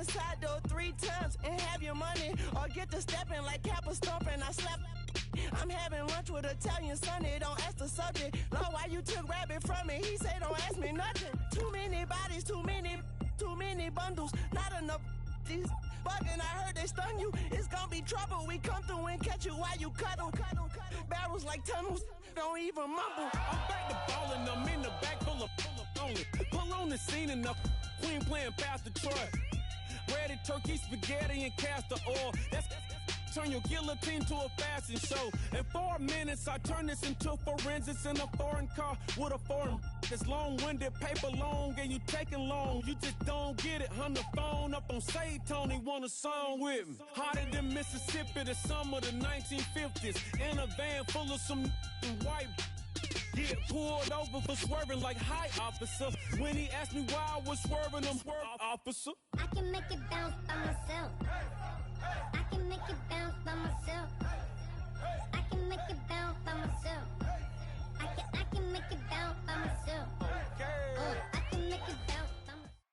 inside door 3 times and have your money, or get to stepping like Kappa stomping. I slap. I'm having lunch with Italian Sonny. Don't ask the subject. Lord, why you took rabbit from me? He say don't ask me nothing. Too many bodies, too many bundles. Not enough. These bugging, I heard they stun you. It's gonna be trouble. We come through and catch you while you cuddle. Barrels like tunnels. Don't even mumble. I'm back to ballin'. I'm in the back full of only. Pull on the scene and the queen playing Pastor Troy. Ready turkey, spaghetti, and castor oil. That's turn your guillotine to a fashion show. In 4 minutes, I turn this into forensics in a foreign car with a foreign. It's long-winded, paper long, and you taking long. You just don't get it. Hung the phone up on Say Tony, want a song with me. Hotter than Mississippi, the summer of the 1950s. In a van full of some white. Get pulled over for swerving like hi, officer. When he asked me why I was swerving, I'm swerve, officer. I can make it bounce by myself. I can make it bounce by myself. I can make it bounce by myself. I can make it bounce by myself. I can make it bounce by myself.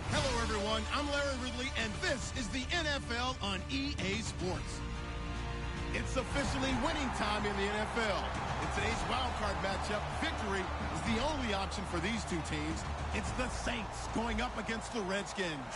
Hello, everyone. I'm Larry Ridley, and this is the NFL on EA Sports. It's officially winning time in the NFL. In today's wildcard matchup, victory is the only option for these two teams. It's the Saints going up against the Redskins.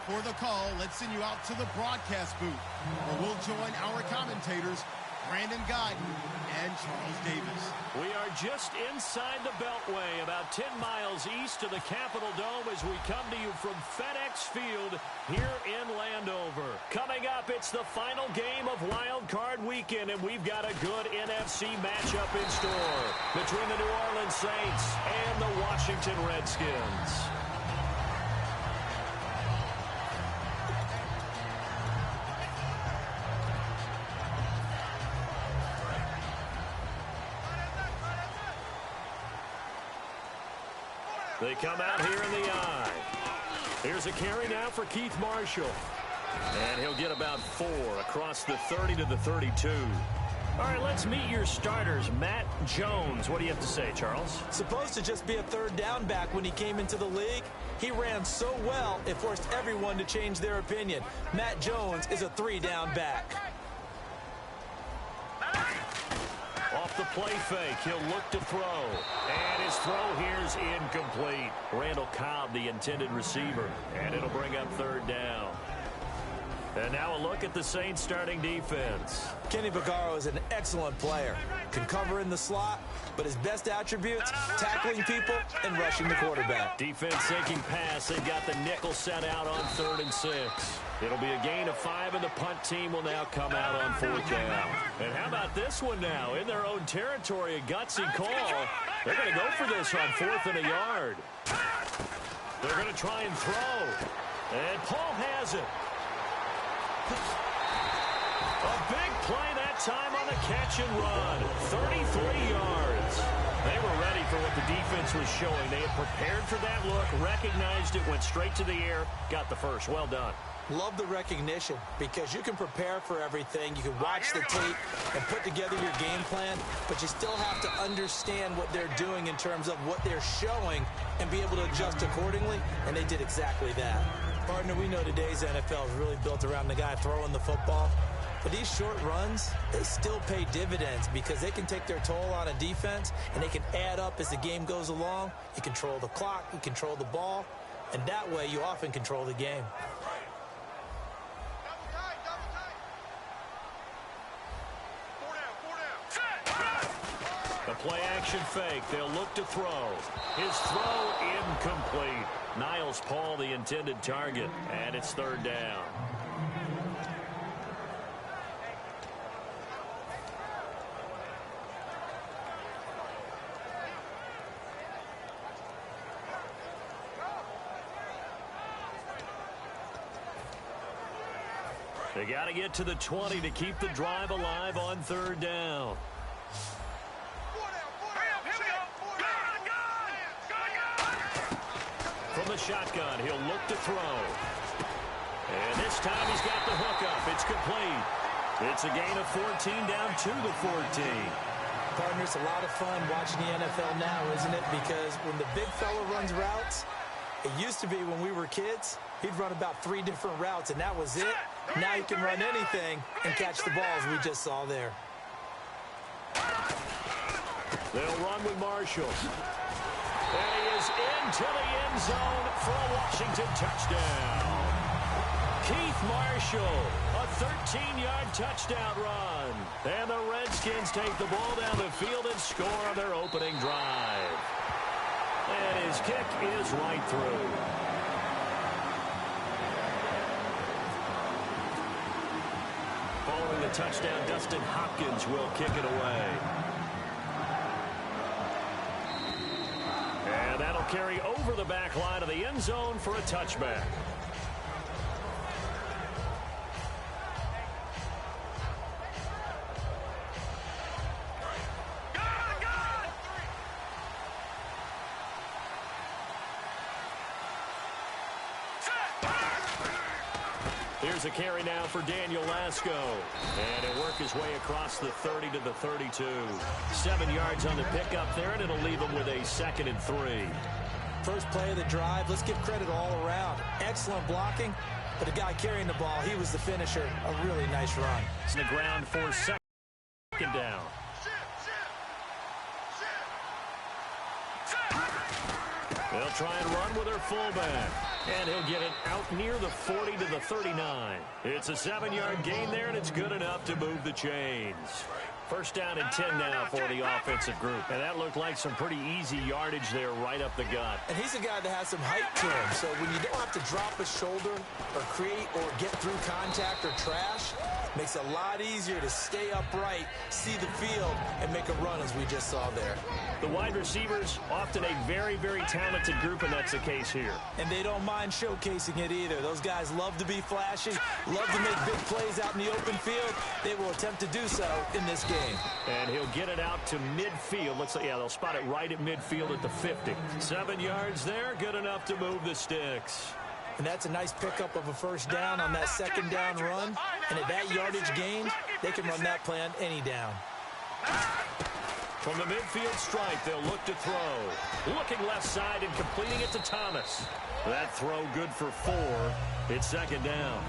For the call, let's send you out to the broadcast booth, where we'll join our commentators, Brandon Guyton and Charles Davis. We are just inside the Beltway, about 10 miles east of the Capitol Dome as we come to you from FedEx Field here in Landover. Coming up, it's the final game of Wild Card Weekend, and we've got a good NFC matchup in store between the New Orleans Saints and the Washington Redskins. They come out here in the eye. Here's a carry now for Keith Marshall. And he'll get about 4 across the 30 to the 32. All right, let's meet your starters. Matt Jones. What do you have to say, Charles? Supposed to just be a third down back when he came into the league. He ran so well, it forced everyone to change their opinion. Matt Jones is a 3-down back. Off the play fake, he'll look to throw. And his throw here's incomplete. Randall Cobb, the intended receiver. And it'll bring up third down. And now a look at the Saints starting defense. Kenny Vaccaro is an excellent player. Can cover in the slot, but his best attributes, tackling people and rushing the quarterback. Defense sinking pass. They've got the nickel set out on 3rd and 6. It'll be a gain of 5, and the punt team will now come out on 4th down. And how about this one now? In their own territory, a gutsy call. They're going to go for this on 4th and a yard. They're going to try and throw. And Paul has it. A big play that time on the catch and run. 33 yards. They were ready for what the defense was showing. They had prepared for that look, recognized it, went straight to the air, got the first. Well done. Love the recognition because you can prepare for everything. You can watch the tape and put together your game plan, but you still have to understand what they're doing in terms of what they're showing and be able to adjust accordingly, and they did exactly that. Partner, we know today's NFL is really built around the guy throwing the football, but these short runs, they still pay dividends because they can take their toll on a defense, and they can add up as the game goes along. You control the clock, you control the ball, and that way you often control the game. The play-action fake. They'll look to throw. His throw incomplete. Niles Paul, the intended target, and it's 3rd down. They got to get to the 20 to keep the drive alive on 3rd down. From the shotgun, he'll look to throw. And this time he's got the hook up. It's complete. It's a gain of 14 down to the 14. Partner, it's a lot of fun watching the NFL now, isn't it? Because when the big fella runs routes, it used to be when we were kids, he'd run about 3 different routes, and that was it. Now he can run anything and catch the balls we just saw there. They'll run with Marshall. And he is into the end zone for a Washington touchdown. Keith Marshall, a 13-yard touchdown run. And the Redskins take the ball down the field and score on their opening drive. And his kick is right through. Following the touchdown, Dustin Hopkins will kick it away. And that'll carry over the back line of the end zone for a touchback. Here's a carry now for Daniel Lasco. And he'll work his way across the 30 to the 32. 7 yards on the pickup there, and it'll leave him with a 2nd and 3. First play of the drive, let's give credit all around. Excellent blocking, but the guy carrying the ball, he was the finisher. A really nice run. It's on the ground for 2nd down. They'll try and run with their fullback. And he'll get it out near the 40 to the 39. It's a 7-yard gain there, and it's good enough to move the chains. First down and 10 now for the offensive group. And that looked like some pretty easy yardage there right up the gut. And he's a guy that has some height to him. So when you don't have to drop a shoulder or create or get through contact or trash, makes it a lot easier to stay upright, see the field, and make a run as we just saw there. The wide receivers, often a very, very talented group, and that's the case here. And they don't mind showcasing it either. Those guys love to be flashy, love to make big plays out in the open field. They will attempt to do so in this game. And he'll get it out to midfield. They'll spot it right at midfield at the 50. 7 yards there, good enough to move the sticks. And that's a nice pickup of a first down on that 2nd down run. And at that yardage gained, they can run that play on any down. From the midfield stripe, they'll look to throw. Looking left side and completing it to Thomas. That throw good for 4. It's 2nd down.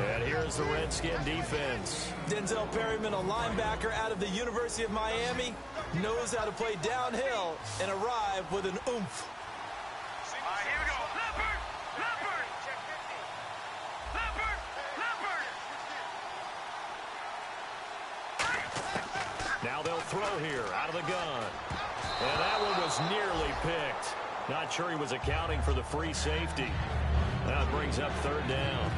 And here's the Redskin defense. Denzel Perryman, a linebacker out of the University of Miami, knows how to play downhill and arrive with an oomph. Now they'll throw here out of the gun. And that one was nearly picked. Not sure he was accounting for the free safety. That brings up 3rd down.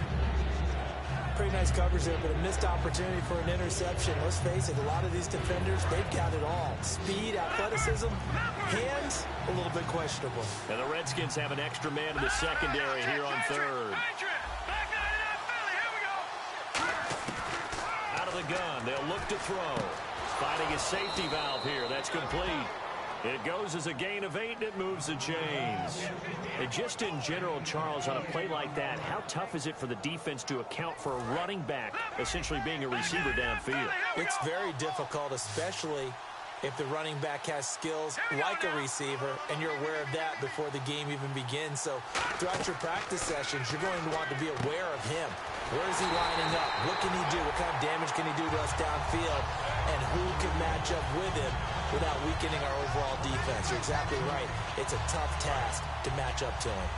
Pretty nice coverage there, but a missed opportunity for an interception. Let's face it, a lot of these defenders, they've got it all. Speed, athleticism, hands, a little bit questionable. And the Redskins have an extra man in the secondary here on 3rd. Out of the gun, they'll look to throw. Finding a safety valve here. That's complete. It goes as a gain of 8, and it moves the chains. And just in general, Charles, on a play like that, how tough is it for the defense to account for a running back essentially being a receiver downfield? It's very difficult, especially if the running back has skills like a receiver, and you're aware of that before the game even begins. So throughout your practice sessions, you're going to want to be aware of him. Where is he lining up? What can he do? What kind of damage can he do to us downfield? And who can match up with him without weakening our overall defense? You're exactly right. It's a tough task to match up to him.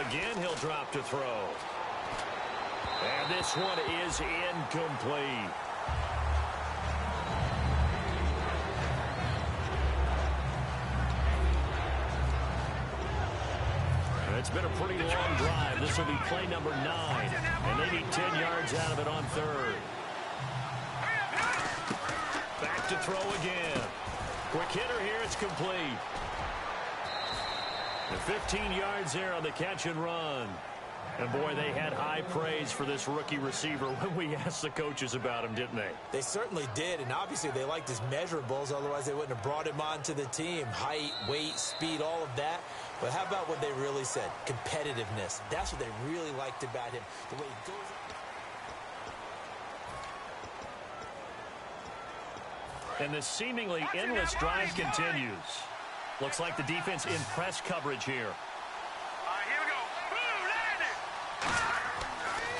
Again, he'll drop to throw. And this one is incomplete. It's been a pretty long drive. This will be play number 9. And they need 10 yards out of it on 3rd. Back to throw again. Quick hitter here. It's complete. The 15 yards there on the catch and run. And, boy, they had high praise for this rookie receiver when we asked the coaches about him, didn't they? They certainly did, and obviously they liked his measurables. Otherwise, they wouldn't have brought him onto the team. Height, weight, speed, all of that. But how about what they really said? Competitiveness. That's what they really liked about him. The way he goes. And this seemingly endless drive continues. Looks like the defense in press coverage here.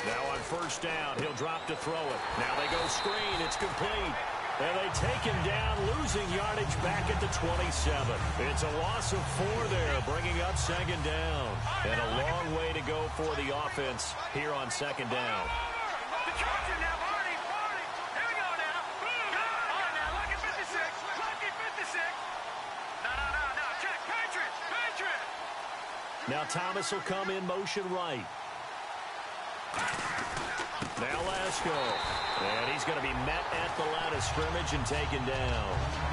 Now on first down, he'll drop to throw it. Now they go screen. It's complete. And they take him down, losing yardage back at the 27. It's a loss of 4 there, bringing up second down. And a long way to go for the offense here on second down. Now Thomas will come in motion right. Now Lasco. And he's going to be met at the line of scrimmage and taken down.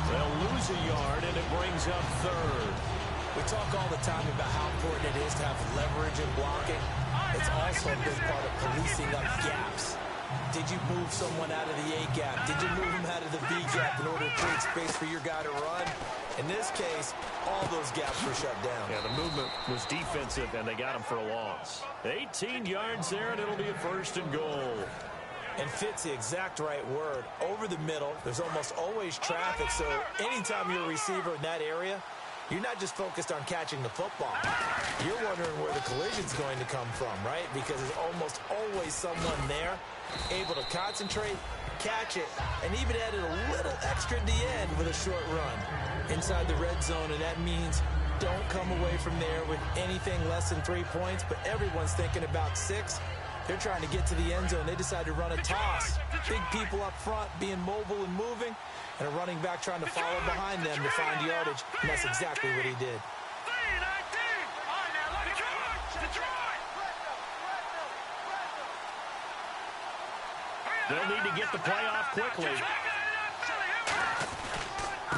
They'll lose a yard, and it brings up third. We talk all the time about how important it is to have leverage in blocking. It's also a big part of policing up gaps. Did you move someone out of the A gap? Did you move him out of the B gap in order to create space for your guy to run? In this case, all those gaps were shut down. Yeah, the movement was defensive, and they got him for a loss. 18 yards there, and it'll be a first and goal. And fit's the exact right word. Over the middle, there's almost always traffic, so anytime you're a receiver in that area, you're not just focused on catching the football. You're wondering where the collision's going to come from, right? Because there's almost always someone there able to concentrate, catch it, and even added a little extra at the end with a short run inside the red zone, and that means don't come away from there with anything less than 3 points, but everyone's thinking about 6. They're trying to get to the end zone. They decide to run a toss. Big people up front being mobile and moving, and a running back trying to follow behind them to find yardage, and that's exactly what he did. They'll need to get the play off quickly.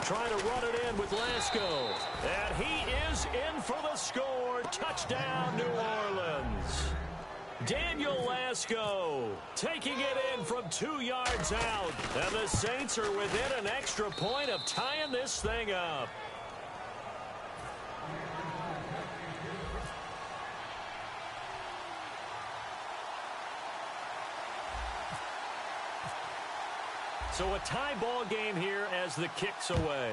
Trying to run it in with Lasco. And he is in for the score. Touchdown, New Orleans. Daniel Lasco taking it in from 2 yards out. And the Saints are within an extra point of tying this thing up. So a tie ball game here as the kick's away.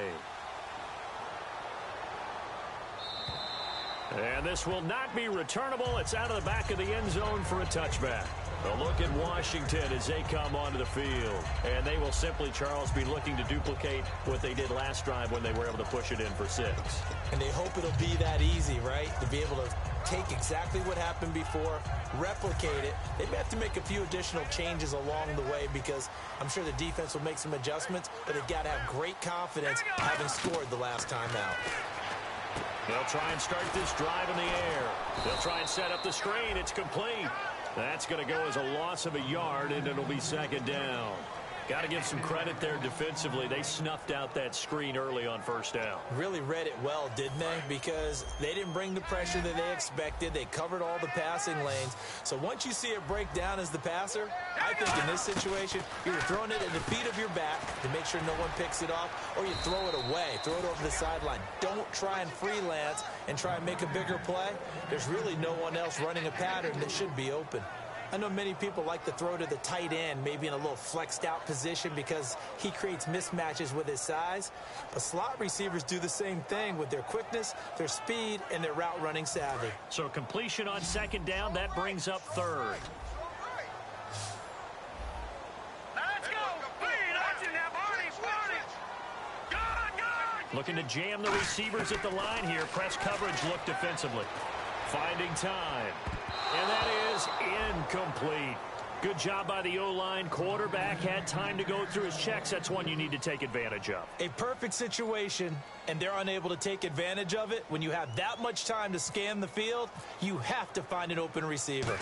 And this will not be returnable. It's out of the back of the end zone for a touchback. A look at Washington as they come onto the field. And they will simply, Charles, be looking to duplicate what they did last drive when they were able to push it in for 6. And they hope it'll be that easy, right? To be able to take exactly what happened before, replicate it. They may have to make a few additional changes along the way because I'm sure the defense will make some adjustments, but they've got to have great confidence having scored the last time out. They'll try and start this drive in the air. They'll try and set up the screen. It's complete. That's going to go as a loss of a yard, and it'll be second down. Got to give some credit there defensively. They snuffed out that screen early on first down. Really read it well, didn't they? Because they didn't bring the pressure that they expected. They covered all the passing lanes. So once you see it break down as the passer, I think in this situation, you're throwing it at the feet of your back to make sure no one picks it off, or you throw it away, throw it over the sideline. Don't try and freelance and try and make a bigger play. There's really no one else running a pattern that should be open. I know many people like to throw to the tight end, maybe in a little flexed out position because he creates mismatches with his size. But slot receivers do the same thing with their quickness, their speed, and their route running savvy. So completion on second down, that brings up third. Let's go. Looking to jam the receivers at the line here. Press coverage look defensively. Finding time. And that is incomplete. Good job by the O-line. Quarterback had time to go through his checks. That's one you need to take advantage of. A perfect situation, and they're unable to take advantage of it. When you have that much time to scan the field, you have to find an open receiver.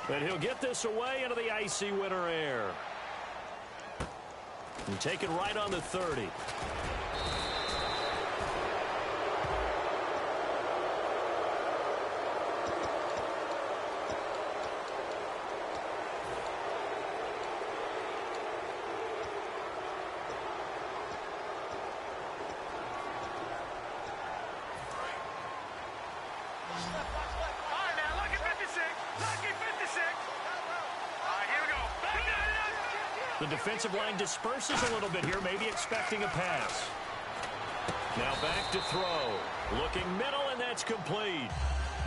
And he'll get this away into the icy winter air. And take it right on the 30. The defensive line disperses a little bit here, maybe expecting a pass. Now back to throw. Looking middle, and that's complete.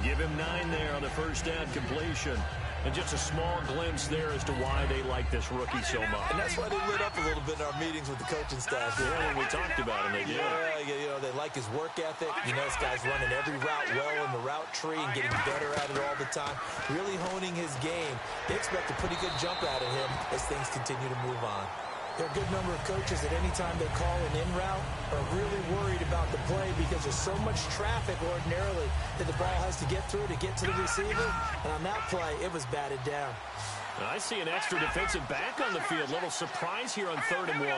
Give him 9 there on the first down completion. And just a small glimpse there as to why they like this rookie so much. And that's why they lit up a little bit in our meetings with the coaching staff. Yeah, when we talked about him, they did. Yeah, they like his work ethic. You know, this guy's running every route well in the route tree and getting better at it all the time. Really honing his game. They expect a pretty good jump out of him as things continue to move on. There are a good number of coaches that any time they call an in route are really worried about the play because there's so much traffic ordinarily that the ball has to get through to get to the receiver. And on that play, it was batted down. I see an extra defensive back on the field. Little surprise here on 3rd and 1.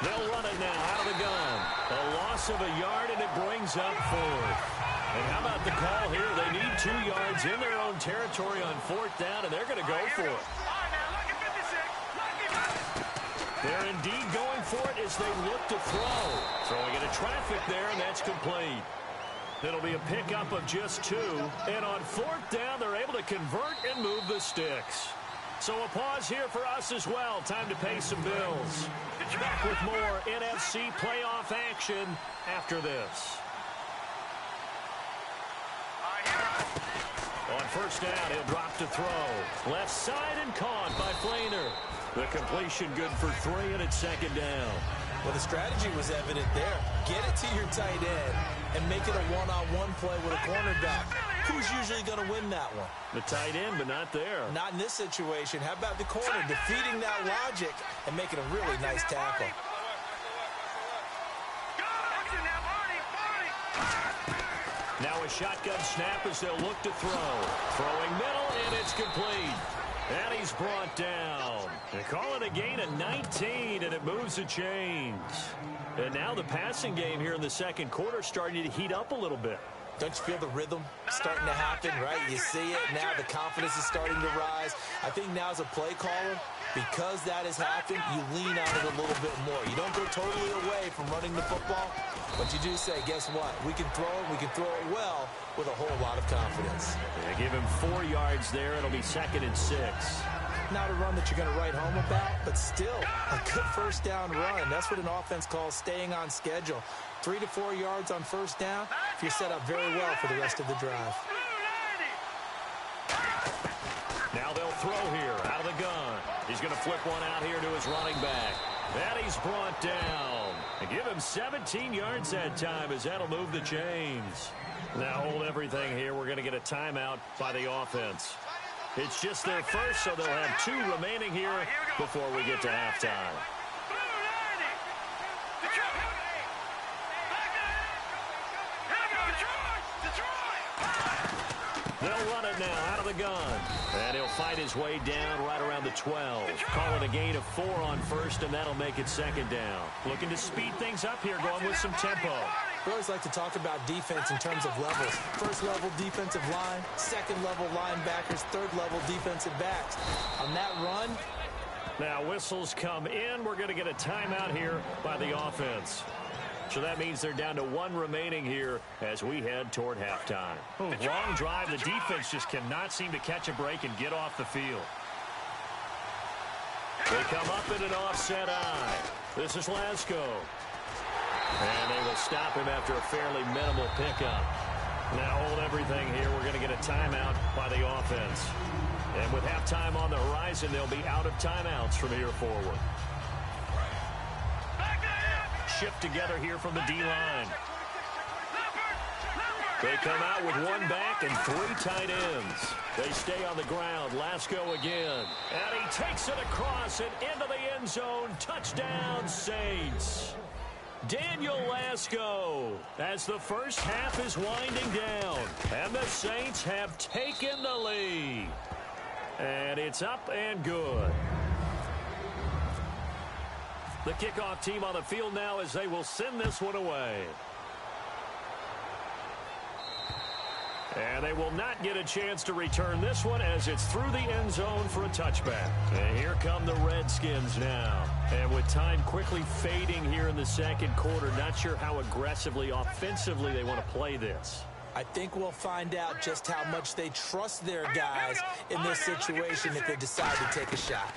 They'll run it now out of the gun. A loss of a yard, and it brings up 4th. And how about the call here? They need 2 yards in their own territory on 4th down, and they're going to go for it. They're indeed going for it as they look to throw. Throwing into traffic there, and that's complete. It'll be a pickup of just 2. And on 4th down, they're able to convert and move the sticks. So a pause here for us as well. Time to pay some bills. Back with more NFC playoff action after this. On 1st down, he'll drop to throw. Left side and caught by Flainer. The completion good for 3, and it's 2nd down. Well, the strategy was evident there. Get it to your tight end and make it a one-on-one play with a cornerback. Who's usually going to win that one? The tight end, but not there. Not in this situation. How about the corner defeating that logic and making a really nice tackle? Now a shotgun snap as they'll look to throw. Throwing middle, and it's complete. And he's brought down. They call it a gain of 19, and it moves the chains. And now the passing game here in the 2nd quarter starting to heat up a little bit. Don't you feel the rhythm starting to happen, right? You see it now. The confidence is starting to rise. I think now as a play caller, because that has happened, you lean on it a little bit more. You don't go totally away from running the football, but you do say, guess what? We can throw it. We can throw it well with a whole lot of confidence. They give him 4 yards there. It'll be 2nd and 6. Not a run that you're going to write home about, but still a good 1st down run. That's what an offense calls staying on schedule. 3 to 4 yards on 1st down, you're set up very well for the rest of the drive. Now they'll throw here out of the gun. He's going to flip one out here to his running back. And he's brought down. And give him 17 yards that time as that'll move the chains. Now hold everything here. We're going to get a timeout by the offense. It's just their first, so they'll have 2 remaining here before we get to halftime. They'll run it now out of the gun. And he'll fight his way down right around the 12. Call it a gain of 4 on 1st, and that'll make it 2nd down. Looking to speed things up here, going with some tempo. We always like to talk about defense in terms of levels. 1st level defensive line, 2nd level linebackers, 3rd level defensive backs. On that run. Now whistles come in. We're going to get a timeout here by the offense. So that means they're down to 1 remaining here as we head toward halftime. Long drive. The defense just cannot seem to catch a break and get off the field. They come up in an offset eye. This is Lasco. And they will stop him after a fairly minimal pickup. Now hold everything here. We're going to get a timeout by the offense. And with halftime on the horizon, they'll be out of timeouts from here forward. Shift together here from the D-line. They come out with 1 back and 3 tight ends. They stay on the ground. Lasco again. And he takes it across and into the end zone. Touchdown, Saints. Daniel Lasco as the first half is winding down. And the Saints have taken the lead. And it's up and good. The kickoff team on the field now as they will send this one away. And they will not get a chance to return this one as it's through the end zone for a touchback. And here come the Redskins now. And with time quickly fading here in the 2nd quarter, not sure how aggressively, offensively they want to play this. I think we'll find out just how much they trust their guys in this situation if they decide to take a shot.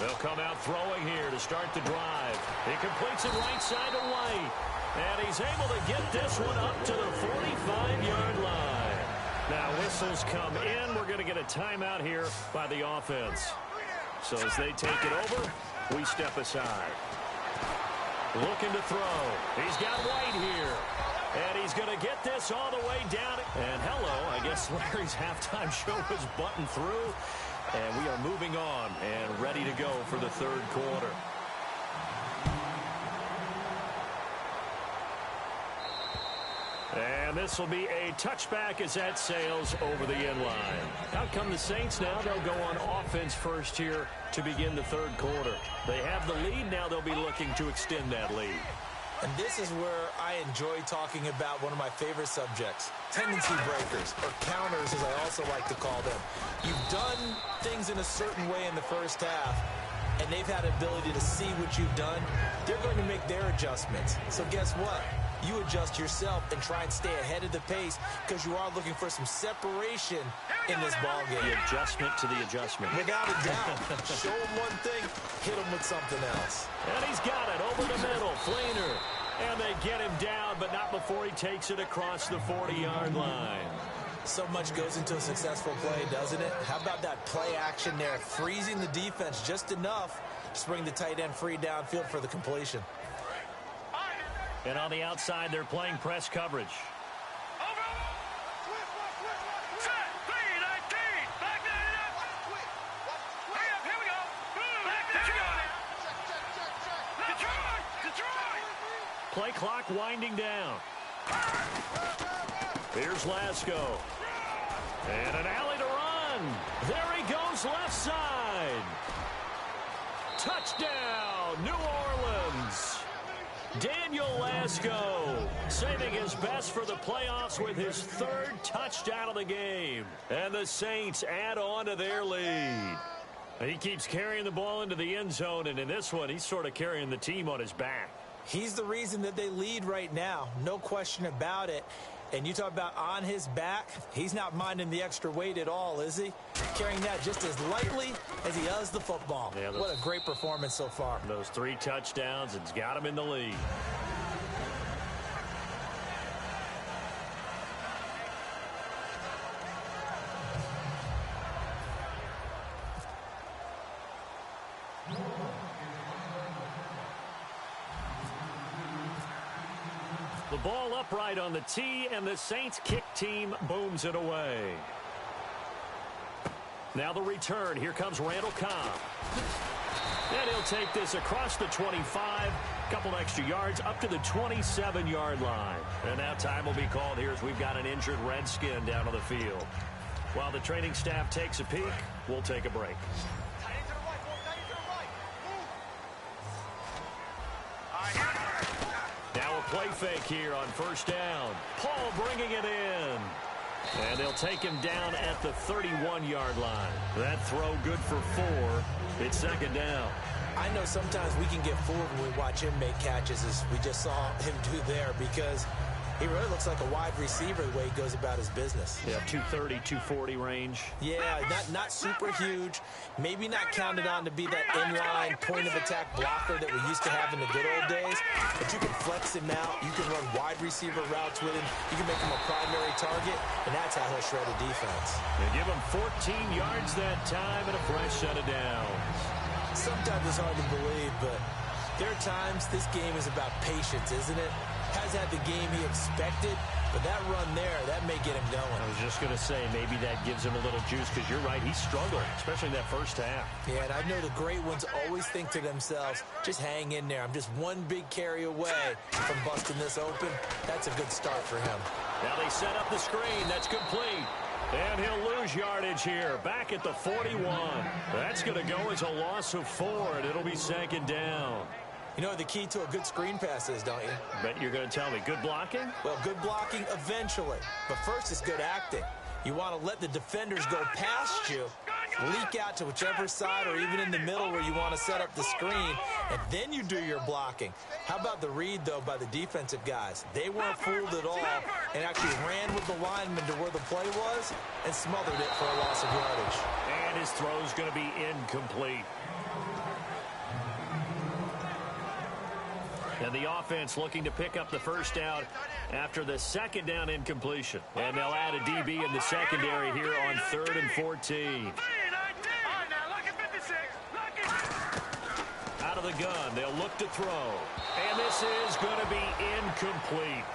They'll come out throwing here to start the drive. He completes it right side to White. And he's able to get this one up to the 45-yard line. Now whistles come in. We're going to get a timeout here by the offense. So as they take it over, we step aside. Looking to throw. He's got White here. And he's going to get this all the way down. And hello, I guess Larry's halftime show was buttoned through. And we are moving on and ready to go for the third quarter. And this will be a touchback as that sails over the end line. Out come the Saints now. They'll go on offense first here to begin the third quarter. They have the lead. Now they'll be looking to extend that lead. And this is where I enjoy talking about one of my favorite subjects, tendency breakers, or counters as I also like to call them. You've done things in a certain way in the first half, and they've had the ability to see what you've done. They're going to make their adjustments. So guess what? You adjust yourself and try and stay ahead of the pace because you are looking for some separation in this ballgame. The adjustment to the adjustment. Without a doubt. Show him one thing, hit him with something else. And he's got it over the middle. Fleener. And they get him down, but not before he takes it across the 40-yard line. So much goes into a successful play, doesn't it? How about that play action there? Freezing the defense just enough to bring the tight end free downfield for the completion. And on the outside, they're playing press coverage. Play clock winding down. Here's Lasco. And an alley to run. There he goes left side. Touchdown, New Orleans. Daniel Lasco saving his best for the playoffs with his third touchdown of the game. And the Saints add on to their lead. He keeps carrying the ball into the end zone, and in this one, he's sort of carrying the team on his back. He's the reason that they lead right now. No question about it. And you talk about on his back, he's not minding the extra weight at all, is he? Carrying that just as lightly as he does the football. Yeah, what a great performance so far. Those 3 touchdowns, it's got him in the lead. The ball upright on the tee, and the Saints kick team booms it away. Now the return. Here comes Randall Cobb. And he'll take this across the 25, couple extra yards, up to the 27-yard line. And now time will be called here as we've got an injured Redskin down on the field. While the training staff takes a peek, we'll take a break. Now a play fake here on first down. Paul bringing it in. And they'll take him down at the 31-yard line. That throw good for 4. It's second down. I know sometimes we can get fooled when we watch him make catches, as we just saw him do there, because he really looks like a wide receiver the way he goes about his business. Yeah, 230, 240 range. Yeah, not super huge. Maybe not counted on to be that inline point-of-attack blocker that we used to have in the good old days. But you can flex him out. You can run wide receiver routes with him. You can make him a primary target, and that's how he'll shred a defense. They give him 14 yards that time and a fresh set of downs. Sometimes it's hard to believe, but there are times this game is about patience, isn't it? Has had the game he expected, but that run there, that may get him going. I was just going to say, maybe that gives him a little juice, because you're right, he's struggling, especially in that first half. Yeah, and I know the great ones always think to themselves, just hang in there. I'm just one big carry away from busting this open. That's a good start for him. Now they set up the screen. That's complete. And he'll lose yardage here, back at the 41. That's going to go as a loss of 4, and it'll be second down. You know what the key to a good screen pass is, don't you? Bet you're going to tell me. Good blocking? Well, good blocking eventually. But first it's good acting. You want to let the defenders go past you leak out to whichever side or even in the middle where you want to set up the screen, and then you do your blocking. How about the read, though, by the defensive guys? They weren't fooled at all and actually ran with the lineman to where the play was and smothered it for a loss of yardage. And his throw's going to be incomplete. And the offense looking to pick up the first down after the second down incompletion. And they'll add a DB in the secondary here on 3rd and 14. Out of the gun, they'll look to throw. And this is going to be incomplete.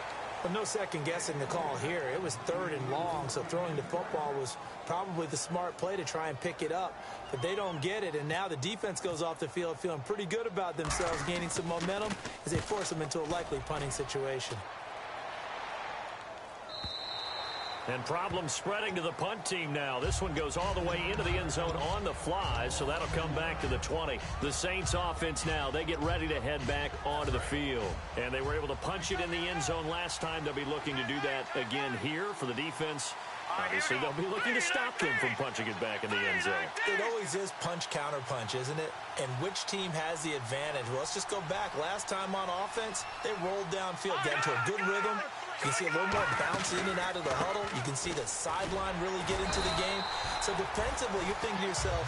Well, no second guessing the call here. It was 3rd and long, so throwing the football was probably the smart play to try and pick it up. But they don't get it, and now the defense goes off the field feeling pretty good about themselves, gaining some momentum as they force them into a likely punting situation. And problems spreading to the punt team now. This one goes all the way into the end zone on the fly, so that'll come back to the 20. The Saints offense now, they get ready to head back onto the field. And they were able to punch it in the end zone last time. They'll be looking to do that again here for the defense. Obviously, they'll be looking to stop them from punching it back in the end zone. It always is punch-counter-punch, isn't it? And which team has the advantage? Well, let's just go back. Last time on offense, they rolled downfield, got into a good rhythm. You can see a little more bounce in and out of the huddle. You can see the sideline really get into the game. So defensively, you're thinking to yourself,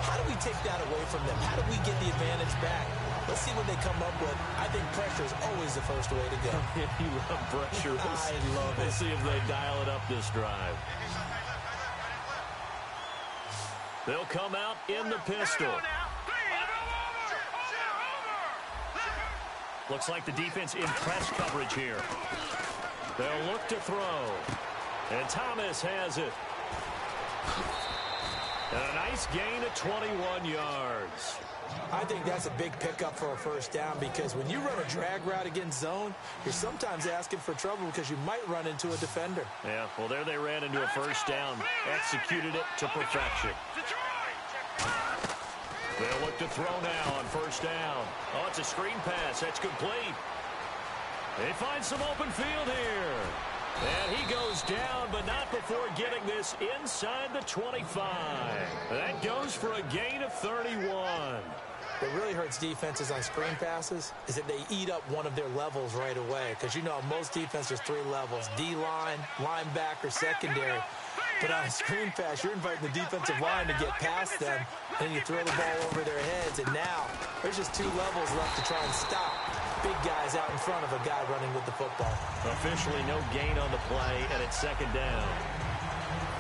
how do we take that away from them? How do we get the advantage back? Let's see what they come up with. I think pressure is always the first way to go. You love pressure. I love it. We'll see if they dial it up this drive. They'll come out in the pistol. Looks like the defense in press coverage here. They'll look to throw. And Thomas has it. And a nice gain of 21 yards. I think that's a big pickup for a first down because when you run a drag route against zone, you're sometimes asking for trouble because you might run into a defender. Yeah, well, there they ran into a first down. Executed it to perfection. They'll look to throw now on first down. Oh, it's a screen pass. That's complete. They find some open field here. And he goes down, but not before getting this inside the 25. That goes for a gain of 31. What really hurts defenses on screen passes is that they eat up one of their levels right away. Because you know, most defenses, 3 levels. D-line, linebacker, secondary. But on a screen pass, you're inviting the defensive line to get past them. And you throw the ball over their heads. And now, there's just 2 levels left to try and stop big guys out in front of a guy running with the football. Officially no gain on the play, and it's second down.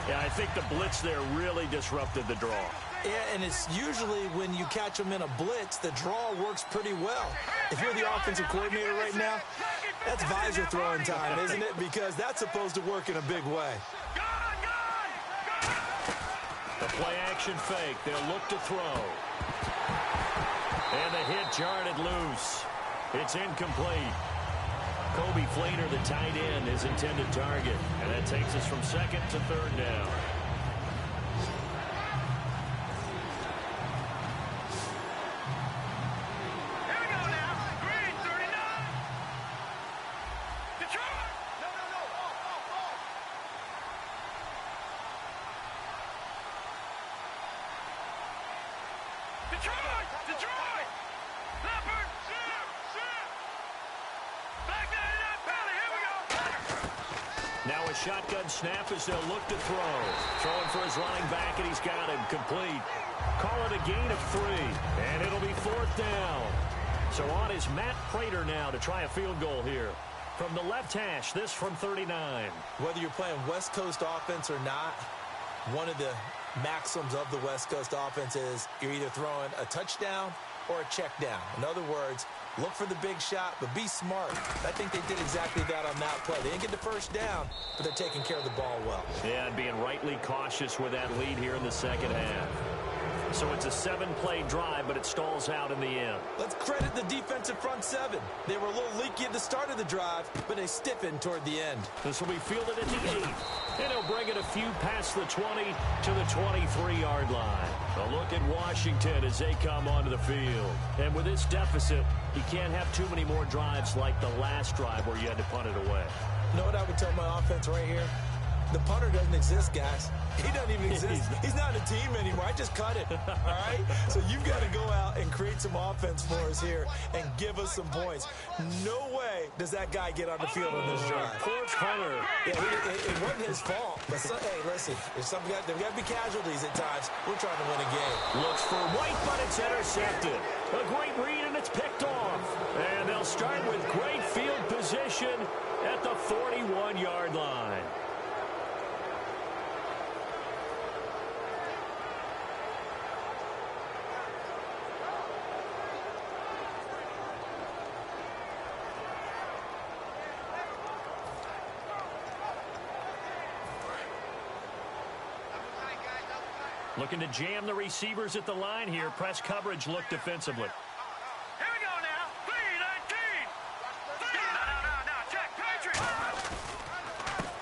Yeah, I think the blitz there really disrupted the draw. Yeah, and it's usually when you catch them in a blitz, the draw works pretty well. If you're the offensive coordinator right now, that's visor throwing time, isn't it? Because that's supposed to work in a big way. The play action fake. They'll look to throw. And the hit jarred it loose. It's incomplete. Kobe Flater, the tight end, his intended target. And that takes us from 2nd to 3rd down. Here we go now. Green 39. Detroit. Detroit. Leopard. Now a shotgun snap as they'll look to throw. Throwing for his running back, and he's got him complete. Call it a gain of 3, and it'll be 4th down. So on is Matt Prater now to try a field goal here. From the left hash, this from 39. Whether you're playing West Coast offense or not, one of the maxims of the West Coast offense is you're either throwing a touchdown or a check down. In other words, look for the big shot, but be smart. I think they did exactly that on that play. They didn't get the first down, but they're taking care of the ball well. Yeah, and being rightly cautious with that lead here in the second half. So it's a 7-play drive, but it stalls out in the end. Let's credit the defensive front 7. They were a little leaky at the start of the drive, but they stiffened toward the end. This will be fielded at the 8th. And he'll bring it a few past the 20 to the 23-yard line. A look at Washington as they come onto the field. And with this deficit, you can't have too many more drives like the last drive where you had to punt it away. You know what I would tell my offense right here? The punter doesn't exist, guys. He doesn't even exist. He's not a team anymore. I just cut it, all right? So you've got to go out and create some offense for us here and give us some points. No way does that guy get on the field on this drive. Poor punter. Yeah, it wasn't his fault. But, hey, listen, there's got to be casualties at times. We're trying to win a game. Looks for White, but it's intercepted. A great read, and it's picked off. And they'll start with great field position at the 41-yard line. Looking to jam the receivers at the line here. Press coverage look defensively. Here we go now. 3-19. No, check. Patriot.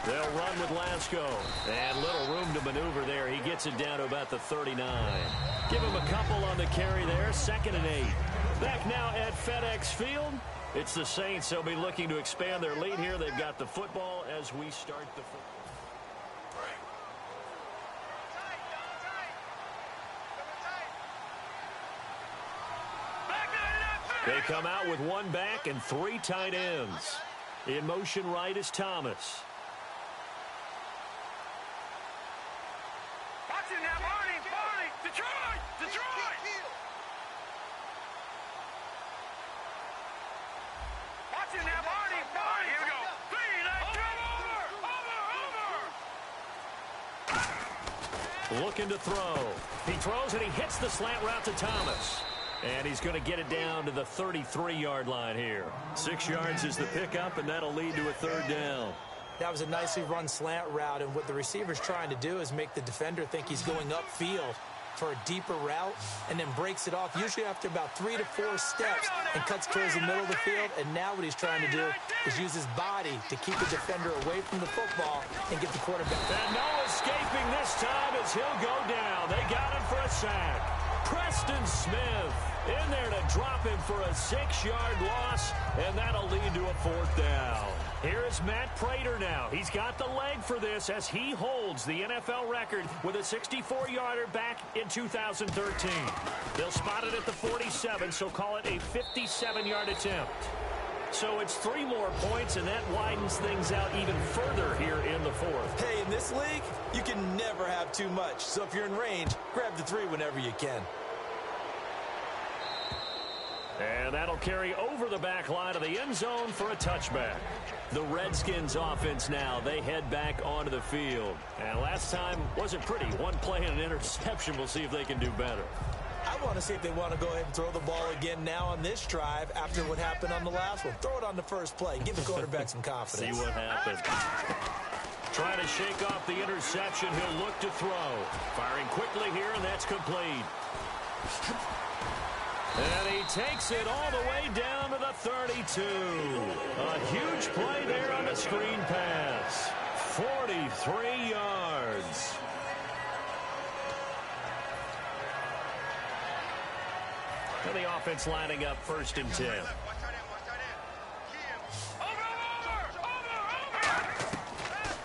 They'll run with Lasco. And little room to maneuver there. He gets it down to about the 39. Give him a couple on the carry there. 2nd and 8. Back now at FedEx Field. It's the Saints. They'll be looking to expand their lead here. They've got the football as we start the football. They come out with 1 back and 3 tight ends. In motion right is Thomas. Watch it now, Barney. Detroit. Watch it now, Barney. Here we go. 3-19. Over. Looking to throw. He throws and he hits the slant route to Thomas. And he's going to get it down to the 33-yard line here. 6 yards is the pickup, and that'll lead to a 3rd down. That was a nicely run slant route, and what the receiver's trying to do is make the defender think he's going upfield for a deeper route and then breaks it off, usually after about 3 to 4 steps, and cuts towards the middle of the field. And now what he's trying to do is use his body to keep the defender away from the football and get the quarterback. And no escaping this time as he'll go down. They got him for a sack. Preston Smith in there to drop him for a 6-yard loss, and that'll lead to a 4th down. Here is Matt Prater now. He's got the leg for this as he holds the NFL record with a 64-yarder back in 2013. They'll spot it at the 47, so call it a 57-yard attempt. So it's 3 more points, and that widens things out even further here in the 4th. Hey, in this league, you can never have too much. So if you're in range, grab the 3 whenever you can. And that'll carry over the back line of the end zone for a touchback. The Redskins offense now, they head back onto the field. And last time wasn't pretty. 1 play and an interception. We'll see if they can do better. I want to see if they want to go ahead and throw the ball again now on this drive after what happened on the last one. Throw it on the first play. Give the quarterback some confidence. See what happens. Trying to shake off the interception. He'll look to throw. Firing quickly here, and that's complete. And he takes it all the way down to the 32. A huge play there on the screen pass. 43 yards. And the offense lining up 1st and 10.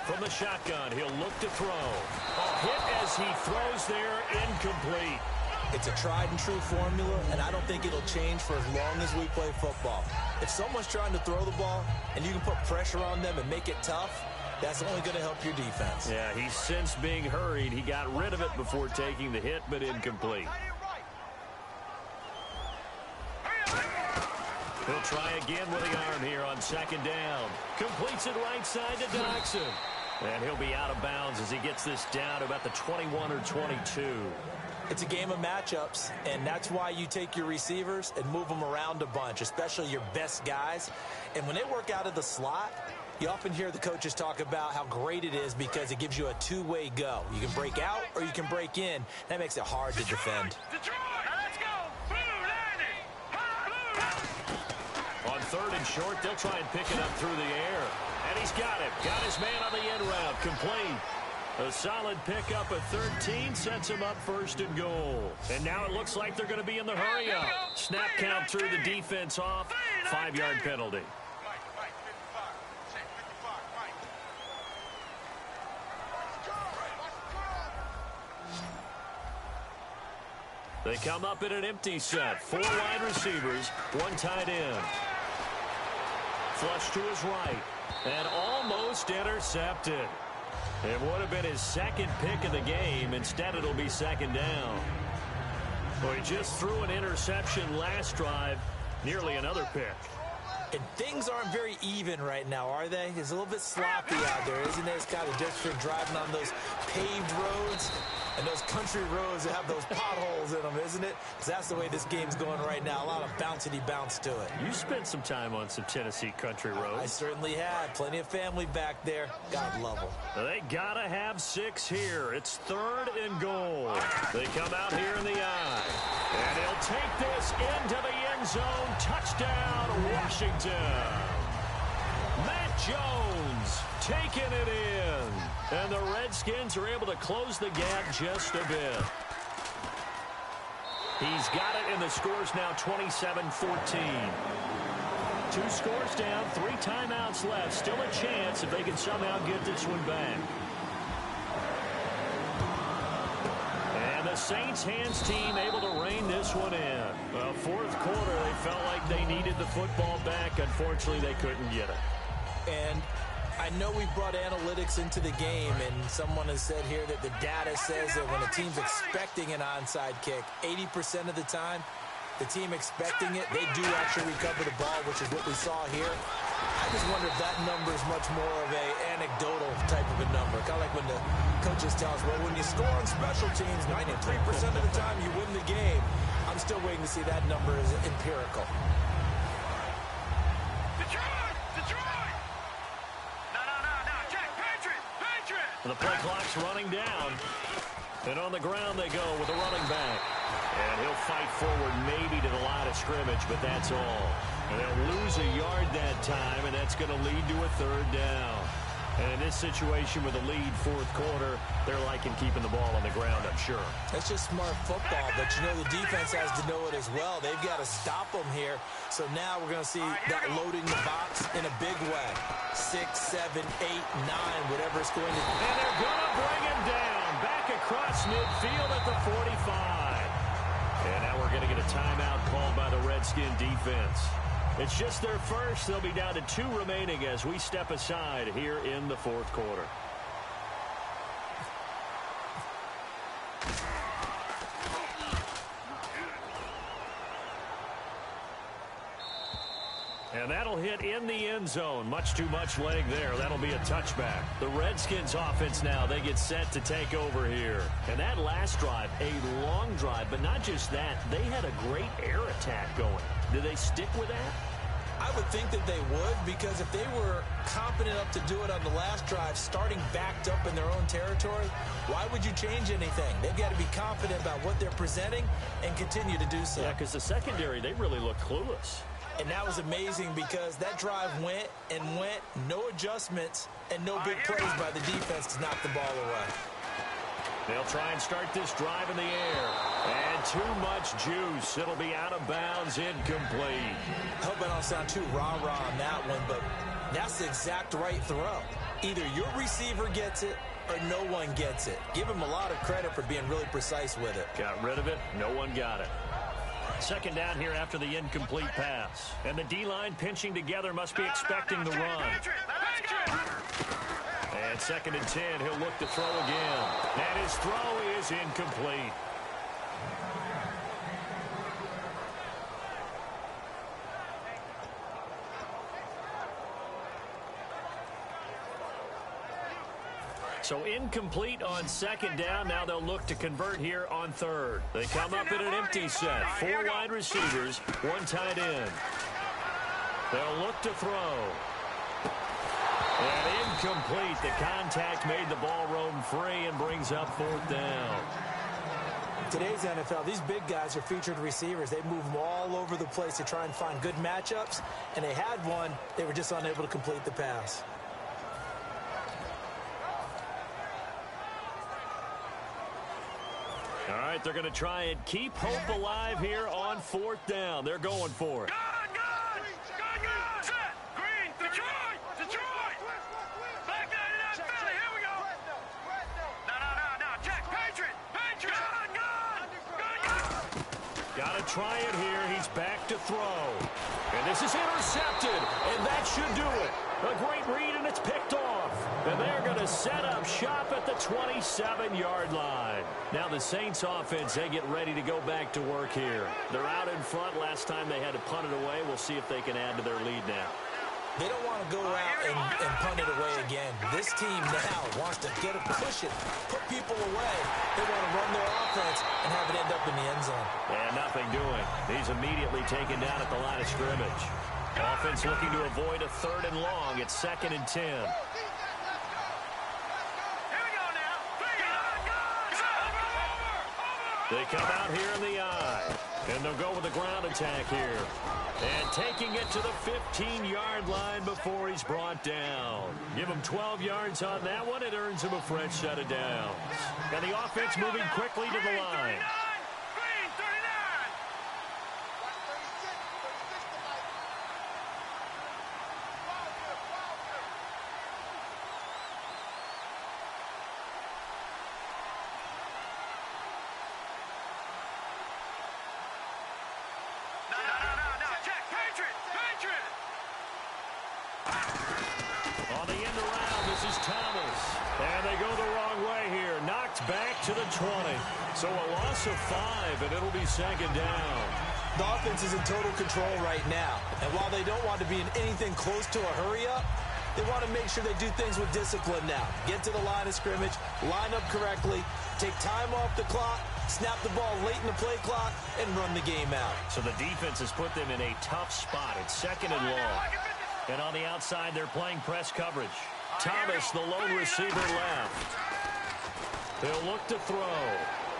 From the shotgun, he'll look to throw. A hit as he throws there, incomplete. It's a tried-and-true formula, and I don't think it'll change for as long as we play football. If someone's trying to throw the ball and you can put pressure on them and make it tough, that's only going to help your defense. Yeah, he's since being hurried. He got rid of it before taking the hit, but incomplete. He'll try again with the arm here on 2nd down. Completes it right side to Doxson. And he'll be out of bounds as he gets this down to about the 21 or 22. It's a game of matchups, and that's why you take your receivers and move them around a bunch, especially your best guys. And when they work out of the slot, you often hear the coaches talk about how great it is because it gives you a 2-way go. You can break out or you can break in. That makes it hard to defend. Detroit, let's go. Blue 90. On 3rd and short, they'll try and pick it up through the air. And he's got it. Got his man on the end route. Complete. A solid pickup at 13 sets him up 1st and goal. And now it looks like they're going to be in the hurry up. Snap count through the defense off. 5-yard penalty. They come up in an empty set. 4 wide receivers, 1 tight end. Flush to his right. And almost intercepted. It would have been his second pick of the game. Instead, it'll be second down. Well, he just threw an interception last drive. Nearly another pick. And things aren't very even right now, are they? It's a little bit sloppy out there, isn't it? It's kind of just for driving on those paved roads and those country roads that have those potholes in them, isn't it? Because that's the way this game's going right now. A lot of bouncy bounce to it. You spent some time on some Tennessee country roads. I certainly had. Plenty of family back there. God love them. They got to have 6 here. It's 3rd and goal. They come out here in the eye. And he'll take this into the end zone. Touchdown, Washington. Matt Jones taking it in. And the Redskins are able to close the gap just a bit. He's got it, and the score's now 27-14. 2 scores down, 3 timeouts left. Still a chance if they can somehow get this one back. And the Saints hands team able to rein this one in. Well, 4th quarter, they felt like they needed the football back. Unfortunately, they couldn't get it. And I know we brought analytics into the game, and someone has said here that the data says that when a team's expecting an onside kick, 80% of the time, the team expecting it, they do actually recover the ball, which is what we saw here. I just wonder if that number is much more of a anecdotal type of a number. Kind of like when the coaches tell us, well, when you score on special teams, 93% of the time you win the game. I'm still waiting to see that number is empirical. Detroit! No, Jack, Patriot! The play clock's running down. And on the ground they go with a running back. And he'll fight forward maybe to the line of scrimmage, but that's all. And they'll lose a yard that time, and that's going to lead to a 3rd down. And in this situation with a lead 4th quarter, they're liking keeping the ball on the ground, I'm sure. That's just smart football, but you know the defense has to know it as well. They've got to stop them here. So now we're going to see that loading the box in a big way. 6, 7, 8, 9, whatever it's going to be. And they're going to bring him down back across midfield at the 45. And now we're going to get a timeout called by the Redskin defense. It's just their first. They'll be down to 2 remaining as we step aside here in the 4th quarter. And that'll hit in the end zone. Much too much leg there. That'll be a touchback. The Redskins offense now, they get set to take over here. And that last drive, a long drive, but not just that. They had a great air attack going. Do they stick with that? I would think that they would, because if they were confident enough to do it on the last drive, starting backed up in their own territory, why would you change anything? They've got to be confident about what they're presenting and continue to do so. Yeah, because the secondary, they really looked clueless. And that was amazing because that drive went, no adjustments, and no big plays by the defense to knock the ball away. They'll try and start this drive in the air. And too much juice. It'll be out of bounds, incomplete. I hope I don't sound too rah-rah on that one, but that's the exact right throw. Either your receiver gets it or no one gets it. Give him a lot of credit for being really precise with it. Got rid of it. No one got it. 2nd down here after the incomplete pass. And the D-line pinching together must be expecting the run. And 2nd and 10, he'll look to throw again. And his throw is incomplete. So incomplete on 2nd down. Now they'll look to convert here on 3rd. They come up in an empty set. 4 wide receivers, 1 tight end. They'll look to throw. And incomplete. The contact made the ball roam free and brings up 4th down. Today's NFL, these big guys are featured receivers. They move them all over the place to try and find good matchups. And they had one. They were just unable to complete the pass. All right, they're going to try and keep hope alive here on 4th down. They're going for it. Gun! Set! Green! Detroit! Back that it out, Philly! Here we go! No! Jack, Patriot! Gun! try it here. He's back to throw. And this is intercepted, and that should do it. A great read, and it's picked off. And they're going to set up shop at the 27-yard line. Now the Saints offense, they get ready to go back to work here. They're out in front. Last time they had to punt it away. We'll see if they can add to their lead now. They don't want to go out and punt it away again. This team now wants to get a cushion, put people away. They want to run their offense and have it end up in the end zone. And nothing doing. He's immediately taken down at the line of scrimmage. Offense looking to avoid a 3rd and long. It's 2nd and 10. Here we go now. They come out here in the eye. And they'll go with a ground attack here. And taking it to the 15-yard line before he's brought down. Give him 12 yards on that one. It earns him a fresh set of downs. And the offense moving quickly to the line. Green 39. No. Check. Patriot. On the end around, this is Thomas. And they go the wrong way here. Knocked back to the 20. So a loss of 5, and it'll be 2nd down. The offense is in total control right now. And while they don't want to be in anything close to a hurry-up, they want to make sure they do things with discipline now. Get to the line of scrimmage, line up correctly, take time off the clock, snap the ball late in the play clock, and run the game out. So the defense has put them in a tough spot. It's 2nd and long. And on the outside, they're playing press coverage. Thomas, the lone receiver, left. They'll look to throw.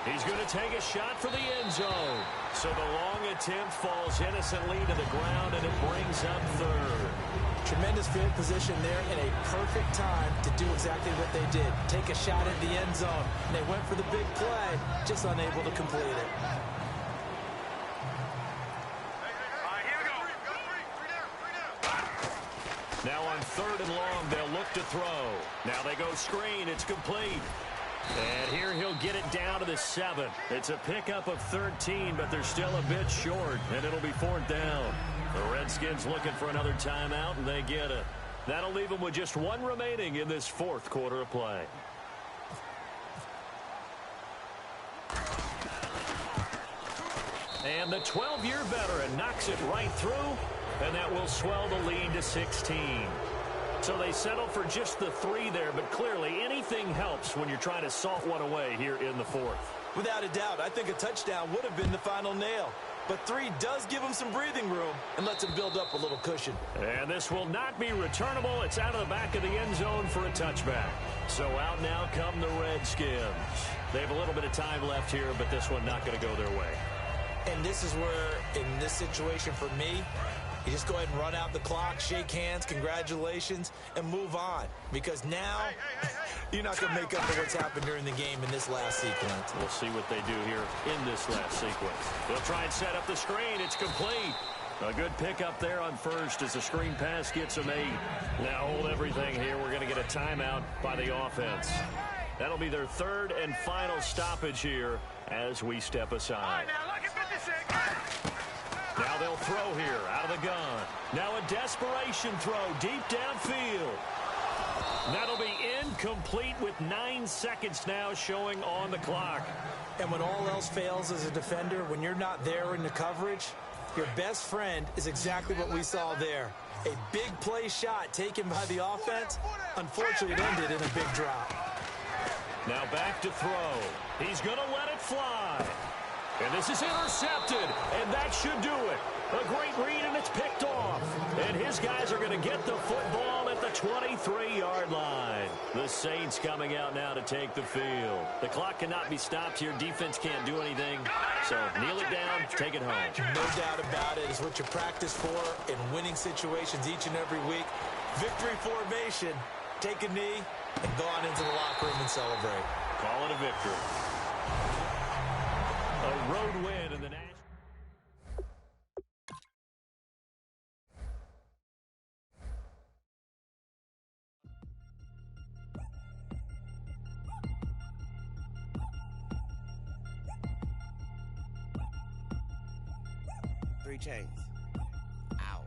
He's going to take a shot for the end zone. So the long attempt falls innocently to the ground, and it brings up 3rd. Tremendous field position there and a perfect time to do exactly what they did. Take a shot at the end zone. And they went for the big play, just unable to complete it. Now on 3rd and long, they'll look to throw. Now they go screen. It's complete. And here he'll get it down to the 7. It's a pickup of 13, but they're still a bit short, and it'll be 4th down. The Redskins looking for another timeout, and they get it. That'll leave them with just 1 remaining in this 4th quarter of play. And the 12-year veteran knocks it right through, and that will swell the lead to 16. So they settle for just the 3 there, but clearly anything helps when you're trying to salt one away here in the 4th. Without a doubt, I think a touchdown would have been the final nail. But 3 does give him some breathing room and lets him build up a little cushion. And this will not be returnable. It's out of the back of the end zone for a touchback. So out now come the Redskins. They have a little bit of time left here, but this one not going to go their way. And this is where, in this situation for me, you just go ahead and run out the clock, shake hands, congratulations, and move on. Because now, you're not going to make up for what's happened during the game in this last sequence. We'll see what they do here in this last sequence. They'll try and set up the screen. It's complete. A good pickup there on 1st as the screen pass gets them 8. Now hold everything here. We're going to get a timeout by the offense. That'll be their 3rd and final stoppage here as we step aside. Now they'll throw here out of the gun. Now a desperation throw deep downfield. That'll be incomplete with 9 seconds now showing on the clock. And when all else fails as a defender, when you're not there in the coverage, your best friend is exactly what we saw there. A big play shot taken by the offense. Unfortunately, it ended in a big drop. Now back to throw. He's going to let it fly. And this is intercepted, and that should do it. A great read, and it's picked off. And his guys are going to get the football at the 23-yard line. The Saints coming out now to take the field. The clock cannot be stopped here. Defense can't do anything. So kneel it down, take it home. No doubt about it. It's what you practice for in winning situations each and every week. Victory formation. Take a knee and go on into the locker room and celebrate. Call it a victory. A road win in the national. chains. Ow.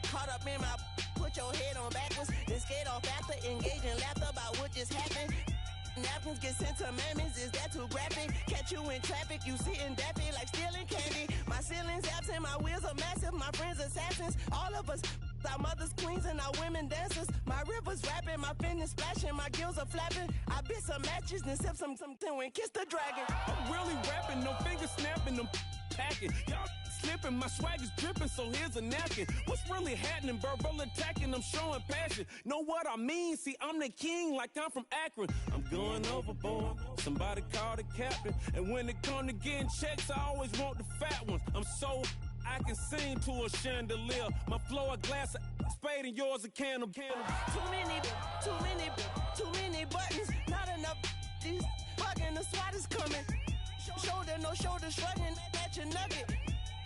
Caught up in my, put your head on backwards, then skate off after, engage in laughter about what just happened. Napkins get sent to mammies, is that too graphic? Catch you in traffic, you sitting daffy like stealing candy. My ceiling's absent, my wheels are massive, my friends assassins. All of us, our mothers queens and our women dancers. My rivers rapping, my fingers splashing, my gills are flapping. I bit some matches, then sip something and kiss the dragon. I'm really rapping, no fingers snapping, I'm packing. Y'all slipping, my swag is dripping, so here's a napkin. What's really happening? Verbal attacking, I'm showing passion. Know what I mean? See, I'm the king like I'm from Akron. I'm going overboard, somebody call the captain. And when it come to getting checks, I always want the fat ones. I'm so I can sing to a chandelier. My flow a glass of spade and yours a can of candle. Too many buttons, not enough. These fucking the SWAT is coming. Shoulder, no shoulder, shrugging at your nugget.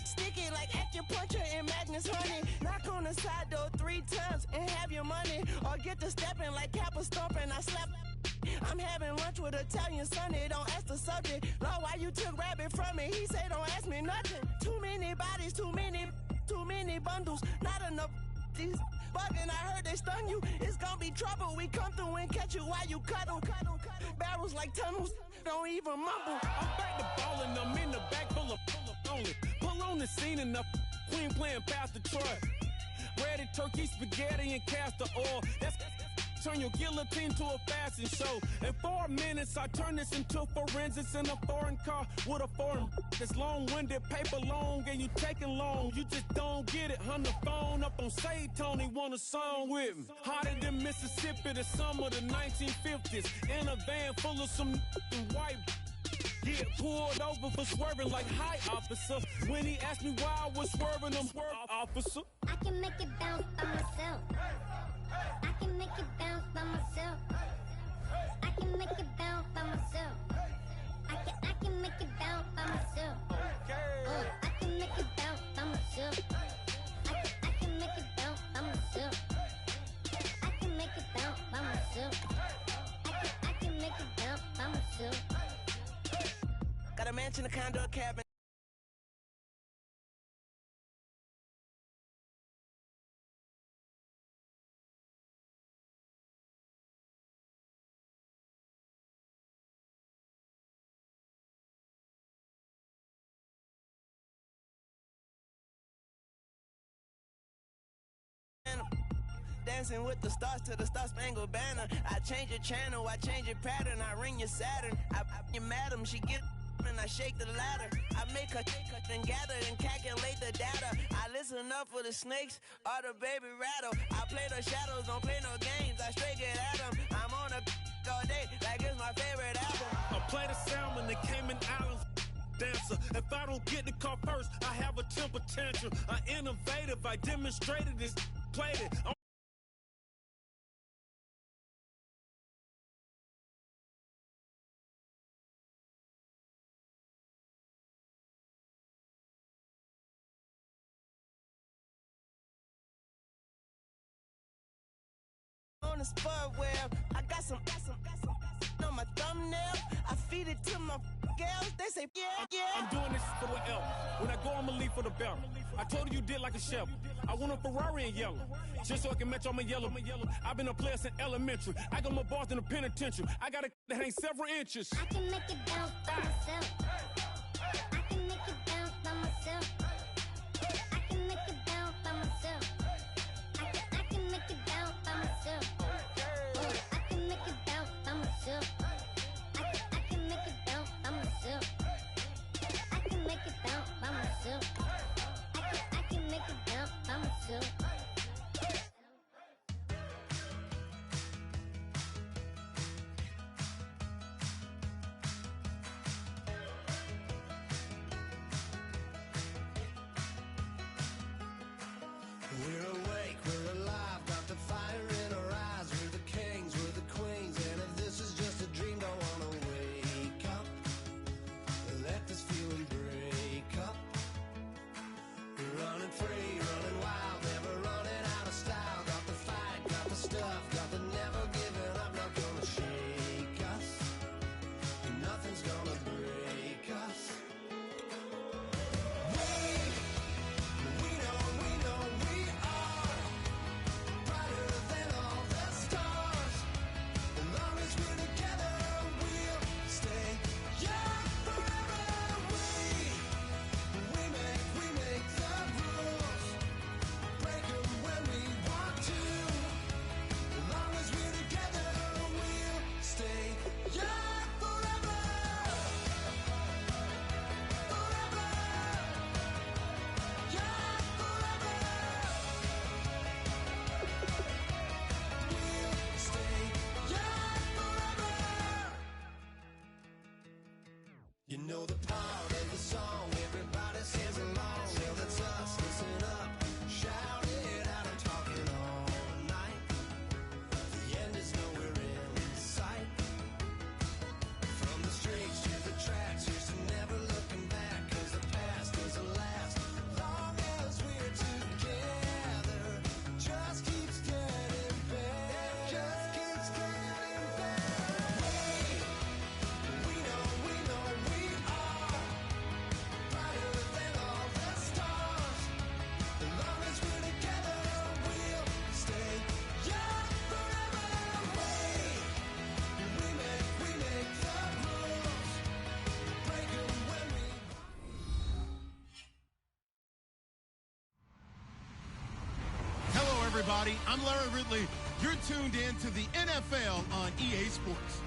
Sticky like acupuncture and Magnus honey. Knock on the side door 3 times and have your money. Or get to stepping like Kappa stomping. I slap. I'm having lunch with Italian Sonny. Don't ask the subject. Lord, why you took rabbit from me? He say don't ask me nothing. Too many bodies, too many bundles. Not enough. These bugging, I heard they stun you. It's gonna be trouble. We come through and catch you while you cuddle. Barrels like tunnels. Don't even mumble. I'm back to ballin', I'm in the back full of only. Pull on the scene and the queen playing Pastor Troy. Ready turkey, spaghetti, and castor oil. That's turn your guillotine to a fashion show. In 4 minutes, I turn this into forensics in a foreign car with a foreign. It's long-winded, paper long, and you taking long. You just don't get it. On the phone up on Say Tony, want a song with me. Hotter than Mississippi, the summer of the 1950s. In a van full of some white. Get pulled over for swerving like hi, officer. When he asked me why I was swerving, I'm officer. I can make it bounce by myself. I can make it bounce by myself. I can make it bounce by myself. I can make it bounce by myself. I can make it bounce by myself. I can make it bounce by myself. I can make it bounce by myself. I can make it bounce by myself. Got a mansion, a condo, a cabin. Dancing with the stars to the Star Spangled Banner. I change your channel, I change your pattern. I ring your Saturn. I your madam, she get and I shake the ladder. I make her and gather and calculate the data. I listen up for the snakes or the baby rattle. I play the shadows, don't play no games. I straight get at them. I'm on a all day like it's my favorite album. I play the salmon, the Cayman Islands dancer. If I don't get the car first, I have a temper tantrum. I innovative, I demonstrated this, played it. On the spud web, I got some on my thumbnail. I feed it to my girls. They say yeah. I'm doing this for the L. When I go, I'ma leave for the belt. I told you did like a chef. I want a Ferrari in yellow, just so I can match all my yellow. I've been a player since elementary. I got more bars than a penitentiary. I got a that hang several inches. I can make it bounce by myself. I can make it bounce by myself. I can make it bounce by myself. I can make it bounce by myself. I can make it bounce by myself. I can make it bounce by myself. I can make it bounce by myself. I can make it bounce by myself. We're awake, we're alive, got the fire in our eyes. We're the kings, we're the queens, and if this is just a dream, don't wanna wake up. Let this feeling break up. We're running free, running wild, never everybody. I'm Larry Ridley. You're tuned in to the NFL on EA Sports.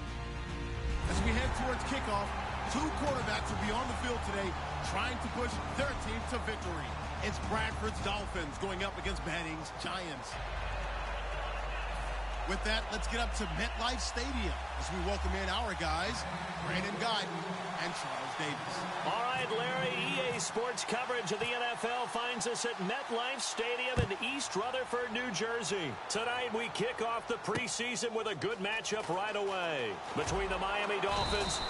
As we head towards kickoff, two quarterbacks will be on the field today trying to push their team to victory. It's Bradford's Dolphins going up against Manning's Giants. With that, let's get up to MetLife Stadium as we welcome in our guys, Brandon Guyton and Charles Davis. All right, Larry, EA Sports coverage of the NFL finds us at MetLife Stadium in East Rutherford, New Jersey. Tonight, we kick off the preseason with a good matchup right away between the Miami Dolphins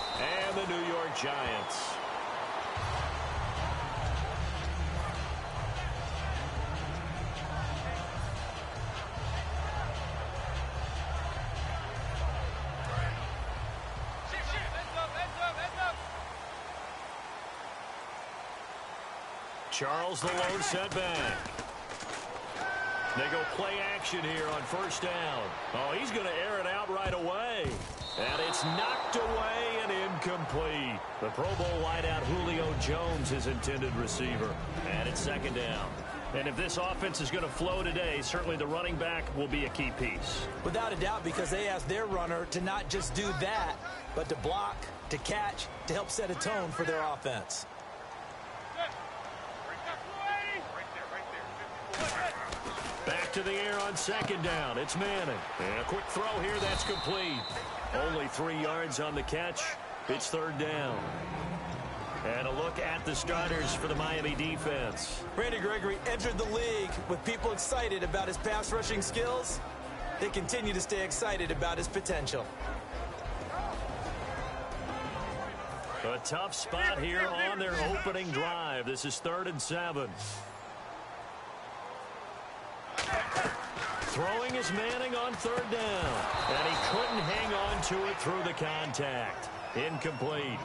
and the New York Giants. Charles, the lone setback. They go play action here on first down. Oh, he's going to air it out right away. And it's knocked away and incomplete. The Pro Bowl wideout Julio Jones, his intended receiver. And it's second down. And if this offense is going to flow today, certainly the running back will be a key piece. Without a doubt, because they asked their runner to not just do that, but to block, to catch, to help set a tone for their offense. Back to the air on second down. It's Manning. And a quick throw here that's complete. Only 3 yards on the catch. It's third down. And a look at the starters for the Miami defense. Randy Gregory entered the league with people excited about his pass rushing skills. They continue to stay excited about his potential. A tough spot here on their opening drive. This is 3rd and 7. Throwing is Manning on third down. And he couldn't hang on to it through the contact. Incomplete.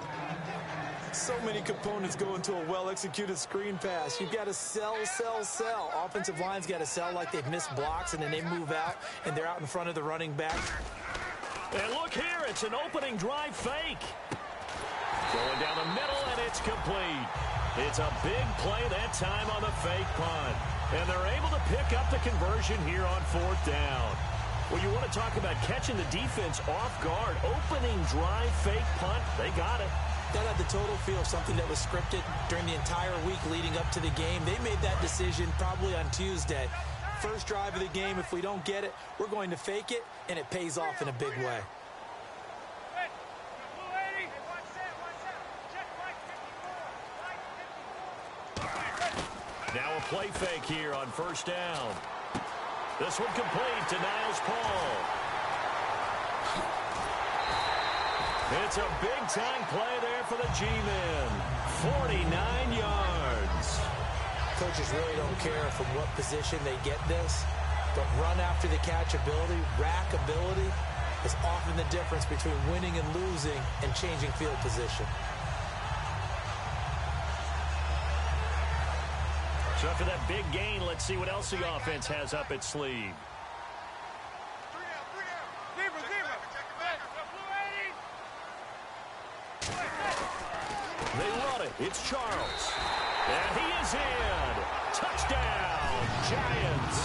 So many components go into a well-executed screen pass. You've got to sell, sell, sell. Offensive line's got to sell like they've missed blocks, and then they move out, and they're out in front of the running back. And look here, it's an opening drive fake. Going down the middle, and it's complete. It's a big play that time on the fake punt. And they're able to pick up the conversion here on 4th down. Well, you want to talk about catching the defense off guard. Opening drive, fake punt, they got it. That had the total feel of something that was scripted during the entire week leading up to the game. They made that decision probably on Tuesday. First drive of the game, if we don't get it, we're going to fake it, and it pays off in a big way. Now a play fake here on first down. This one complete to Niles Paul. It's a big-time play there for the G-Men. 49 yards. Coaches really don't care from what position they get this, but run after the catch ability, rack ability, is often the difference between winning and losing and changing field position. So after that big gain, let's see what else the offense has up its sleeve. They run it. It's Charles. And he is in. Touchdown, Giants.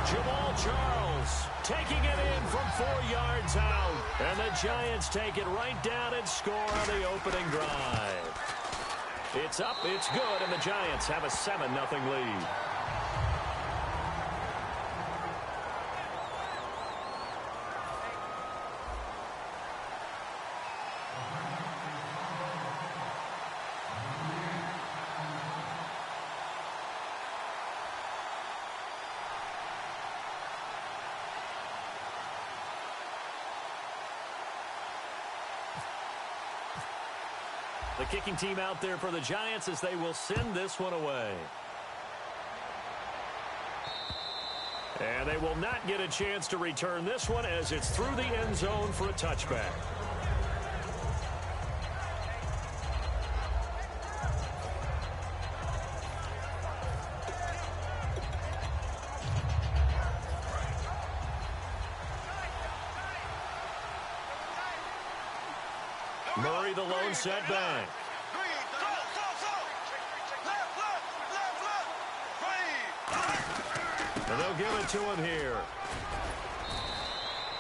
Jamal Charles taking it in from 4 yards out. And the Giants take it right down and score on the opening drive. It's up, it's good, and the Giants have a 7-0 lead. The kicking team out there for the Giants as they will send this one away. And they will not get a chance to return this one as it's through the end zone for a touchback. Murray, the lone setback. And they'll give it to him here.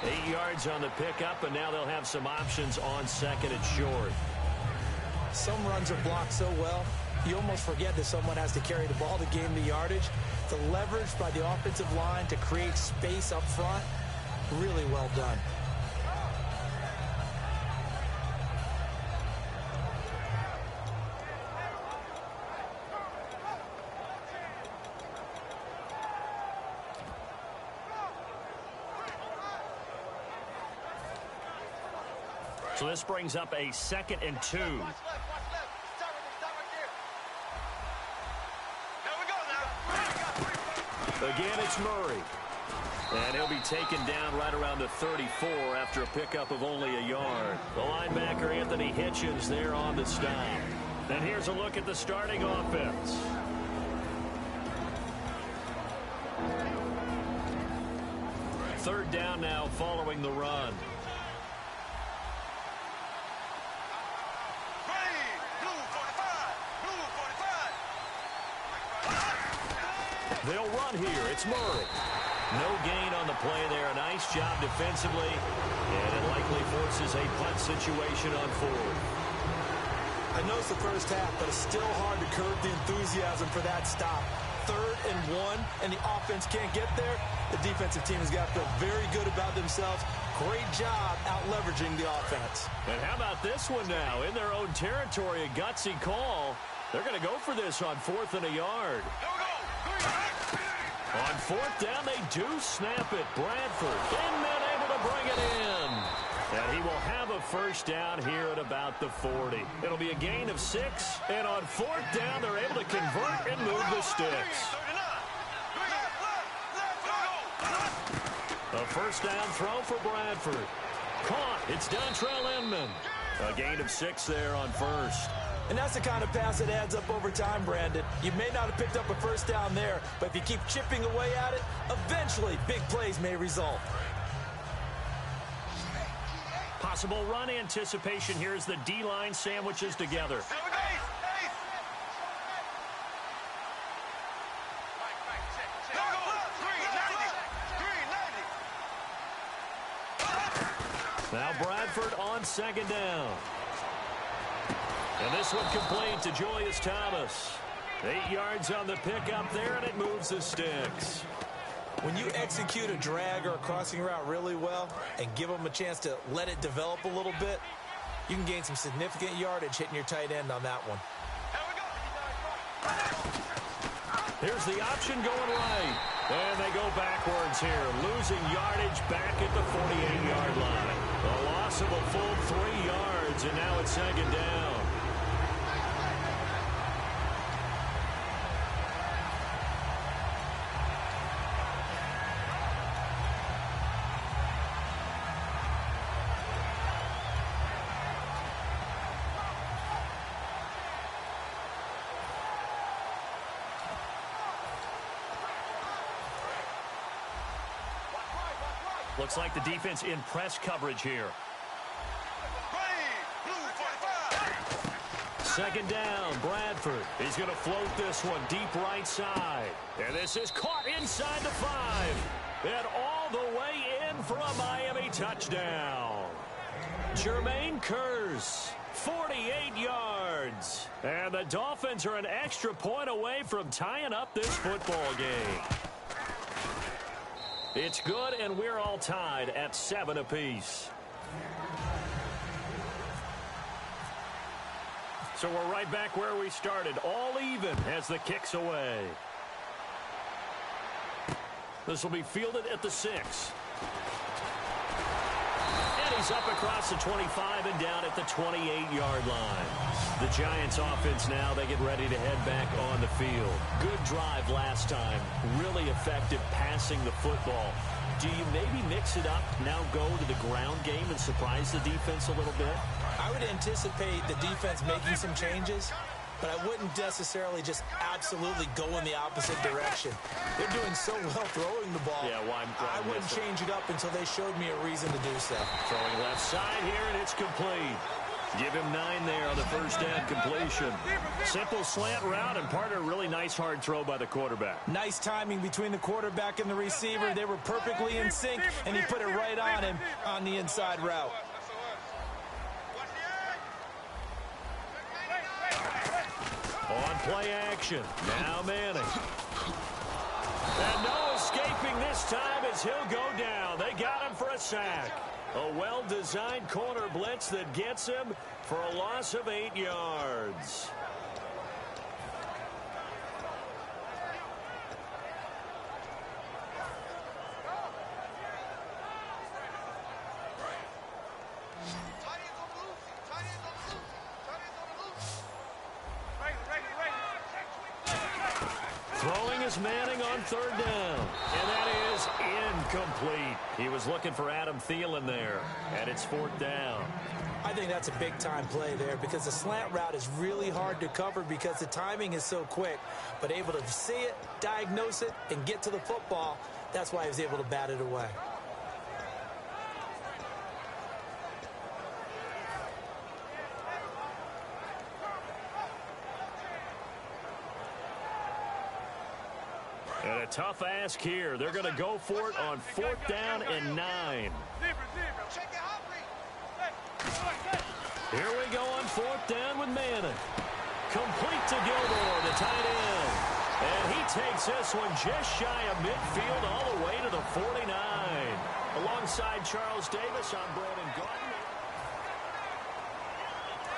8 yards on the pickup, and now they'll have some options on second and short. Some runs are blocked so well, you almost forget that someone has to carry the ball to gain the yardage. The leverage by the offensive line to create space up front, really well done. So this brings up a 2nd and 2. Again, it's Murray. And he'll be taken down right around the 34 after a pickup of only a yard. The linebacker, Anthony Hitchens, there on the stop. And here's a look at the starting offense. Third down now following the run. They'll run here. It's Murray. No gain on the play there. A nice job defensively. And it likely forces a punt situation on 4th. I know it's the first half, but it's still hard to curb the enthusiasm for that stop. 3rd and 1, and the offense can't get there. The defensive team has got to feel very good about themselves. Great job out-leveraging the offense. And how about this one now? In their own territory, a gutsy call. They're going to go for this on 4th and a yard. On 4th down, they do snap it. Bradford, Inman able to bring it in. And he will have a first down here at about the 40. It'll be a gain of 6. And on 4th down, they're able to convert and move the sticks. A first down throw for Bradford. Caught. It's Dontrell Inman. A gain of 6 there on 1st. And that's the kind of pass that adds up over time, Brandon. You may not have picked up a first down there, but if you keep chipping away at it, eventually big plays may result. Possible run anticipation here as the D-line sandwiches together. Now Bradford on 2nd down. And this one complete to Julius Thomas. 8 yards on the pickup there, and it moves the sticks. When you execute a drag or a crossing route really well and give them a chance to let it develop a little bit, you can gain some significant yardage hitting your tight end on that one. Here's the option going right. And they go backwards here, losing yardage back at the 48-yard line. A loss of a full 3 yards, and now it's 2nd down. Looks like the defense in press coverage here. 2nd down, Bradford. He's going to float this one deep right side. And this is caught inside the 5. And all the way in for a Miami touchdown. Jermaine Kearse, 48 yards. And the Dolphins are an extra point away from tying up this football game. It's good, and we're all tied at 7 apiece. So we're right back where we started, all even as the kick's away. This will be fielded at the 6. And he's up across the 25 and down at the 28-yard line. The Giants offense now, they get ready to head back on the field. Good drive last time. Really effective passing the football. Do you maybe mix it up, now go to the ground game and surprise the defense a little bit? I would anticipate the defense making some changes, but I wouldn't necessarily just absolutely go in the opposite direction. They're doing so well throwing the ball. Yeah, well, I wouldn't change it up until they showed me a reason to do so. Throwing left side here, and it's complete. Give him 9 there on the first down completion. Simple slant route, and partner, really nice hard throw by the quarterback. Nice timing between the quarterback and the receiver. They were perfectly in sync, and he put it right on him on the inside route. On play action, now Manning. And no escaping this time as he'll go down. They got him for a sack. A well-designed corner blitz that gets him for a loss of 8 yards. Throwing is Manning on third down. And that is incomplete. He was looking for Adam Thielen there. And it's 4th down. I think that's a big-time play there because the slant route is really hard to cover because the timing is so quick. But able to see it, diagnose it, and get to the football, that's why he was able to bat it away. And a tough ask here. They're going to go for it on 4th down and 9. Here we go on 4th down with Manning. Complete to Gilmore, the tight end. And he takes this one just shy of midfield all the way to the 49. Alongside Charles Davis, I'm Brandon Gordon.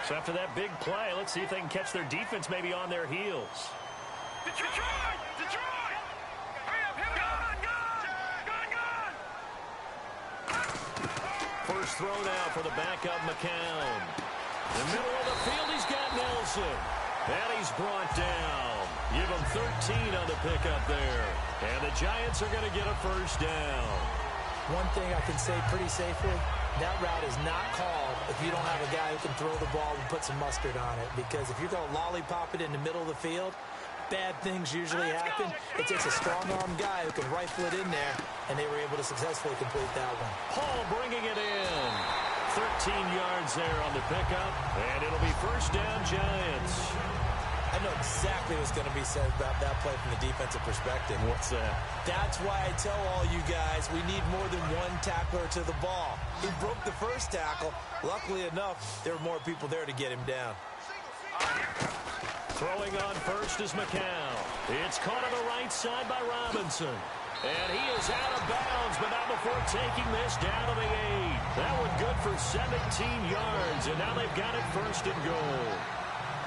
So after that big play, let's see if they can catch their defense maybe on their heels. Detroit! First throw now for the backup McCown. In the middle of the field, he's got Nelson. And he's brought down. Give him 13 on the pickup there. And the Giants are going to get a first down. One thing I can say pretty safely, that route is not called if you don't have a guy who can throw the ball and put some mustard on it. Because if you're going to lollipop it in the middle of the field, bad things usually happen. It takes a strong-arm guy who can rifle it in there, and they were able to successfully complete that one. Hall bringing it in. 13 yards there on the pickup, and it'll be first down Giants. I know exactly what's going to be said about that play from the defensive perspective. What's that? That's why I tell all you guys we need more than one tackler to the ball. He broke the first tackle. Luckily enough, there were more people there to get him down. Throwing on first is McCown. It's caught on the right side by Robinson. And he is out of bounds, but not before taking this down to the 8. That one good for 17 yards, and now they've got it first and goal.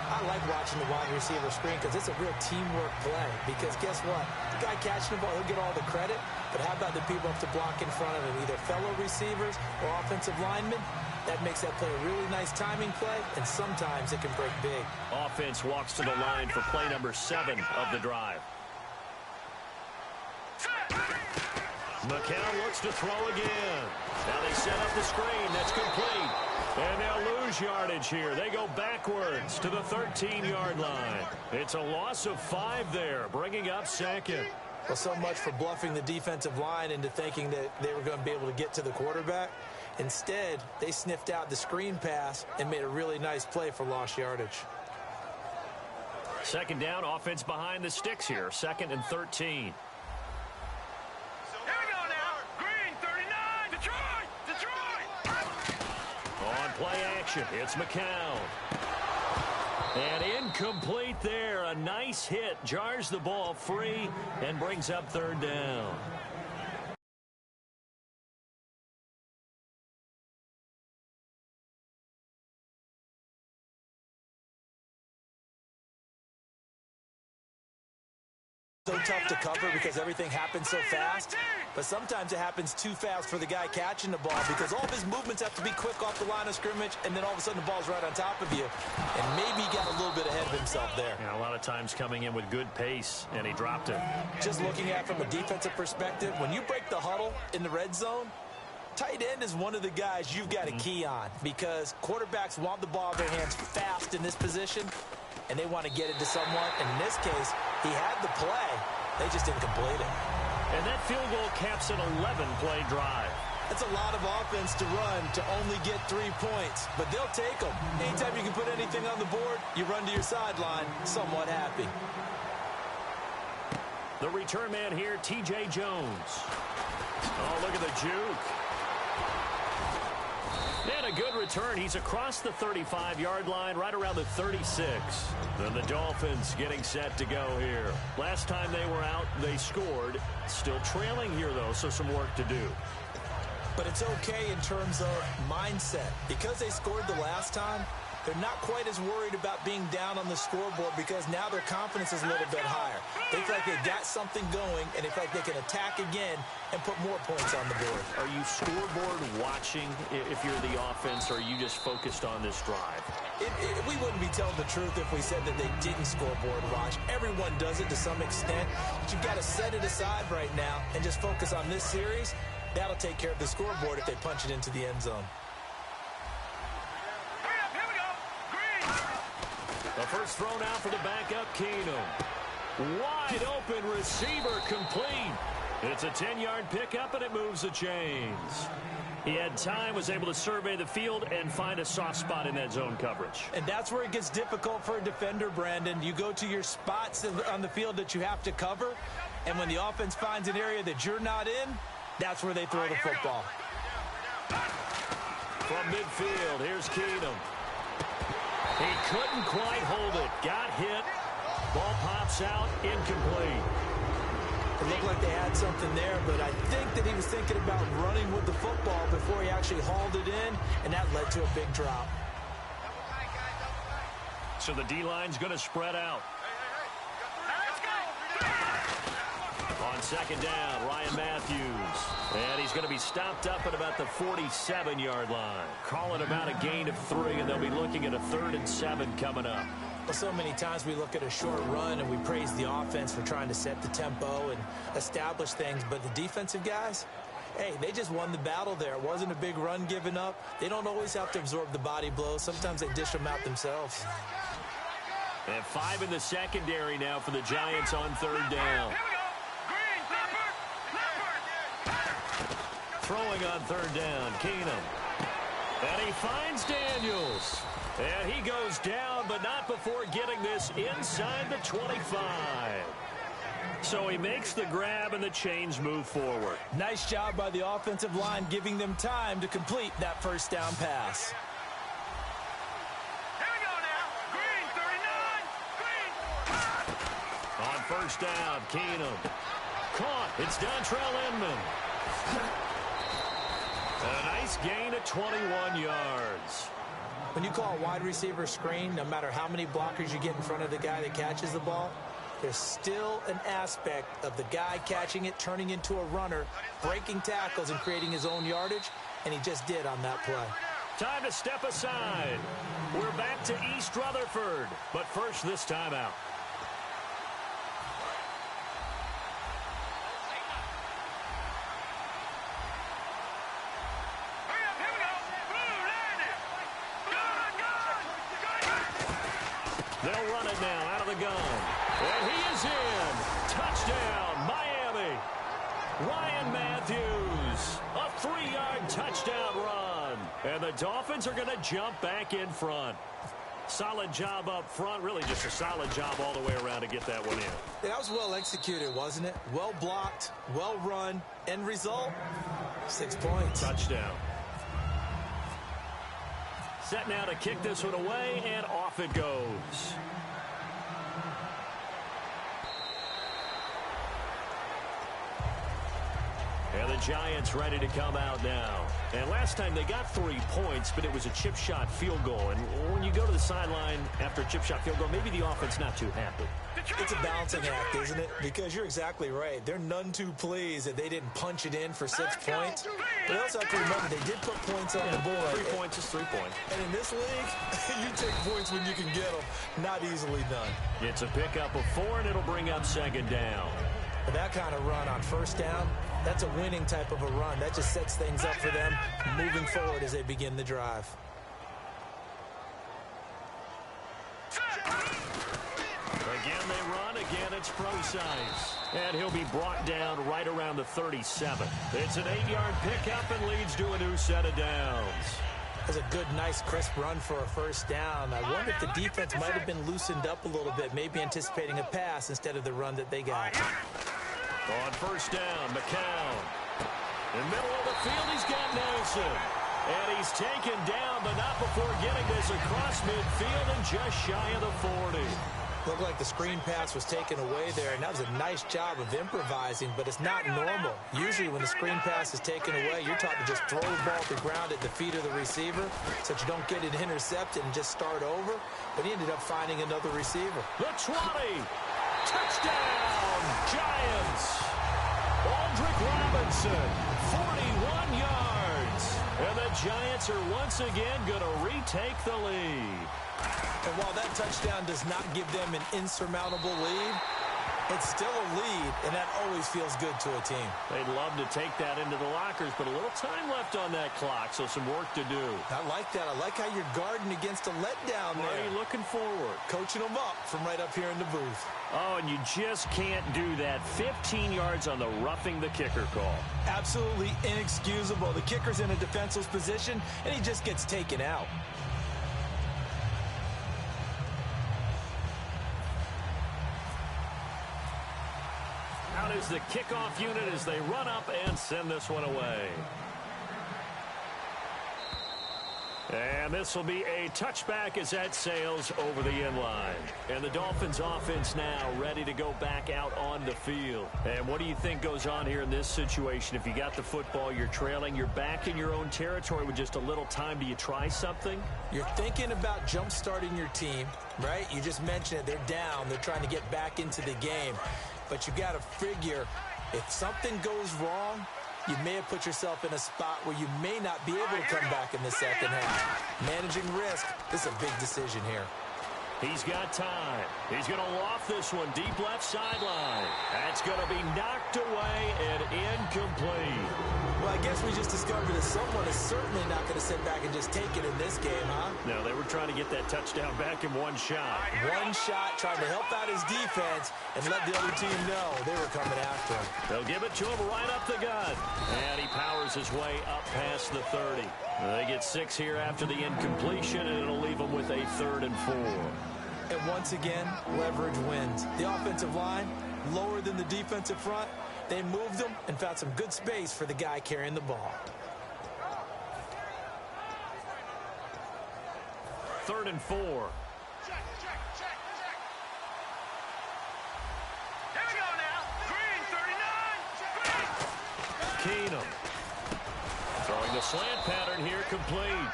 I like watching the wide receiver screen because it's a real teamwork play. Because guess what? The guy catching the ball, he'll get all the credit. But how about the people up to block in front of him, either fellow receivers or offensive linemen? That makes that play a really nice timing play, and sometimes it can break big. Offense walks to the line for play number 7 of the drive. McCown looks to throw again. Now they set up the screen. That's complete. And they'll lose yardage here. They go backwards to the 13-yard line. It's a loss of 5 there, bringing up 2nd. Well, so much for bluffing the defensive line into thinking that they were going to be able to get to the quarterback. Instead, they sniffed out the screen pass and made a really nice play for lost yardage. 2nd down, offense behind the sticks here. 2nd and 13. On play action, it's McCown. And incomplete there. A nice hit. Jars the ball free and brings up 3rd down. So tough to cover because everything happens so fast, but sometimes it happens too fast for the guy catching the ball because all of his movements have to be quick off the line of scrimmage, and then all of a sudden the ball's right on top of you, and maybe he got a little bit ahead of himself there. Yeah, a lot of times coming in with good pace, and he dropped it. Just looking at it from a defensive perspective, when you break the huddle in the red zone, tight end is one of the guys you've got to key on because quarterbacks want the ball in their hands fast in this position, and they want to get it to someone. And in this case, he had the play. They just didn't complete it. And that field goal caps an 11-play drive. That's a lot of offense to run to only get 3 points, but they'll take them. Anytime you can put anything on the board, you run to your sideline somewhat happy. The return man here, T.J. Jones. Oh, look at the juke. And a good return. He's across the 35-yard line, right around the 36. Then the Dolphins getting set to go here. Last time they were out, they scored. Still trailing here, though, so some work to do. But it's okay in terms of mindset. Because they scored the last time, they're not quite as worried about being down on the scoreboard because now their confidence is a little bit higher. They feel like they've got something going, and they feel like they can attack again and put more points on the board. Are you scoreboard watching if you're the offense, or are you just focused on this drive? We wouldn't be telling the truth if we said that they didn't scoreboard watch. Everyone does it to some extent, but you've got to set it aside right now and just focus on this series. That'll take care of the scoreboard if they punch it into the end zone. The first thrown out for the backup, Keenum. Wide open receiver, complete. It's a 10-yard pickup, and it moves the chains. He had time, was able to survey the field and find a soft spot in that zone coverage. And that's where it gets difficult for a defender, Brandon. You go to your spots on the field that you have to cover, and when the offense finds an area that you're not in, that's where they throw the football. From midfield, here's Keenum. He couldn't quite hold it. Got hit. Ball pops out. Incomplete. It looked like they had something there, but I think that he was thinking about running with the football before he actually hauled it in, and that led to a big drop. So the D-line's going to spread out. On second down, Ryan Matthews. And he's going to be stopped up at about the 47-yard line. Calling about a gain of 3, and they'll be looking at a 3rd and 7 coming up. Well, so many times we look at a short run and we praise the offense for trying to set the tempo and establish things, but the defensive guys, hey, they just won the battle there. It wasn't a big run given up. They don't always have to absorb the body blows. Sometimes they dish them out themselves. And 5 in the secondary now for the Giants on 3rd down. Throwing on 3rd down, Keenum. And he finds Daniels. And he goes down, but not before getting this inside the 25. So he makes the grab, and the chains move forward. Nice job by the offensive line, giving them time to complete that first down pass. Here we go now. Green, 39. Green. On 1st down, Keenum. Caught. It's Dontrell Inman. A nice gain of 21 yards. When you call a wide receiver screen, no matter how many blockers you get in front of the guy that catches the ball, there's still an aspect of the guy catching it, turning into a runner, breaking tackles and creating his own yardage, and he just did on that play. Time to step aside. We're back to East Rutherford, but first this timeout. They'll run it now out of the gun. And he is in. Touchdown, Miami. Ryan Matthews, a 3-yard touchdown run. And the Dolphins are going to jump back in front. Solid job up front. Really just a solid job all the way around to get that one in. Yeah, that was well executed, wasn't it? Well blocked, well run. End result, 6 points. Touchdown. Set now to kick this one away, and off it goes. And the Giants ready to come out now. And last time they got 3 points, but it was a chip shot field goal. And when you go to the sideline after a chip shot field goal, maybe the offense not too happy. It's a balancing act, isn't it? Because you're exactly right. They're none too pleased that they didn't punch it in for 6 points. But they also have to remember they did put points on the board. 3 points is 3 points. And in this league, you take points when you can get them. Not easily done. It's a pickup of 4, and it'll bring up 2nd down. But that kind of run on 1st down, that's a winning type of a run. That just sets things up for them moving forward as they begin the drive. Again, they run. Again, it's It's precise. And he'll be brought down right around the 37. It's an 8-yard pickup and leads to a new set of downs. That's a good, nice, crisp run for a first down. I wonder if the defense might have been loosened up a little bit, maybe anticipating a pass instead of the run that they got. On first down, McCown. In the middle of the field, he's got Nelson. And he's taken down, but not before getting this across midfield and just shy of the 40. Looked like the screen pass was taken away there, and that was a nice job of improvising, but it's not normal. Usually when the screen pass is taken away, you're taught to just throw the ball to the ground at the feet of the receiver so that you don't get it intercepted and just start over. But he ended up finding another receiver. The 20. Touchdown, Giants. Aldrick Robinson, 41 yards. And the Giants are once again going to retake the lead. And while that touchdown does not give them an insurmountable lead, it's still a lead, and that always feels good to a team. They'd love to take that into the lockers, but a little time left on that clock, so some work to do. I like that. I like how you're guarding against a letdown there. Are you looking forward? Coaching them up from right up here in the booth. Oh, and you just can't do that. 15 yards on the roughing the kicker call. Absolutely inexcusable. The kicker's in a defenseless position, and he just gets taken out. Out is the kickoff unit as they run up and send this one away. And this will be a touchback as that sails over the inline. And the Dolphins offense now ready to go back out on the field. And what do you think goes on here in this situation? If you got the football, you're trailing, you're back in your own territory with just a little time. Do you try something? You're thinking about jump-starting your team, right? You just mentioned it. They're down. They're trying to get back into the game. But you got to figure if something goes wrong, you may have put yourself in a spot where you may not be able to come back in the second half. Managing risk, this is a big decision here. He's got time. He's going to loft this one deep left sideline. That's going to be knocked away and incomplete. Well, I guess we just discovered that someone is certainly not going to sit back and just take it in this game, huh? No, they were trying to get that touchdown back in one shot. One shot, trying to help out his defense and let the other team know they were coming after him. They'll give it to him right up the gut. And he powers his way up past the 30. They get 6 here after the incompletion, and it'll leave them with a 3rd and 4. And once again, leverage wins. The offensive line, lower than the defensive front. They moved them and found some good space for the guy carrying the ball. 3rd and 4. Check. Here we go now. Green, 39. Green. Keenum. Throwing the slant pattern here complete.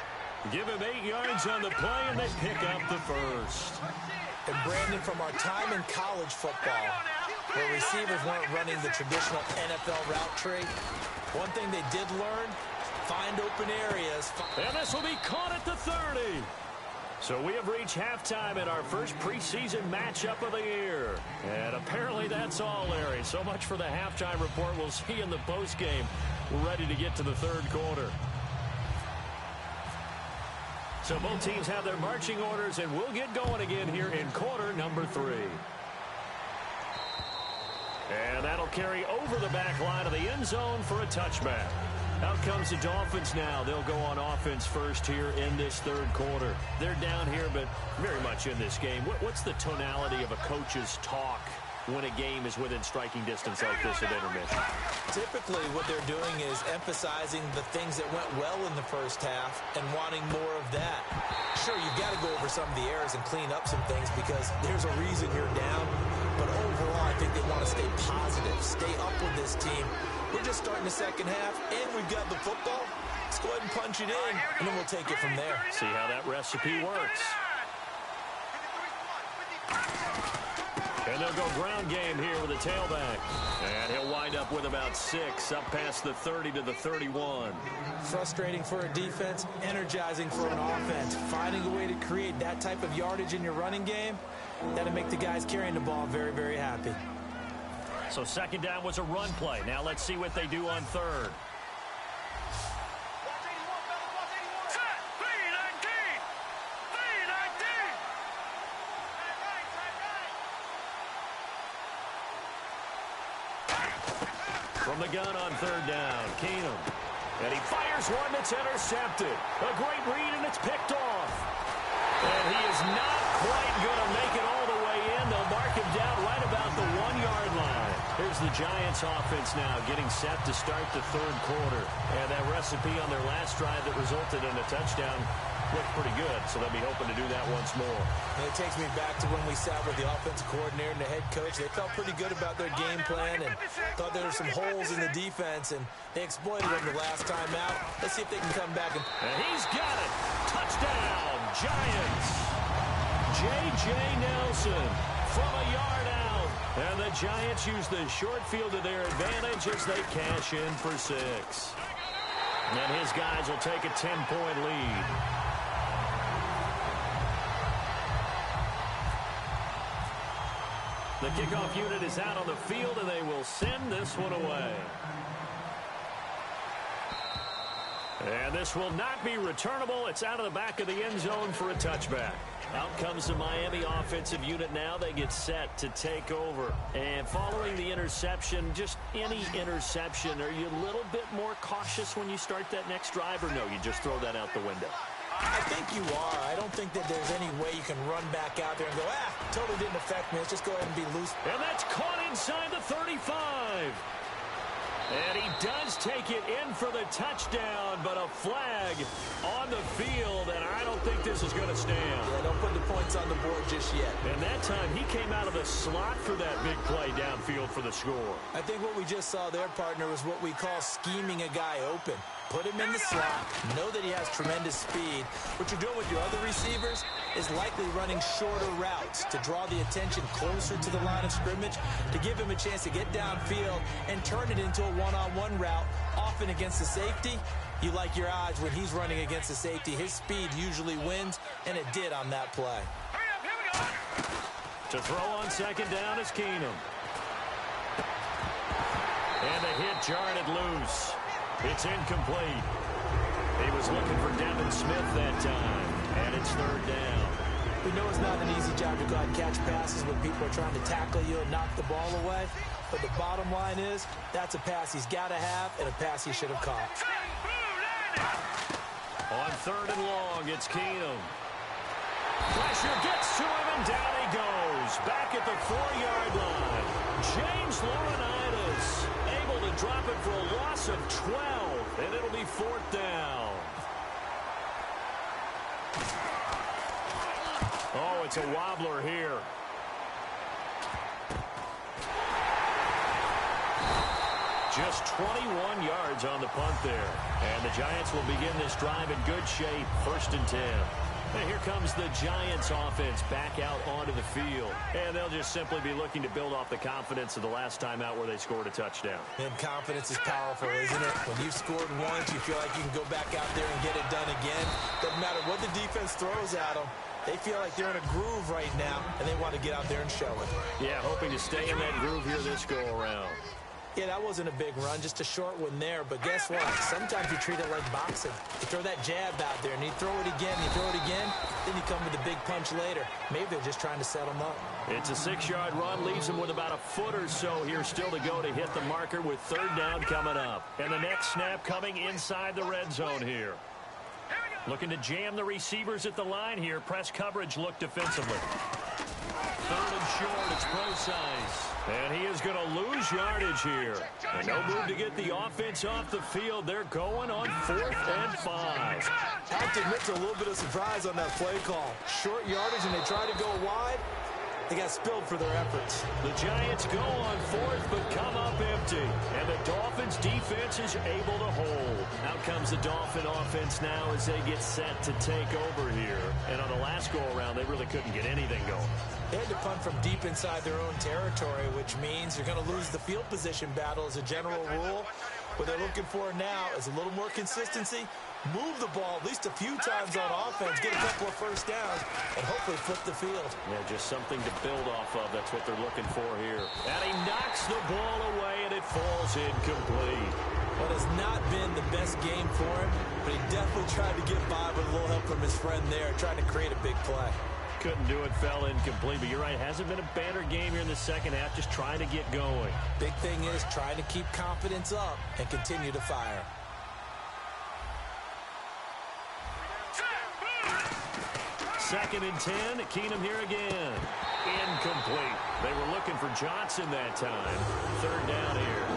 Give him 8 yards on the play, and they pick up the first. And Brandon, from our time in college football, where receivers weren't running the traditional NFL route tree, one thing they did learn, find open areas. And this will be caught at the 30. So we have reached halftime in our first preseason matchup of the year. And apparently that's all, Larry. So much for the halftime report. We'll see you in the postgame. We're ready to get to the 3rd quarter. So both teams have their marching orders, and we'll get going again here in quarter number 3. And that'll carry over the back line of the end zone for a touchback. Out comes the Dolphins now. They'll go on offense first here in this 3rd quarter. They're down here, but very much in this game. What's the tonality of a coach's talk when a game is within striking distance like this at intermission? Typically, what they're doing is emphasizing the things that went well in the first half and wanting more of that. Sure, you've got to go over some of the errors and clean up some things because there's a reason you're down. But overall, I think they want to stay positive, stay up with this team. We're just starting the second half, and we've got the football. Let's go ahead and punch it in, and then we'll take it from there. See how that recipe works. And they'll go ground game here with a tailback. And he'll wind up with about 6, up past the 30 to the 31. Frustrating for a defense, energizing for an offense. Finding a way to create that type of yardage in your running game, that'll make the guys carrying the ball very, very happy. So 2nd down was a run play. Now let's see what they do on 3rd. Set. 319. 319. From the gun on third down, Keenum. And he fires one that's intercepted. A great read, and it's picked off. And he is not quite going to make it all the way in. They'll mark him down right about the 1-yard line. Here's the Giants offense now getting set to start the third quarter. And that recipe on their last drive that resulted in a touchdown looked pretty good, so they'll be hoping to do that once more. And it takes me back to when we sat with the offensive coordinator and the head coach. They felt pretty good about their game plan and thought there were some holes in the defense, and they exploited them the last time out. Let's see if they can come back. And he's got it. Touchdown, Giants. J.J. Nelson from a yard out. And the Giants use the short field to their advantage as they cash in for 6. And his guys will take a 10-point lead. The kickoff unit is out on the field, and they will send this one away. And this will not be returnable. It's out of the back of the end zone for a touchback. Out comes the Miami offensive unit now. They get set to take over. And following the interception, just any interception, are you a little bit more cautious when you start that next drive, or no, you just throw that out the window? I think you are. I don't think that there's any way you can run back out there and go, totally didn't affect me. Let's just go ahead and be loose. And that's caught inside the 35. And he does take it in for the touchdown, but a flag on the field, and I don't think this is going to stand. Yeah, don't put the points on the board just yet. And that time, he came out of the slot for that big play downfield for the score. I think what we just saw there, partner, was what we call scheming a guy open. Put him in the slot, know that he has tremendous speed. What you're doing with your other receivers is likely running shorter routes to draw the attention closer to the line of scrimmage, to give him a chance to get downfield and turn it into a one-on-one route, often against the safety. You like your odds when he's running against the safety. His speed usually wins, and it did on that play. To throw on second down is Keenum. And the hit jarred it loose. It's incomplete. He was looking for Devin Smith that time, and it's third down. We know it's not an easy job to go out and catch passes when people are trying to tackle you and knock the ball away, but the bottom line is that's a pass he's got to have and a pass he should have caught. On third and long, it's Keenum. Pressure gets to him, and down he goes. Back at the 4-yard line. James Laurinaitis able to drop it for a loss of 12, and it'll be fourth down. Oh, it's a wobbler here. Just 21 yards on the punt there. And the Giants will begin this drive in good shape, 1st and 10. And here comes the Giants offense back out onto the field. And they'll just simply be looking to build off the confidence of the last time out where they scored a touchdown. And confidence is powerful, isn't it? When you've scored once, you feel like you can go back out there and get it done again. Doesn't matter what the defense throws at them. They feel like they're in a groove right now, and they want to get out there and show it. Yeah, hoping to stay in that groove here this go-around. Yeah, that wasn't a big run, just a short one there. But guess what? Sometimes you treat it like boxing. You throw that jab out there, and you throw it again, then you come with a big punch later. Maybe they're just trying to set them up. It's a 6-yard run, leaves them with about a foot or so here still to go to hit the marker with third down coming up. And the next snap coming inside the red zone here. Looking to jam the receivers at the line here. Press coverage look defensively. Third and short, it's Procise. And he is going to lose yardage here. And no move to get the offense off the field. They're going on 4th and 5. I have to admit to a little bit of surprise on that play call. Short yardage, and they try to go wide. They got spilled for their efforts. The Giants go on 4th, but come up empty. And the Dolphins' defense is able to hold. Out comes the Dolphin offense now as they get set to take over here. And on the last go-around, they really couldn't get anything going. They had to punt from deep inside their own territory, which means you're going to lose the field position battle as a general rule. What they're looking for now is a little more consistency. Move the ball at least a few times on offense, get a couple of first downs, and hopefully flip the field. Yeah, just something to build off of. That's what they're looking for here. And he knocks the ball away, and it falls incomplete. What has not been the best game for him, but he definitely tried to get by with a little help from his friend there, trying to create a big play. couldn't do it, fell incomplete. But you're right, hasn't been a banner game here in the second half, just trying to get going. Big thing is trying to keep confidence up and continue to fire. Second and 10, Keenum here again. Incomplete. They were looking for Johnson that time. Third down here.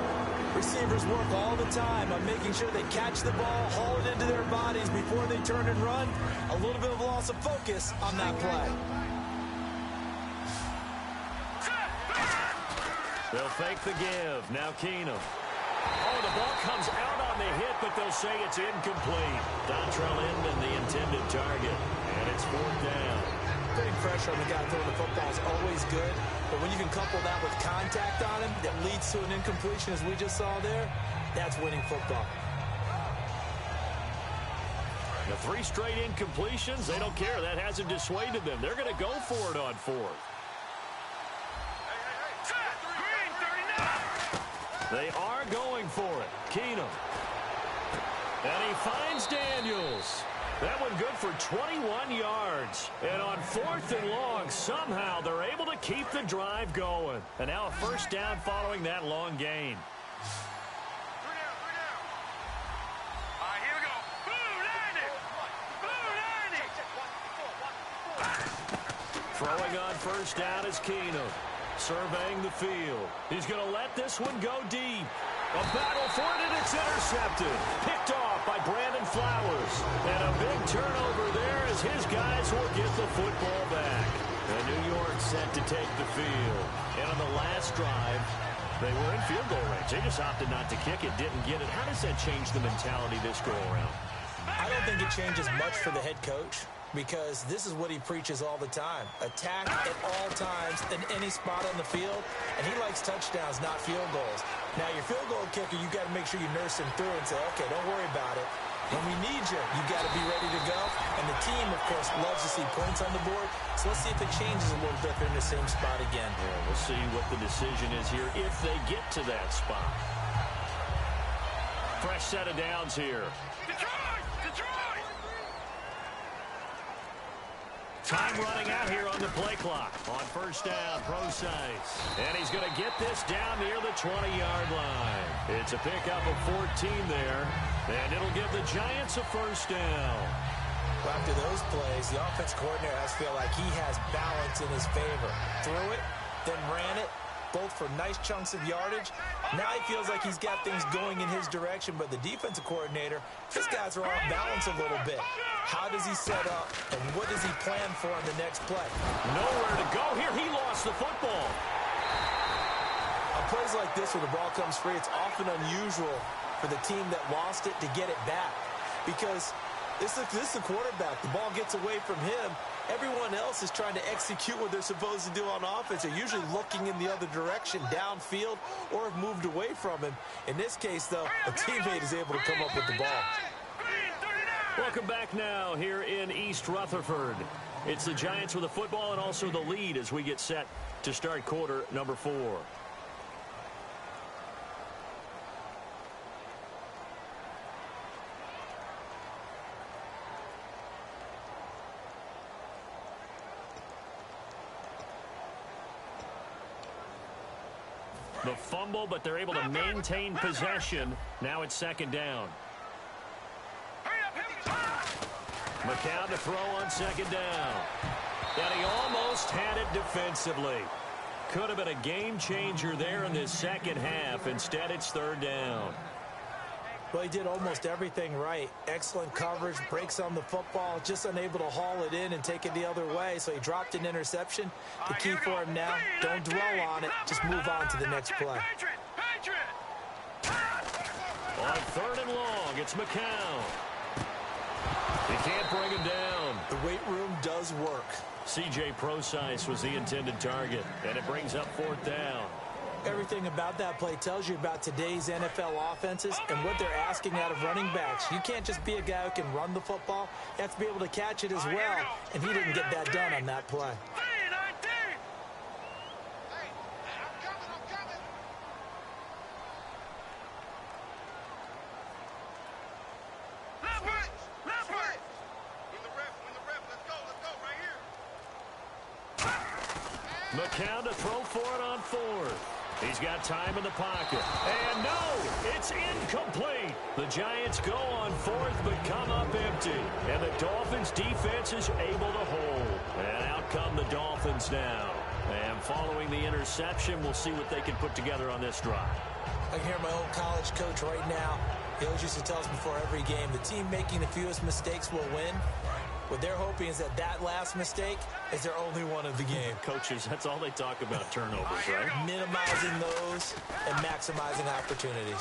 Receivers work all the time on making sure they catch the ball, haul it into their bodies before they turn and run. A little bit of loss of focus on that play. They'll fake the give. Now Keenum. Oh, the ball comes out on the hit, but they'll say it's incomplete. Dontrell Inman, the intended target. And it's fourth down. Putting pressure on the guy throwing the football is always good, but when you can couple that with contact on him that leads to an incompletion, as we just saw there, that's winning football. The 3 straight incompletions, they don't care. That hasn't dissuaded them. They're going to go for it on fourth. They are going for it. Keenum. And he finds Daniels. That one good for 21 yards. And on fourth and long, somehow they're able to keep the drive going. And now a first down following that long gain. Here we go. Throwing on first down is Keenum. Surveying the field. He's going to let this one go deep. A battle for it, and it's intercepted. Picked off by Brandon Flowers. And a big turnover there as his guys will get the football back. And New York set to take the field. And on the last drive, they were in field goal range. They just opted not to kick it, didn't get it. How does that change the mentality this go-around? I don't think it changes much for the head coach, because this is what he preaches all the time. Attack at all times in any spot on the field, and he likes touchdowns, not field goals. Now, your field goal kicker, you got to make sure you nurse him through and say, okay, don't worry about it. When we need you, you got to be ready to go. And the team, of course, loves to see points on the board. So let's see if it changes a little bit if they're in the same spot again. Yeah, we'll see what the decision is here if they get to that spot. Fresh set of downs here. Time running out here on the play clock. On first down, Procise. And he's going to get this down near the 20-yard line. It's a pickup of 14 there. And it'll give the Giants a first down. Well, after those plays, the offense coordinator has to feel like he has balance in his favor. Threw it, then ran it, both for nice chunks of yardage. Now he feels like he's got things going in his direction, but the defensive coordinator, his guys are off balance a little bit. How does he set up, and what does he plan for on the next play? Nowhere to go here. He lost the football. On plays like this where the ball comes free, it's often unusual for the team that lost it to get it back, because this is the quarterback. The ball gets away from him. Everyone else is trying to execute what they're supposed to do on offense. They're usually looking in the other direction, downfield, or have moved away from him. In this case, though, a teammate is able to come up with the ball. Welcome back now here in East Rutherford. It's the Giants with the football and also the lead as we get set to start quarter number 4. The fumble, but they're able to maintain possession. Now it's second down. McCown to throw on second down. And he almost had it defensively. Could have been a game changer there in this second half. Instead, it's third down. Well, he did almost everything right. Excellent coverage, breaks on the football, just unable to haul it in and take it the other way. So he dropped an interception. The key for him now, don't dwell on it. Just move on to the next play. On third and long, it's McCown. He can't bring him down. The weight room does work. C.J. Procise was the intended target, and it brings up fourth down. Everything about that play tells you about today's NFL offenses and what they're asking out of running backs. You can't just be a guy who can run the football. You have to be able to catch it as well, and he didn't get that done on that play. McCown to throw for it on fourth. He's got time in the pocket. And no, it's incomplete. The Giants go on fourth but come up empty. And the Dolphins defense is able to hold. And out come the Dolphins now. And following the interception, we'll see what they can put together on this drive. I can hear my old college coach right now. He always used to tell us before every game, the team making the fewest mistakes will win. What they're hoping is that last mistake is their only one of the game. Coaches, that's all they talk about, turnovers, right? Minimizing those and maximizing opportunities.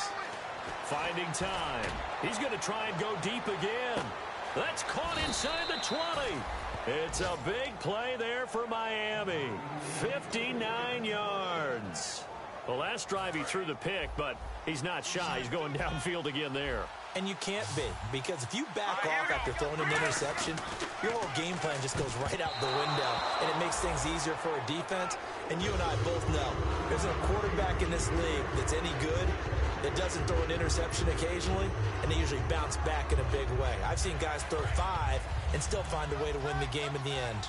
Finding time. He's going to try and go deep again. That's caught inside the 20. It's a big play there for Miami. 59 yards. The last drive he threw the pick, but he's not shy. He's going downfield again there. And you can't be, because if you back off after throwing an interception, your whole game plan just goes right out the window, and it makes things easier for a defense. And you and I both know there's a quarterback in this league that's any good that doesn't throw an interception occasionally, and they usually bounce back in a big way. I've seen guys throw 5 and still find a way to win the game in the end.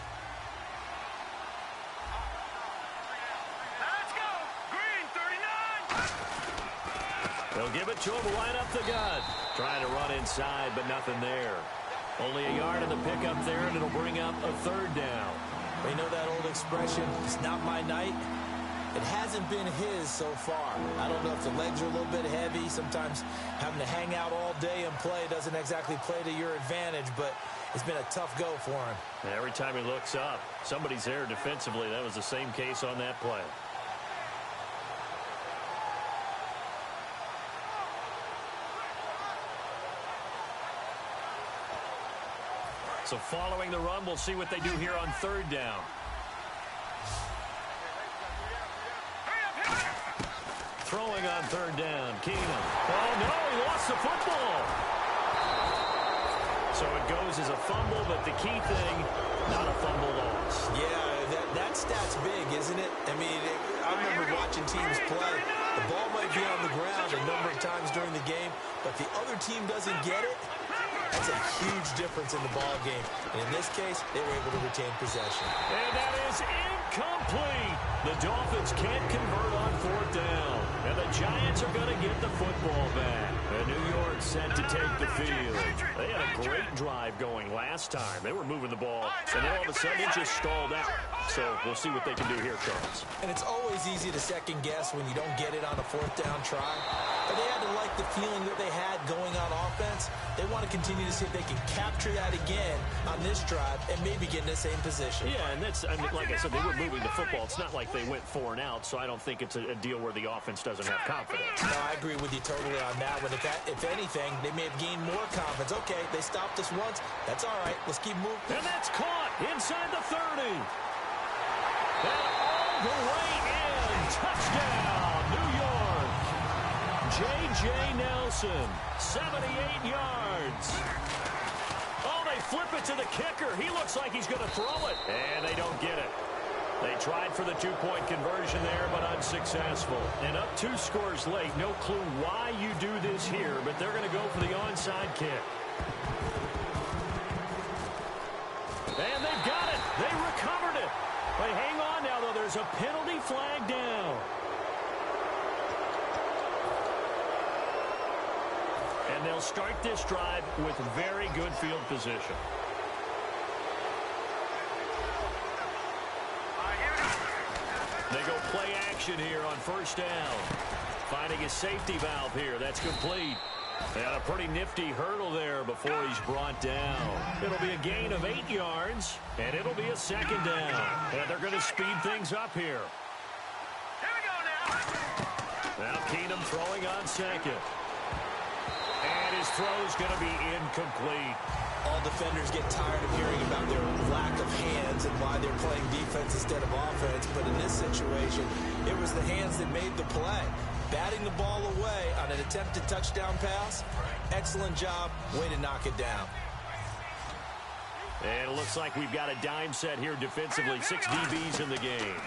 Let's go! Green, 39! They'll give it to him, line up the gun. Trying to run inside, but nothing there. Only a yard in the pickup there, and it'll bring up a third down. Well, you know that old expression, it's not my night? It hasn't been his so far. I don't know if the legs are a little bit heavy. Sometimes having to hang out all day and play doesn't exactly play to your advantage, but it's been a tough go for him. And every time he looks up, somebody's there defensively. That was the same case on that play. So following the run, we'll see what they do here on third down. Throwing on third down, Keenum. Oh, no, he lost the football. So it goes as a fumble, but the key thing, not a fumble loss. Yeah, that stat's big, isn't it? I mean, I remember watching teams play. The ball might be on the ground a number of times during the game, but if the other team doesn't get it, that's a huge difference in the ball game. And in this case, they were able to retain possession. And that is incomplete. The Dolphins can't convert on fourth down. And the Giants are going to get the football back. And New York set to take the field. They had a great drive going last time. They were moving the ball, and then all of a sudden it just stalled out. So we'll see what they can do here, Charles. And it's always easy to second guess when you don't get it on a fourth down try. But they had to like the feeling that they had going on offense. They want to continue to see if they can capture that again on this drive and maybe get in the same position. Yeah, and that's, I mean, like I said, they were moving the football. It's not like they went 4 and out, so I don't think it's a deal where the offense doesn't have confidence. No, I agree with you totally on that one. If anything, they may have gained more confidence. Okay, they stopped us once. That's all right. Let's keep moving. And that's caught inside the 30. And all the way in. Touchdown, New York. J.J. Nelson, 78 yards. Oh, they flip it to the kicker. He looks like he's going to throw it. And they don't get it. They tried for the 2-point conversion there, but unsuccessful. And up 2 scores late. No clue why you do this here, but they're going to go for the onside kick. And they've got it. They recovered it. But hang on now, though. There's a penalty flag down. And they'll start this drive with very good field position. They go play action here on first down. Finding his safety valve here. That's complete. And a pretty nifty hurdle there before he's brought down. It'll be a gain of 8 yards, and it'll be a second down. And they're going to speed things up here. Here we go now. Now Keenum throwing on second. And his throw's going to be incomplete. All defenders get tired of hearing about their lack of hands and why they're playing defense instead of offense. But in this situation, it was the hands that made the play. Batting the ball away on an attempted touchdown pass. Excellent job. Way to knock it down. And it looks like we've got a dime set here defensively. 6 DBs in the game.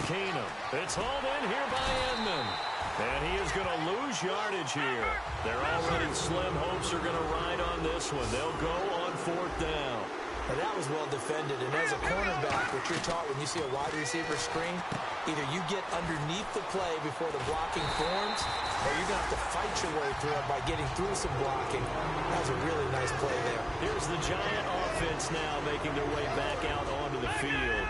Keenum. It's hauled in here by Edmond. And he is going to lose yardage here. Their already slim hopes are going to ride on this one. They'll go on fourth down. Now, that was well defended, and as a cornerback, what you're taught when you see a wide receiver screen, either you get underneath the play before the blocking forms, or you're going to have to fight your way through it by getting through some blocking. That was a really nice play there. Here's the Giant offense now making their way back out onto the field.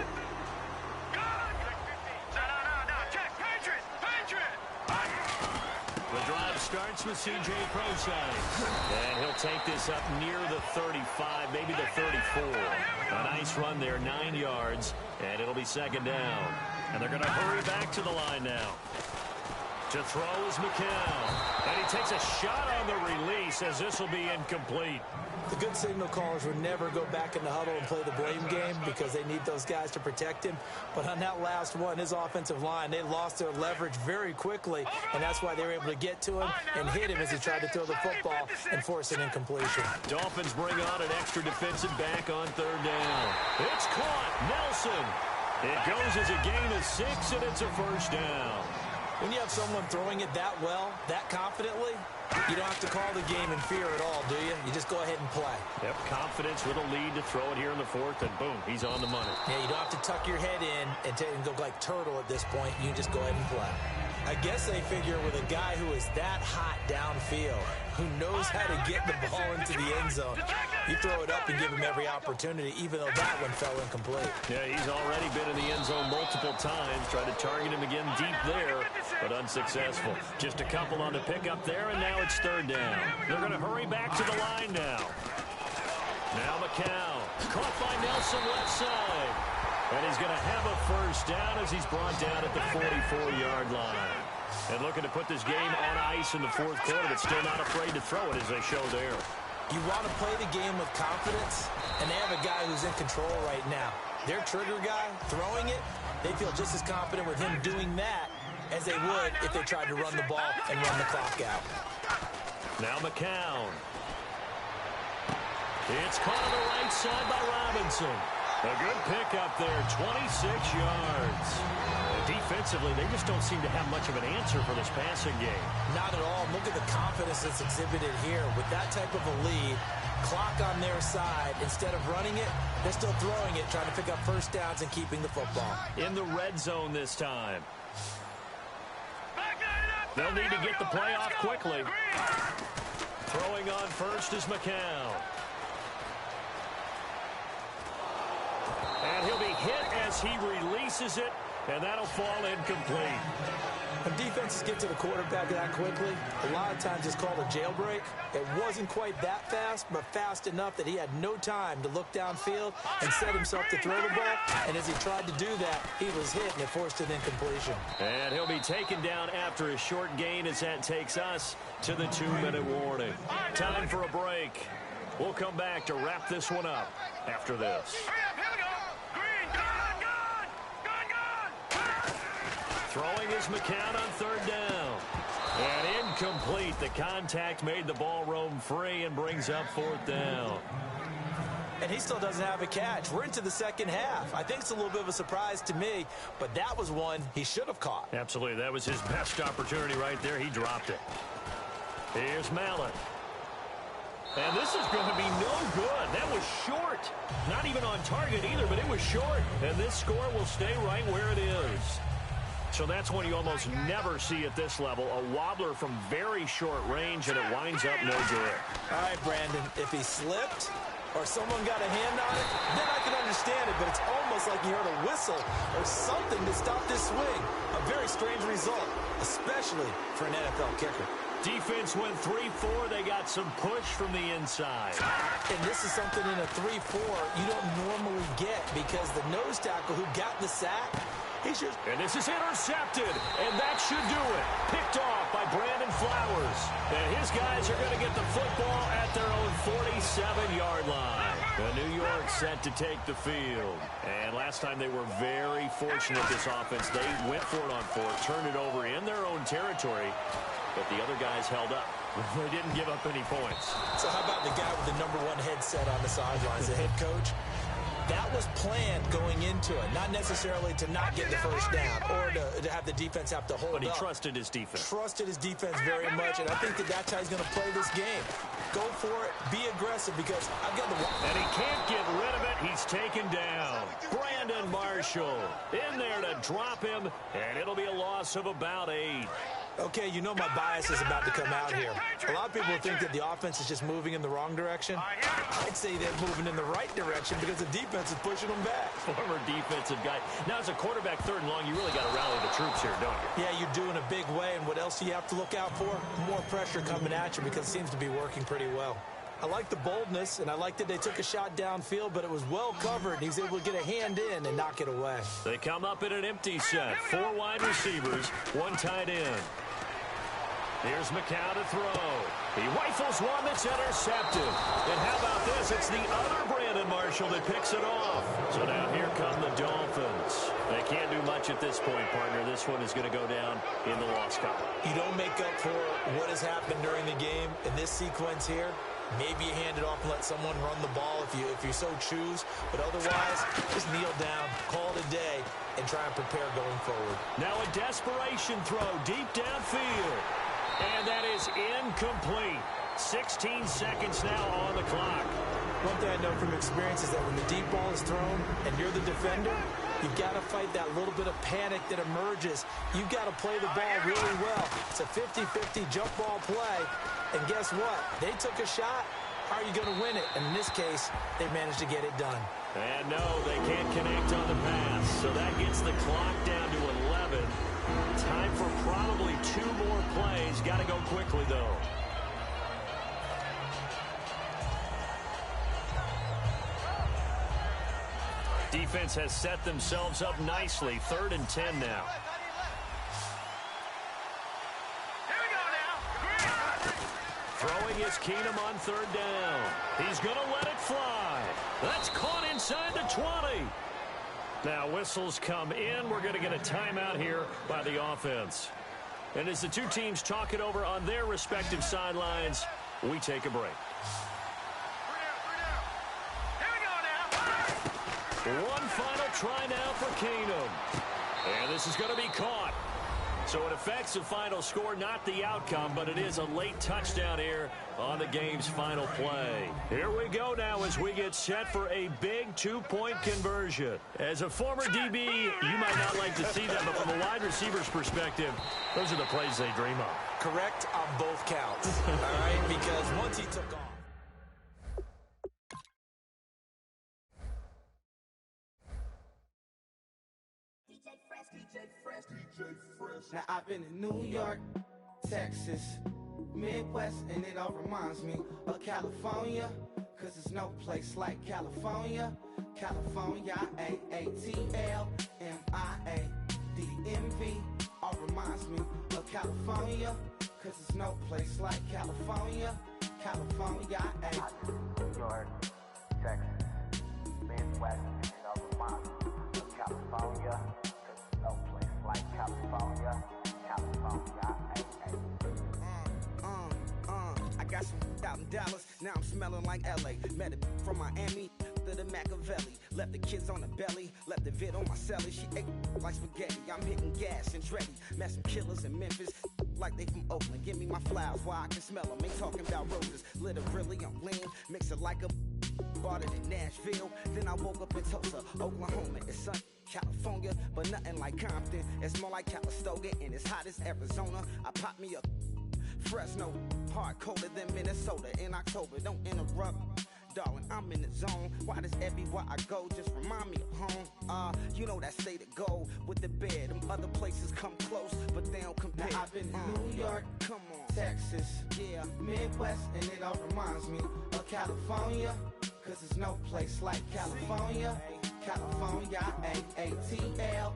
The drive starts with C.J. Prosise. And he'll take this up near the 35, maybe the 34. A nice run there, 9 yards, and it'll be second down. And they're going to hurry back to the line now. To throw is McCown. And he takes a shot on the release as this will be incomplete. The good signal callers would never go back in the huddle and play the blame game because they need those guys to protect him. But on that last one, his offensive line, they lost their leverage very quickly, and that's why they were able to get to him and hit him as he tried to throw the football and force an incompletion. Dolphins bring on an extra defensive back on third down. It's caught. Nelson. It goes as a gain of 6, and it's a first down. When you have someone throwing it that well, that confidently, you don't have to call the game in fear at all, do you? You just go ahead and play. Yep, confidence with a lead to throw it here in the fourth, and boom, he's on the money. Yeah, you don't have to tuck your head in and go like turtle at this point. You just go ahead and play. I guess they figure with a guy who is that hot downfield, who knows how to get the ball into the end zone, you throw it up and give him every opportunity, even though that one fell incomplete. Yeah, he's already been in the end zone multiple times, tried to target him again deep there, but unsuccessful. Just a couple on the pickup there, and now it's third down. They're going to hurry back to the line now. Now McCown, caught by Nelson left side. And he's going to have a first down as he's brought down at the 44-yard line. And looking to put this game on ice in the fourth quarter, but still not afraid to throw it as they show there. You want to play the game with confidence, and they have a guy who's in control right now. Their trigger guy, throwing it, they feel just as confident with him doing that as they would if they tried to run the ball and run the clock out. Now McCown. It's caught on the right side by Robinson. A good pickup there, 26 yards. Defensively, they just don't seem to have much of an answer for this passing game. Not at all. Look at the confidence that's exhibited here. With that type of a lead, clock on their side, instead of running it, they're still throwing it, trying to pick up first downs and keeping the football. In the red zone this time. They'll need to get the play off quickly. Throwing on first is McCown. And he'll be hit as he releases it, and that'll fall incomplete. When defenses get to the quarterback that quickly, a lot of times it's called a jailbreak. It wasn't quite that fast, but fast enough that he had no time to look downfield and set himself to throw the ball. And as he tried to do that, he was hit, and it forced an incompletion. And he'll be taken down after a short gain as that takes us to the 2-minute warning. Time for a break. We'll come back to wrap this one up after this. Throwing is McCown on third down. And incomplete. The contact made the ball roam free and brings up fourth down. And he still doesn't have a catch. We're into the second half. I think it's a little bit of a surprise to me, but that was one he should have caught. Absolutely. That was his best opportunity right there. He dropped it. Here's Mallett. And this is going to be no good. That was short. Not even on target either, but it was short. And this score will stay right where it is. So that's one you almost never see at this level. A wobbler from very short range, and it winds up no good. All right, Brandon, if he slipped or someone got a hand on it, then I can understand it, but it's almost like he heard a whistle or something to stop this swing. A very strange result, especially for an NFL kicker. Defense went 3-4. They got some push from the inside. And this is something in a 3-4 you don't normally get because the nose tackle who got the sack, and this is intercepted, and that should do it. Picked off by Brandon Flowers. And his guys are going to get the football at their own 47-yard line. New York set to take the field. And last time they were very fortunate, this offense. They went for it on fourth, turned it over in their own territory, but the other guys held up. They didn't give up any points. So how about the guy with the #1 headset on the sidelines, the head coach? That was planned going into it, not necessarily to not get the first down or to have the defense have to hold up. But he trusted his defense. Trusted his defense very much, and I think that's how he's going to play this game. Go for it, be aggressive, because I've got the... And he can't get rid of it. He's taken down. Brandon Marshall in there to drop him, and it'll be a loss of about 8. Okay, you know my bias is about to come out here. A lot of people think that the offense is just moving in the wrong direction. I'd say they're moving in the right direction because the defense is pushing them back. Former defensive guy. Now, as a quarterback, 3rd and long, you really got to rally the troops here, don't you? Yeah, you do in a big way, and what else do you have to look out for? More pressure coming at you because it seems to be working pretty well. I like the boldness, and I like that they took a shot downfield, but it was well covered. He was able to get a hand in and knock it away. They come up in an empty set. 4 wide receivers, 1 tight end. Here's McCown to throw. He rifles one that's intercepted. And how about this? It's the other Brandon Marshall that picks it off. So now here come the Dolphins. They can't do much at this point, partner. This one is going to go down in the loss column. You don't make up for what has happened during the game in this sequence here. Maybe you hand it off and let someone run the ball if you so choose. But otherwise, just kneel down, call it a day, and try and prepare going forward. Now a desperation throw deep downfield. And that is incomplete. 16 seconds now on the clock. One thing I know from experience is that when the deep ball is thrown and you're the defender, you've got to fight that little bit of panic that emerges. You've got to play the ball really well. It's a 50-50 jump ball play. And guess what? They took a shot. How are you going to win it? And in this case, they managed to get it done. And no, they can't connect on the pass. So that gets the clock down to 11. Time for probably 2 more plays. Got to go quickly, though. Defense has set themselves up nicely. 3rd and 10 now. Throwing is Keenum on 3rd down. He's going to let it fly. That's caught inside the 20. Now whistles come in. We're going to get a timeout here by the offense. And as the 2 teams talk it over on their respective sidelines, we take a break. One final try now for Keenum. And this is going to be caught. So it affects the final score, not the outcome, but it is a late touchdown here on the game's final play. Here we go now as we get set for a big 2-point conversion. As a former DB, you might not like to see them, but from a wide receiver's perspective, those are the plays they dream of. Correct on both counts, all right? Because once he took off. Now I've been in New York, Texas, Midwest, and it all reminds me of California, cause there's no place like California. California, A-A-T-L-M-I-A-D-M-V, all reminds me of California, cause there's no place like California. California, New York, Texas, Midwest, and it all reminds me of California. No place like California, California, I got some out in Dallas, now I'm smelling like LA. Met it from Miami to the Machiavelli. Left the kids on the belly, left the vid on my celly. She ate like spaghetti, I'm hitting gas and Dreddy. Met some killers in Memphis, like they from Oakland. Give me my flowers while I can smell them. Ain't talking about roses, literally I'm lean. Mix it like a bought it in Nashville. Then I woke up in Tulsa, Oklahoma. It's sunny. California, but nothing like Compton. It's more like Calistoga, and it's hot as Arizona. I pop me a Fresno, hard colder than Minnesota in October. Don't interrupt, darling, I'm in the zone. Why does everywhere I go just remind me of home? You know that state of gold with the bed. Them other places come close, but they don't compare. Now I've been in New York, come on, Texas, yeah, Midwest, and it all reminds me of California, cause there's no place like California. California, A-A-T-L-M-I-A-D-M-V,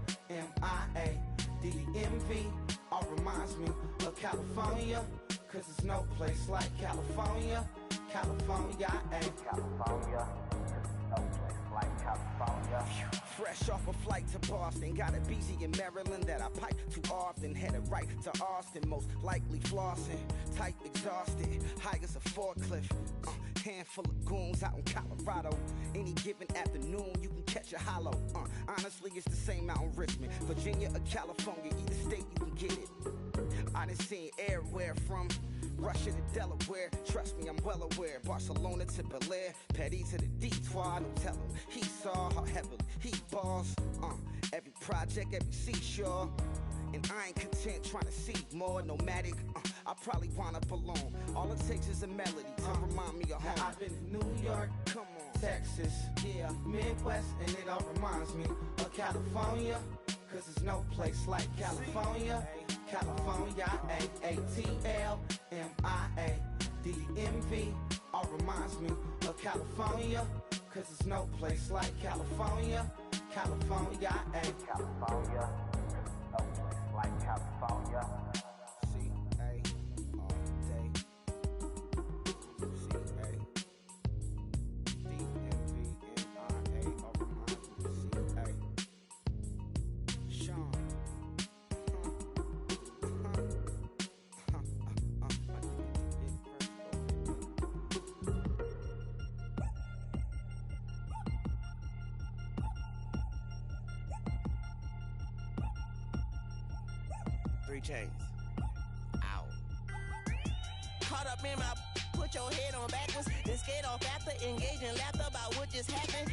all reminds me of California, cause there's no place like California. California, California, no place like California. Fresh off a flight to Boston, got a BZ in Maryland that I pipe too often. Headed right to Austin, most likely flossing. Tight, exhausted, high as a forklift. Handful of goons out in Colorado. Any given afternoon, you can catch a hollow. Honestly, it's the same out in Richmond, Virginia or California. Either state, you can get it. I done seen everywhere from Russia to Delaware. Trust me, I'm well aware. Barcelona to Bel Air, Petty to the Detroit. No telling. He saw how heavily he balls. Every project, every seashore. And I ain't content trying to see more nomadic. I probably wind up alone. All it takes is a melody to remind me of home. I've been to New York, come on, Texas, yeah, Midwest, and it all reminds me of California. Cause there's no place like California. California, A-A-T-L-M-I-A D-M-V, all reminds me of California. Cause there's no place like California. California, California, no place like California. C-A all day. C-A D-M-V-M-I-A, all reminds me of C-A. Sean. 3 chains. Ow. Caught up in my, put your head on backwards, then skate off after, engage in laughter about what just happened.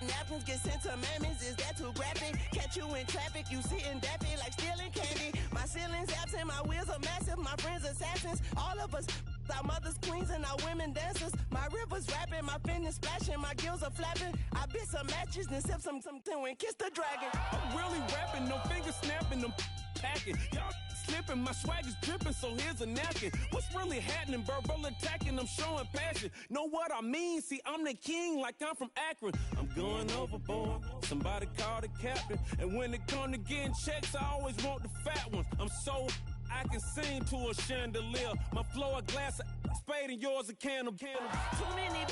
Napkins get sent to mammies, is that too graphic? Catch you in traffic, you sitting daffy like stealing candy. My ceiling's absent, my wheels are massive, my friends assassins. All of us, our mothers queens and our women dancers. My rivers rapping, my fingers splashing, my gills are flapping. I bit some matches, then sip something and kiss the dragon. I'm really rapping, no fingers snapping, them packing. Y'all slipping, my swag is dripping, so here's a napkin. What's really happening? Verbal attacking, I'm showing passion. Know what I mean? See, I'm the king, like I'm from Akron. I'm going overboard. Somebody call the captain. And when it come to getting checks, I always want the fat ones. I'm so I can sing to a chandelier. My flow a glass of spade and yours a can of Too many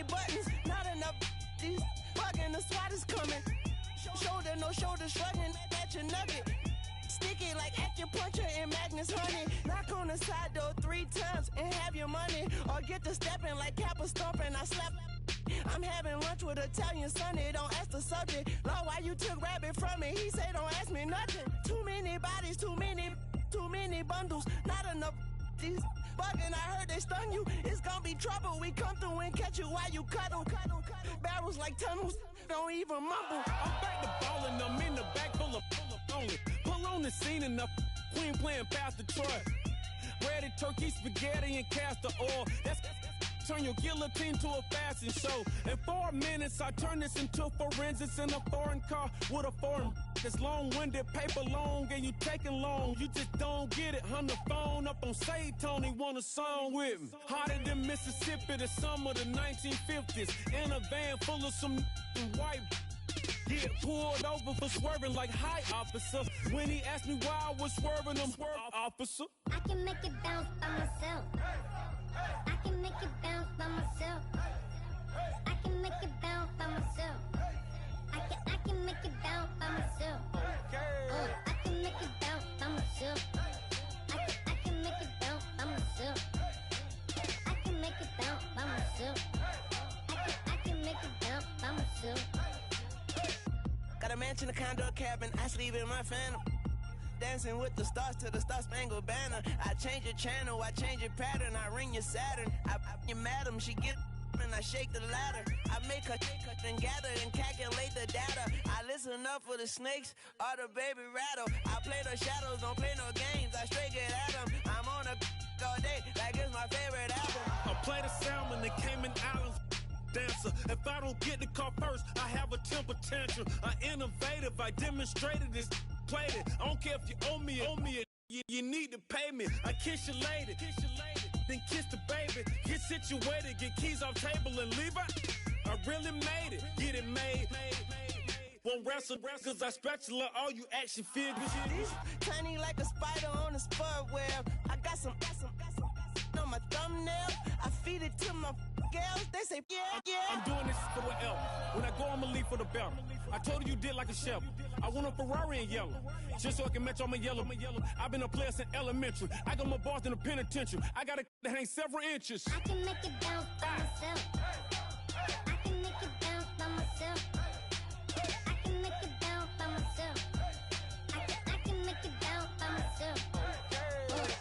buttons, not enough. These bugging, the SWAT is coming. Shoulder, no shoulder shrugging at your nugget. Sticky like acupuncture in Magnus Honey. Knock on the side door 3 times and have your money. Or get to stepping like Kappa stomping. I slap. I'm having lunch with Italian Sonny. Don't ask the subject. Lord, why you took rabbit from me? He said don't ask me nothing. Too many bodies, too many bundles. Not enough. These bugging, I heard they stung you. It's gonna be trouble. We come through and catch you while you cuddle. Barrels like tunnels. Don't even mumble. I'm back to ballin', I'm in the back full of only. Pull on the scene enough. Queen playing Pastor Troy. Ready turkey, spaghetti, and castor oil. That's turn your guillotine to a fashion show. In 4 minutes, I turn this into forensics in a foreign car with a foreign. It's long-winded, paper long, and you taking long. You just don't get it. On the phone up on Say Tony, want a song with me. Hotter than Mississippi, the summer of the 1950s. In a van full of some white. Get pulled over for swerving like hi, officer. When he asked me why I was swerving, I'm officer. I can make it bounce by myself. I can make it bounce by myself. I can make it bounce by myself. I can make it bounce by myself. I can make it bounce by myself. I can make it bounce by myself. I can make it bounce by myself. I can make it bounce by myself. Got a mansion, a condo, a cabin. I sleep in my phantom. Dancing with the stars to the Star-Spangled Banner. I change your channel, I change your pattern. I ring your Saturn. I your madam, she get and I shake the ladder. I make her and gather and calculate the data. I listen up for the snakes or the baby rattle. I play the shadows, don't play no games. I straight get at them. I'm on a all day like it's my favorite album. I play the salmon, the Cayman Islands dancer. If I don't get the car first, I have a temper tantrum. I innovative, I demonstrated this, played it. I don't care if you owe me it. You need to pay me. I kiss your lady, then kiss the baby. Get situated, get keys off table and leave her. I really made it, get it made. Won't wrestle, cause I spatula all you action figures. Tiny like a spider on a spud web. I got some on my thumbnail. I feed it to my girls, they say, yeah. I'm doing this for whatever. When I go, I'ma leave for the better. I told you did like a shovel. I want a Ferrari in yellow, just so I can match all my yellow. I've been a player since elementary. I got more bars than a penitentiary. I got a that ain't several inches. I can make it bounce by myself. I can make it bounce by myself. I can make it bounce by myself. I can make it bounce by myself.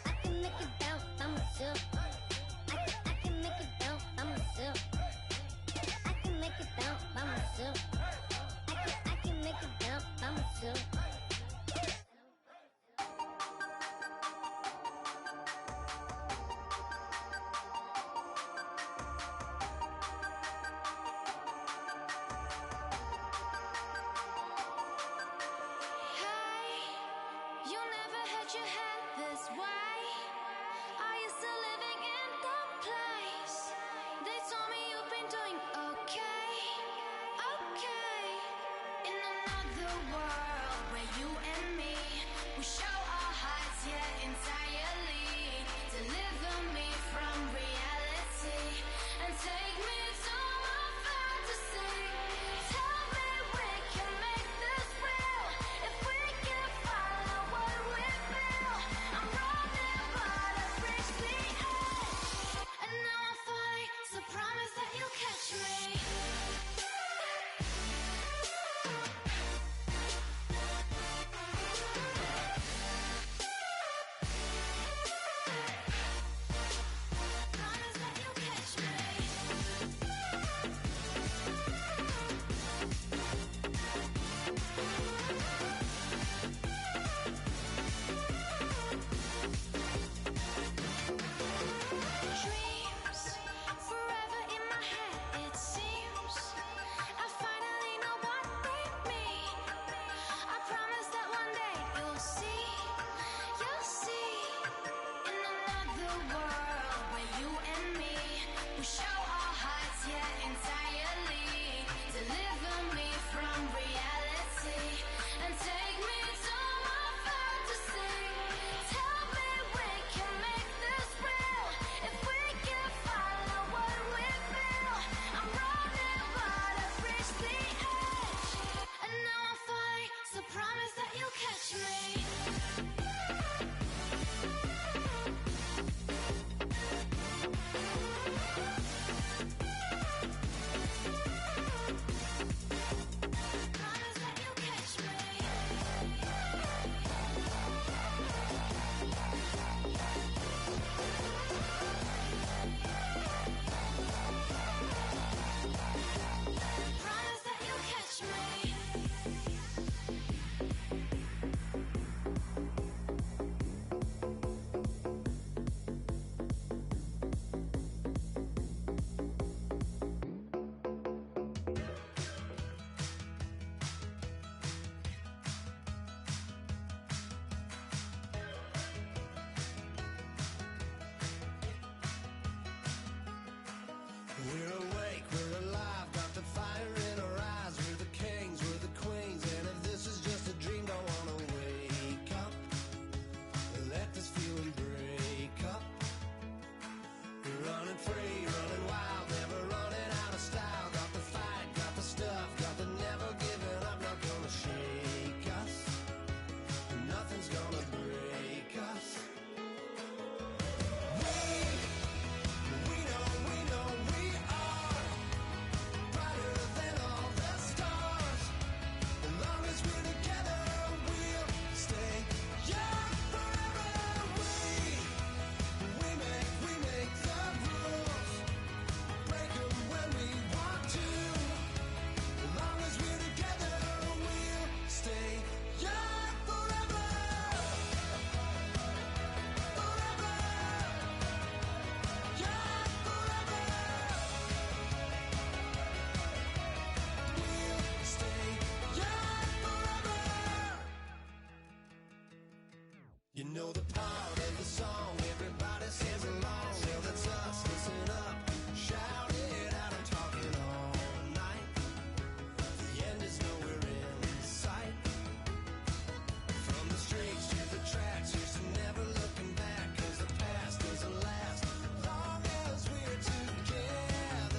I can make it bounce by myself. I can make it bounce by myself. I can make it bounce by myself. I can make it bounce by myself. We're awake, we're alive, got the fire in our eyes. We're the kings, we're the queens, and if this is just a dream, don't wanna wake up. Let this feeling break up. We're running free, running wild, never running out of style. Got the fight, got the stuff, got the never giving up. Not gonna shake us, nothing's gonna break us. You know the part of the song, everybody sings along. Well, that's us, listen up, shout it out, I'm talking all night. The end is nowhere in sight. From the streets to the tracks, here's to never looking back, 'cause the past doesn't last long as we're together.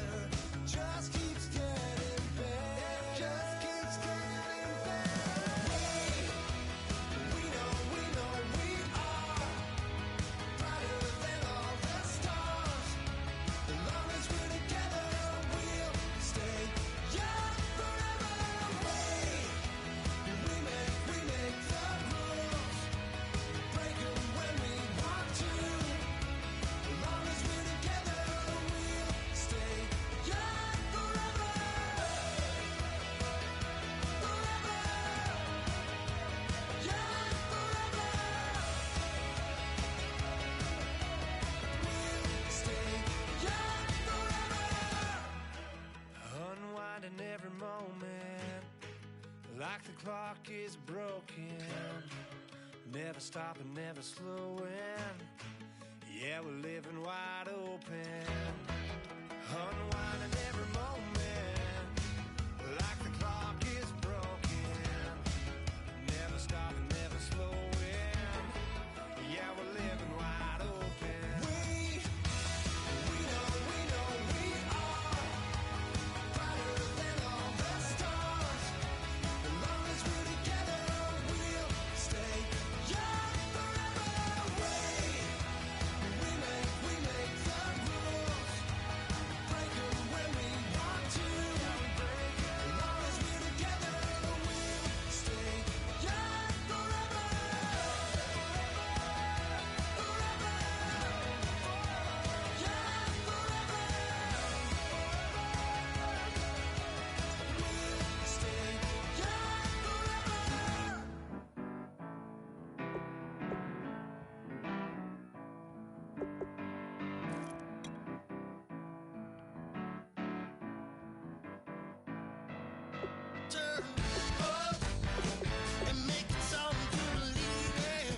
clock is broken, never stopping, never slowing. Yeah, we're living wide open, unwinding every moment, like the clock is broken, never stopping, never slowing. Yeah, we're living wide open. We know we are brighter than all the stars. As long as we're together, we'll stay young forever. We make the rules, break 'em when we want to. As long as we're together, we'll stay young forever. Turn up and make it something to believe in.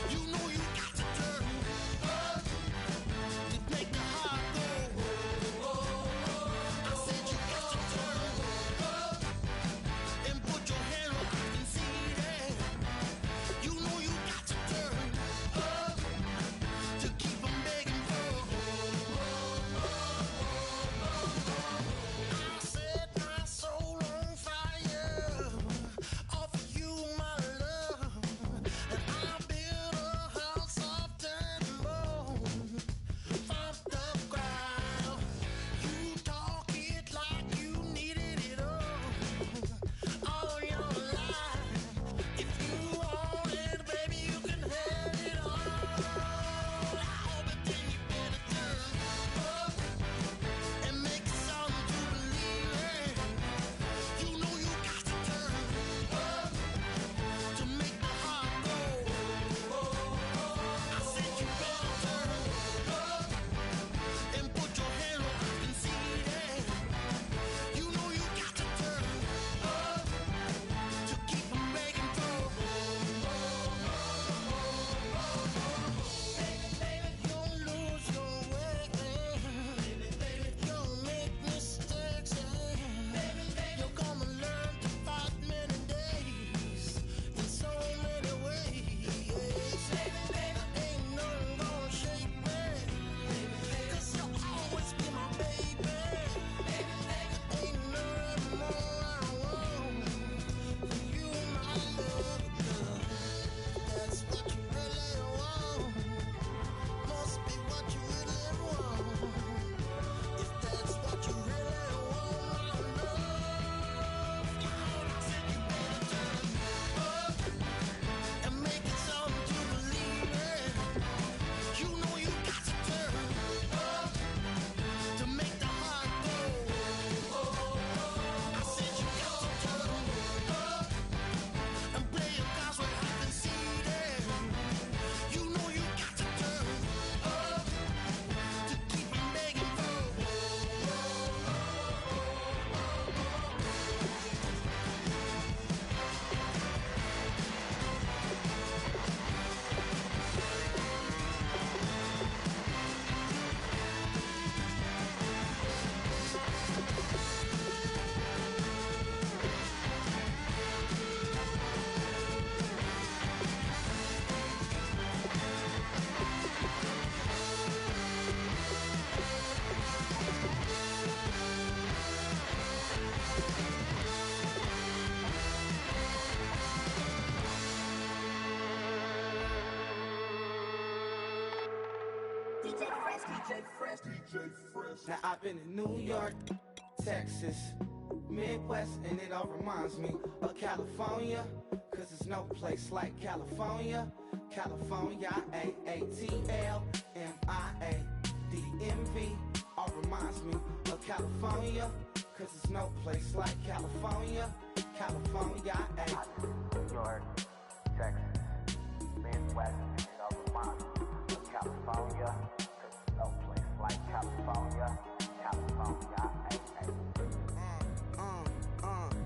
You know you got to turn up to make the heart go. I said you got to turn up and put your hand up and see that. You know you got to turn up to keep 'em begging for. I set my soul on fire, offer you my love, and I build a house of dirt and bone from the ground. You talk it like you needed it all your life. If you want it, baby, you can have it all. But then you better turn up and make it something to believe in. You know you got to turn up to make the heart go. I said you better turn up and put your hand up and see that. You know you got to turn up to keep 'em begging for. Baby, you'll lose your way. Baby, you'll make mistakes. You're gonna learn to fight many days in so many ways. Ain't nothing gonna shake me, 'cause you'll always be my baby. Ain't nothing more I want than you, my love. That's what you really want. Must be what you really want. If that's what you really want, my love. I said you better turn up and make it something to believe in. You know you got to turn up to make the heart go. I said you got to turn up and play your cards where I can see them. You know you got to turn up to keep 'em begging for. Now I've been in New York, Texas, Midwest, and it all reminds me of California, 'cause there's no place like California. California, AATLMIADMV, all reminds me of California, 'cause there's no place like California. California, New York, Texas, Midwest, and it all reminds me of California, 'cause there's no place like California. California,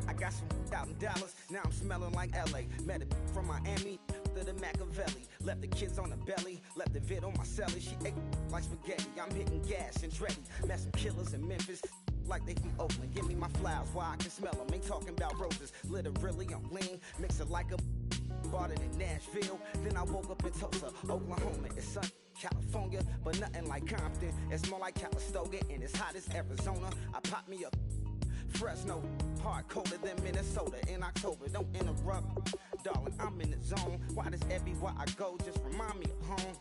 I got got some out in Dallas, now I'm smelling like LA. Met a from Miami to the Machiavelli. Left the kids on the belly, left the vid on my celly. She ate like spaghetti, I'm hitting gas and Andretti. Met some killers in Memphis, like they from Oakland. Give me my flowers while I can smell them. Ain't talking about roses, literally I'm lean. Mix it like a bought it in Nashville. Then I woke up in Tulsa, Oklahoma. It's sun, California, but nothing like Compton. It's more like Calistoga and it's hot as Arizona. I pop me up Fresno, hard colder than Minnesota in October. Don't interrupt, darling, I'm in the zone. Why does everywhere I go just remind me of home?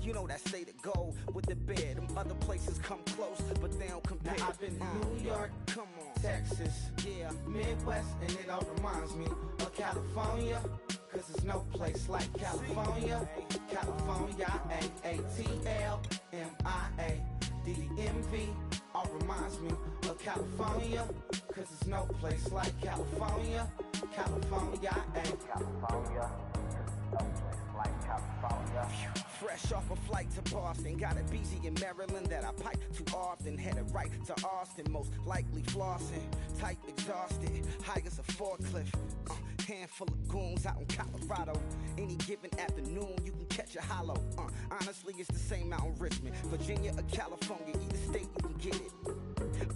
You know that state of gold with the bed. Them other places come close, but they don't compare. Now I've been to New York, come on, Texas, yeah, Midwest, and it all reminds me of California. Cause there's no place like California. California, A-A-T-L-M-I-A D-D-M-V, all reminds me of California. Cause there's no place like California. California, California, no place like California. Fresh off a flight to Boston, got a BZ in Maryland that I pipe too often. Headed right to Austin, most likely flossing. Tight, exhausted, high as a forklift. Handful of goons out in Colorado. Any given afternoon, you can catch a hollow. Honestly, it's the same out in Richmond, Virginia or California. Either state, you can get it.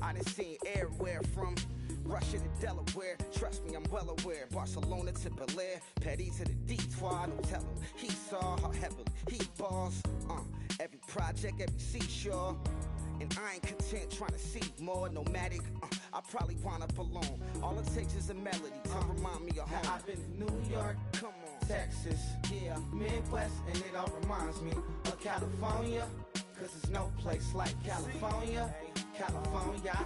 I done seen everywhere from Russia to Delaware. Trust me, I'm well aware. Barcelona to Bel Air, Petty to the Detroit. Don't tell him he saw how heavily he balls. Every project, every seashore. And I ain't content trying to see more nomadic. I probably wind up alone. All it takes is a melody to remind me of home. Now I've been to New York, come on, Texas, yeah, Midwest, and it all reminds me of California. Cause there's no place like California. California,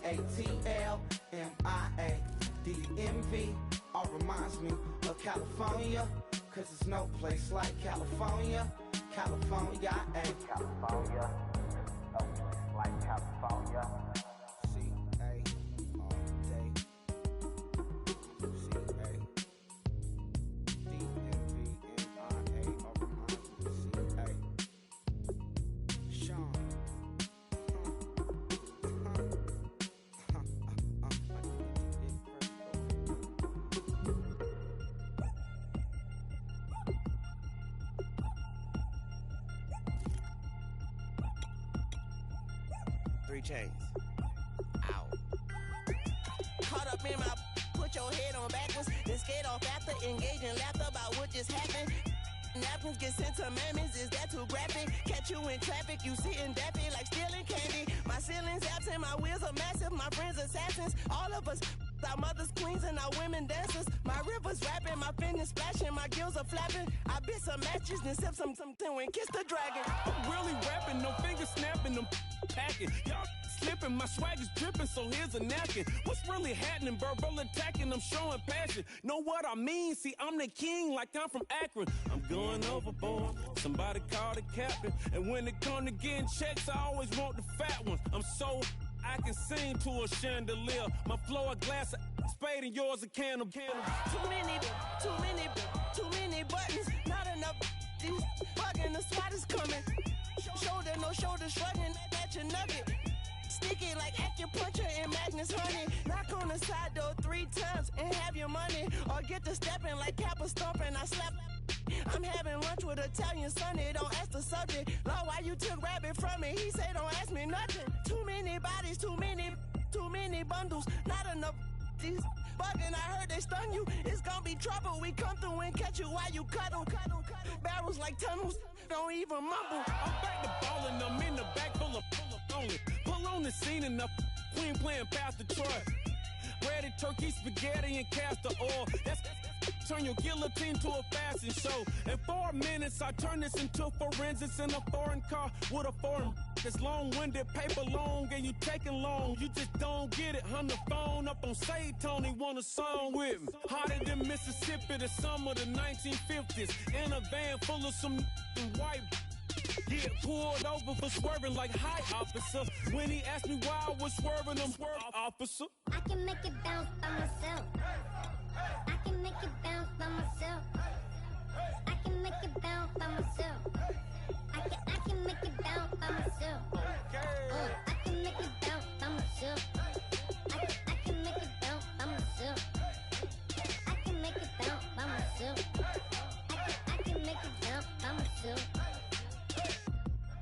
A-A-T-L-M-I-A D-D-M-V, all reminds me of California. Cause there's no place like California. California, California, no place like California. C-A all day. C-A D-M-V-M-I-A, all reminds me of C-A. Sean. 3 chains. Ow. Caught up in my, put your head on backwards, then skate off after engaging laughter about what just happened. Napkins get sent to mammies, is that too graphic? Catch you in traffic, you sitting daffy like stealing candy. My ceiling's absent, my wheels are massive, my friends assassins. All of us, our mothers queens and our women dancers. My rivers rapping, my fingers splashing, my gills are flapping. I bit some matches and sip something and kiss the dragon. I'm really rapping, no fingers snapping, I'm packing. Y'all slipping, my swag is dripping, so here's a napkin. What's really happening? Verbal attacking, I'm showing passion. Know what I mean? See, I'm the king like I'm from Akron. I'm going overboard, somebody call the captain. And when it come to getting checks, I always want the fat ones. I'm so I can sing to a chandelier. My flow a glass of spade and yours a can of candle. Too many buttons, not enough. These bugging, the SWAT is coming. Shoulder, no shoulder shrugging at your nugget. Sticky like acupuncture and Magnus honey. Knock on the side door 3 times and have your money. Or get to stepping like Kappa stomping. I slap. I'm having lunch with Italian Sonny. Don't ask the subject. Lord, why you took rabbit from me? He say don't ask me nothing. Too many bodies, too many bundles. Not enough. These bugging, I heard they stun you. It's gonna be trouble. We come through and catch you while you cuddle. Barrels like tunnels. Don't even mumble. I'm back to ballin', I'm in the back full of only. Pull on the scene and the queen playing Pastor Troy. Ready turkey, spaghetti, and castor oil. That's turn your guillotine to a fashion show. In 4 minutes, I turn this into forensics in a foreign car with a foreign. It's long-winded, paper long, and you taking long. You just don't get it. Hung the phone up on Say Tony, want a song with me. Hotter than Mississippi, the summer of the 1950s. In a van full of some white. Get pulled over for swerving like hi, officer. When he asked me why I was swerving, I'm swerving, officer. I can make it bounce by myself. I can make it bounce by myself. I can make it bounce by myself. I can make it bounce by myself. I can make it bounce by myself. I can make it bounce by myself.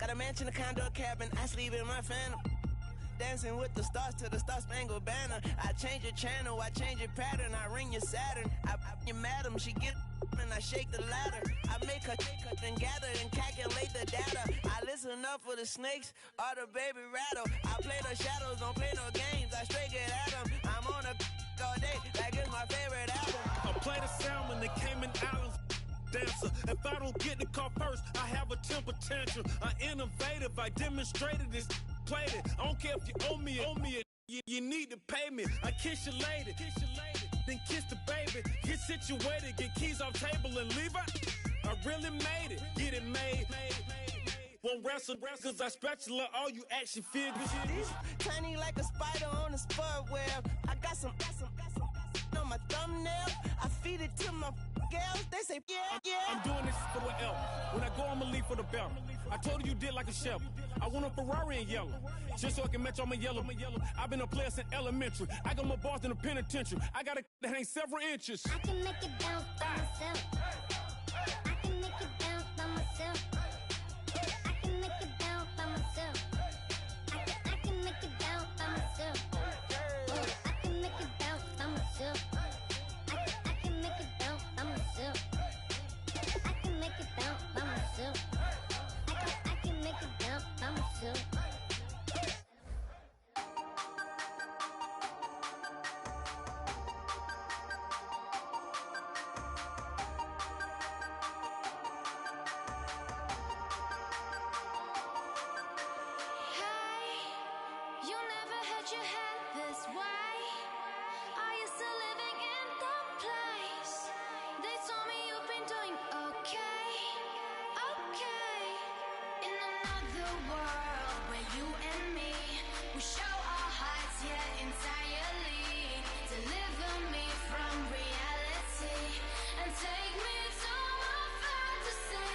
Got a mansion, a condo, a cabin, I sleep in my phantom. Dancing with the stars to the Star-Spangled Banner. I change your channel, I change your pattern, I ring your Saturn. I your madam, she get and I shake the ladder. I make her then gather and calculate the data. I listen up for the snakes or the baby rattle. I play the shadows, don't play no games, I straight get at them. I'm on a all day, like it's my favorite album. I play the salmon, the Cayman Islands dancer. If I don't get the car first, I have a temper tantrum. I innovative, I demonstrated this, played it. I don't care if you owe me it. You need to pay me. I kiss your lady, then kiss the baby. Get situated, get keys off table and leave her. I really made it, get it made. Won't wrestle, cause I spatula all you action figures. Tiny like a spider on a spud web. I got some on my thumbnail. I feed it to my girls. They say, yeah. I'm doing this for the L. When I go, I'ma leave for the belt. I told you did like a Chevy. I want a Ferrari in yellow, just so I can match all my yellow. I've been a player since elementary. I got more bars than a penitentiary. I got a that hang several inches. I can make it bounce by myself. I can make it bounce by myself. I can make it bounce by myself. I can make it bounce by myself. I can make it bounce by myself. I can make it bounce by myself. I can make it bounce by myself. I can make it bounce by myself. You never had your head this way. Are you still living in that place? They told me you've been doing okay, okay. In another world where you and me, we show our hearts, yeah, entirely. Deliver me from reality and take me to my fantasy.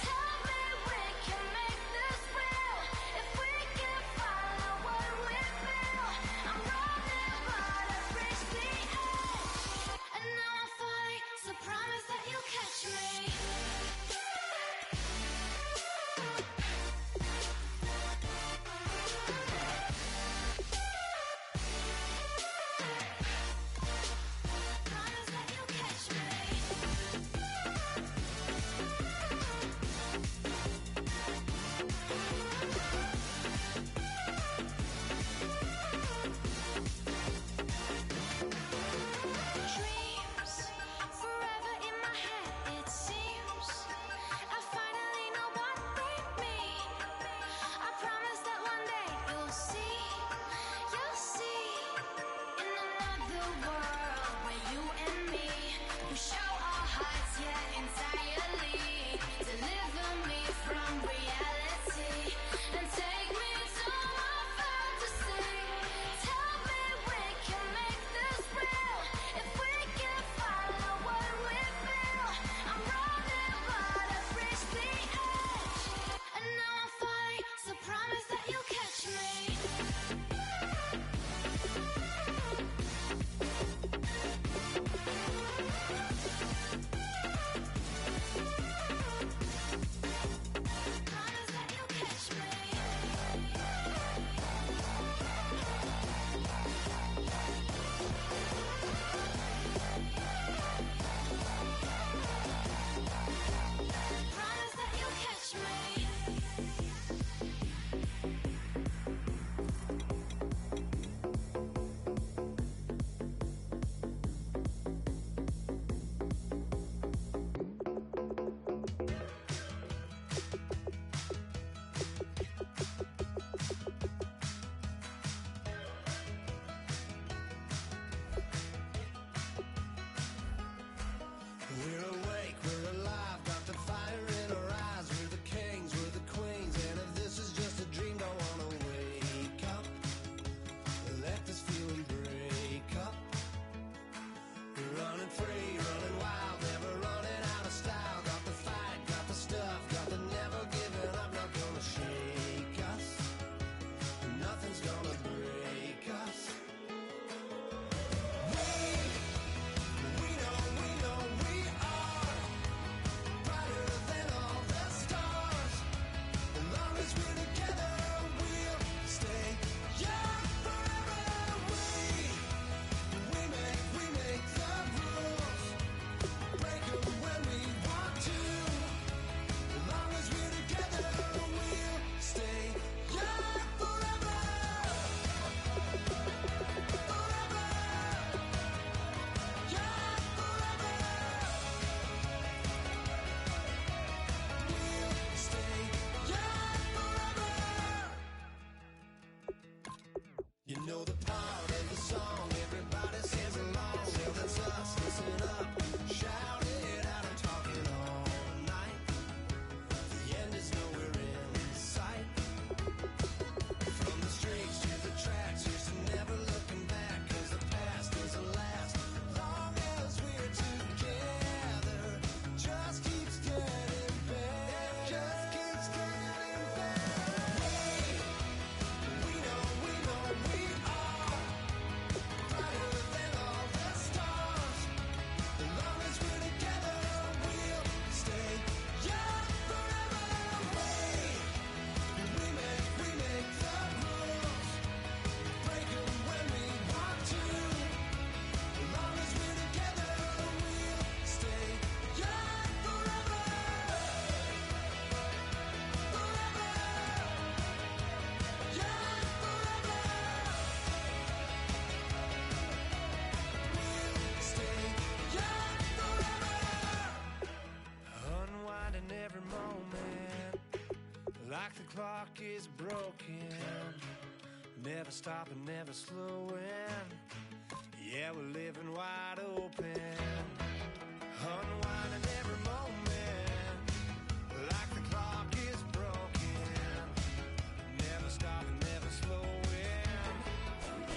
Tell me we can make this real if we can follow what we feel. I'm running, but I've reached the edge, and now I'm falling. So promise that you'll catch me. Like the clock is broken, never stopping, never slowing. Yeah, we're living wide open, unwinding every moment. Like the clock is broken, never stopping, never slowing.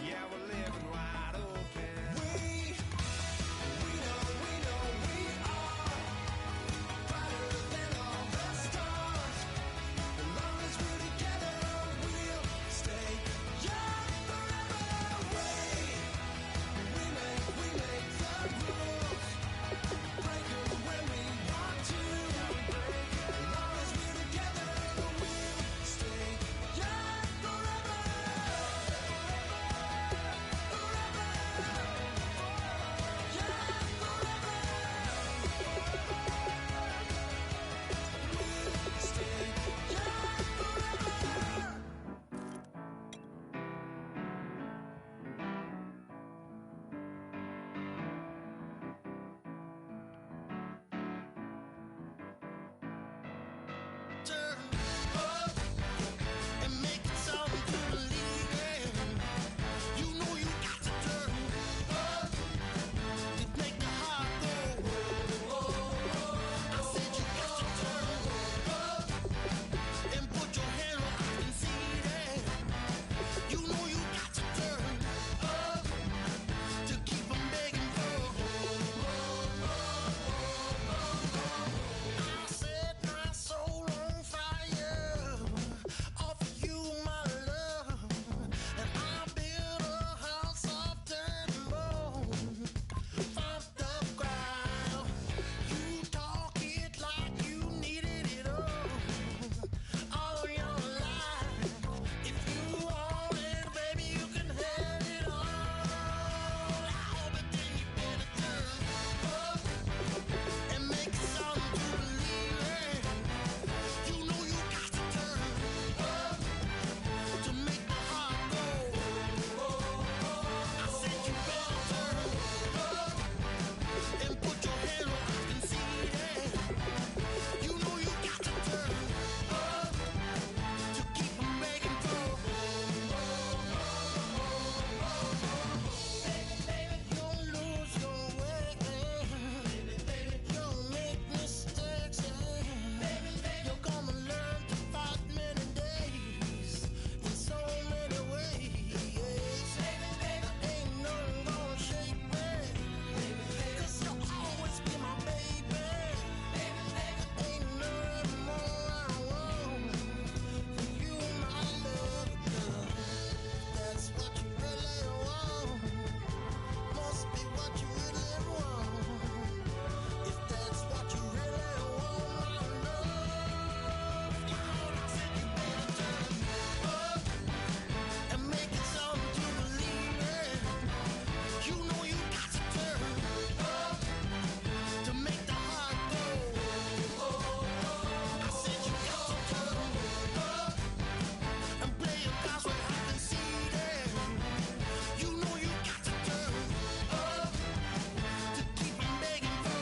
Yeah, we're living wide open. We know we are brighter than all the stars. As long as we're together, we'll stay young forever. We make the rules, break 'em when we want to. As long as we're together, we'll stay young forever. Turn up and make it something to believe in. You know you got to turn up to make the heart go. I said you got to turn up and put your hand where I can see that. You know you got to turn up to keep 'em begging for. I set my soul on fire, offer you my love, and I build a house of dirt and bone, from the ground. You talk it like you needed it all your life. If you want it, baby, you can have it all. But then you better turn up and make it something to believe in. You know you got to turn up to make the heart go. I said you better turn up and put your hand where I can see that. You know you got to turn up to keep 'em begging for. Baby, you'll lose your way. You'll make mistakes. You're gonna learn to fight many days in so many ways. Ain't nothing gonna shake me, 'cause you'll always be my baby. Ain't nothing more I want than you, my love. That's what you really want. Must be what you really want. If that's what you really want, my love. I said you better turn up and make it something to believe in. You know you got to turn up to make the heart go. I said you got to turn up and play your cards where I can see that. You know you got to turn up to keep 'em begging for.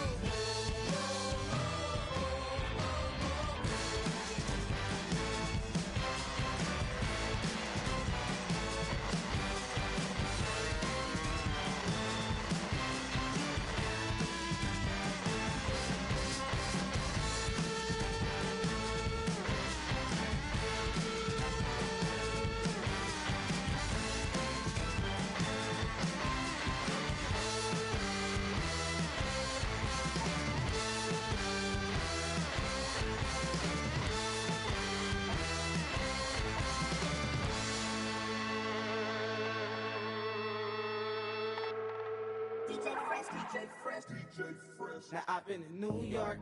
Now I've been in New York,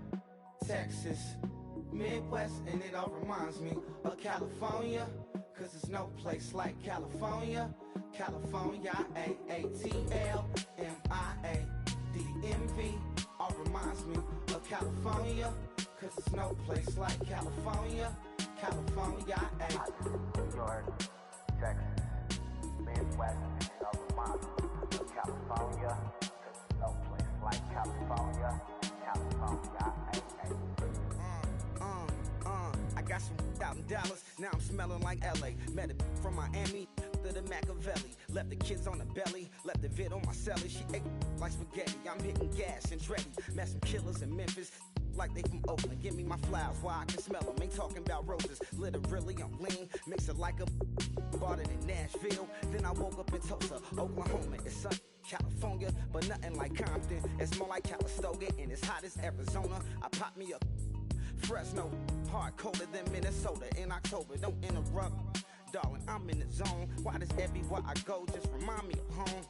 Texas, Midwest, and it all reminds me of California, 'cause there's no place like California. California, AATLMIA, all reminds me of California, 'cause there's no place like California. California, New York, Texas, Midwest, and it all reminds me of California. 'Cause there's no place like California. California, got some out in Dallas, now I'm smelling like LA. Met a from Miami to the Machiavelli. Left the kids on the belly, left the vid on my celly. She ate like spaghetti, I'm hitting gas and Dreddy. Met some killers in Memphis, like they from Oakland. Give me my flowers while I can smell them. Ain't talking about roses, literally I'm lean. Mix it like a bought it in Nashville. Then I woke up in Tulsa, Oklahoma. It's sun, California, but nothing like Compton. It's more like Calistoga and it's hot as Arizona. I pop me up Fresno, hard colder than Minnesota in October. Don't interrupt, darling, I'm in the zone. Why does everywhere I go just remind me of home?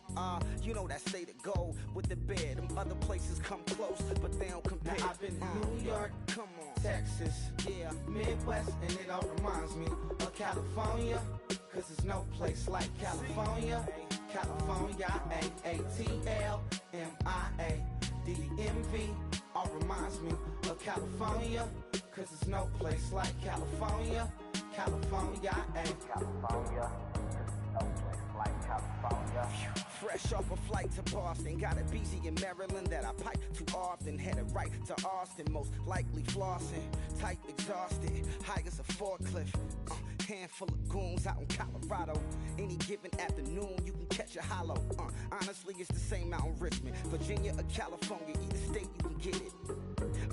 You know that state of gold with the bed. Them other places come close, but they don't compare. Now I've been in New York, come on, Texas, yeah, Midwest, and it all reminds me of California, cause there's no place like California. California, A-A-T-L-M-I-A-D-M-V, all reminds me of California, cause there's no place like California. California, California, no place like California. Fresh off a flight to Boston, got a BZ in Maryland that I pipe too often. Headed right to Austin, most likely flossing. Tight, exhausted, high as a forklift. Handful of goons out in Colorado. Any given afternoon, you can catch a hollow. Honestly, it's the same out in Richmond, Virginia or California. Either state, you can get it.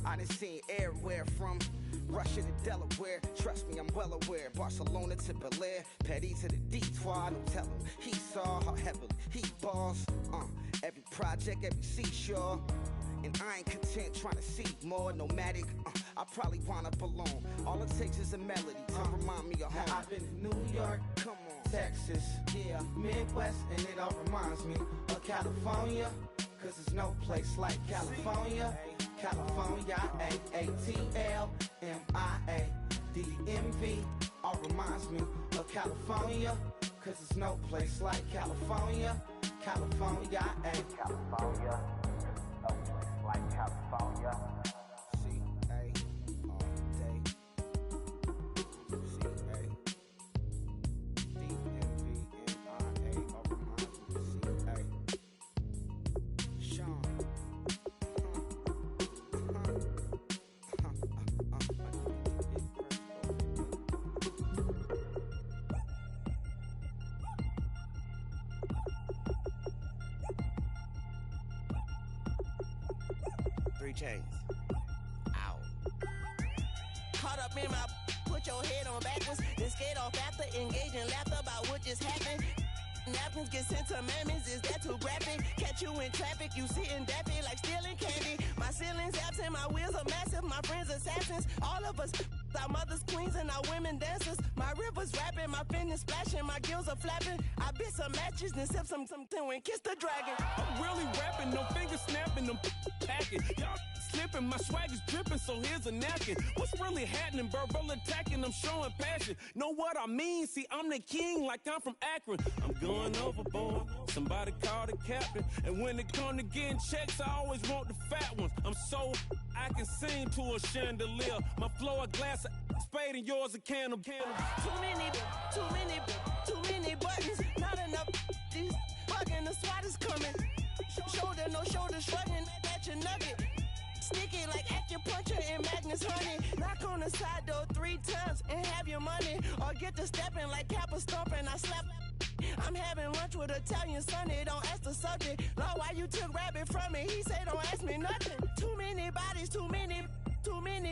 I done seen everywhere from Russia to Delaware. Trust me, I'm well aware. Barcelona to Bel Air, Petty to the Detroit. Don't tell him he saw how heavily he balls. Every project, every seashore. And I ain't content trying to see more nomadic. I probably wind up alone. All it takes is a melody to remind me of home. Now I've been in New York, come on, Texas, yeah, Midwest, and it all reminds me of California, cause there's no place like California. California, A-A-T-L-M-I-A-D-M-V, all reminds me of California, cause there's no place like California. California, California, no place like California. C-A all day. C-A D-M-V-M-I-A, all reminds me of C-A. Sean. 3 chains. Ow. Caught up in my, put your head on backwards, then skate off after, engage in laughter about what just happened. Napkins get sent to mammies, is that too graphic? Catch you in traffic, you sitting daffy like stealing candy. My ceiling's absent, my wheels are massive, my friends assassins. All of us, our mothers queens and our women dancers. My rivers rapping, my fingers splashing, my gills are flapping. I bit some matches, then sip some and kiss the dragon. I'm really rapping, no fingers snapping, them packing. Y'all slipping, my swag is dripping, so here's a napkin. What's really happening? Verbal attacking, I'm showing passion. Know what I mean? See, I'm the king like I'm from Akron. I'm going overboard, somebody call the captain. And when it come to getting checks, I always want the fat ones. I'm so I can sing to a chandelier. My flow a glass of spade and yours a can of candle. Too many buttons, not enough. These bugging, the SWAT is coming. Shoulder, no shoulder, shrugging at your nugget. Sneaky like acupuncture and Magnus honey. Knock on the side door 3 times and have your money. Or get to stepping like Kappa stomping. I slap. I'm having lunch with Italian Sonny. Don't ask the subject. Lord, why you took rabbit from me? He say don't ask me nothing. Too many bodies, too many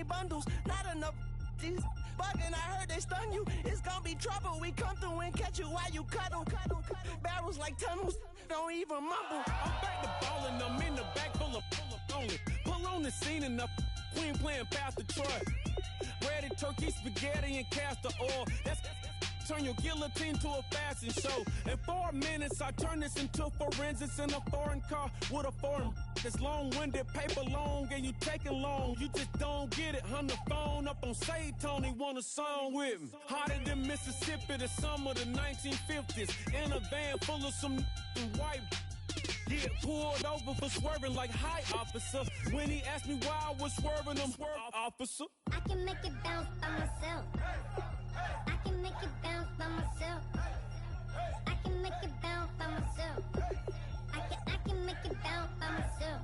bundles. Not enough. These bugging, I heard they stun you. It's gonna be trouble. We come through and catch you while you cuddle. Barrels like tunnels. Don't even mumble. I'm back to ballin', I'm in the back full of only. Pull on the scene and the queen playing Pastor Troy. Breaded turkey, spaghetti, and castor oil. That's turn your guillotine to a fashion show. In 4 minutes, I turn this into forensics in a foreign car with a foreign. It's long-winded, paper long, and you taking long. You just don't get it. On the phone up on Say Tony, want a song with me. Hotter than Mississippi, the summer of the 1950s. In a van full of some white. Yeah, pulled over for swerving like hi, officer. When he asked me why I was swerving, I'm swerve, officer. I can make it bounce by myself. I can make it bounce by myself. I can make it bounce by myself. I can make it bounce by myself.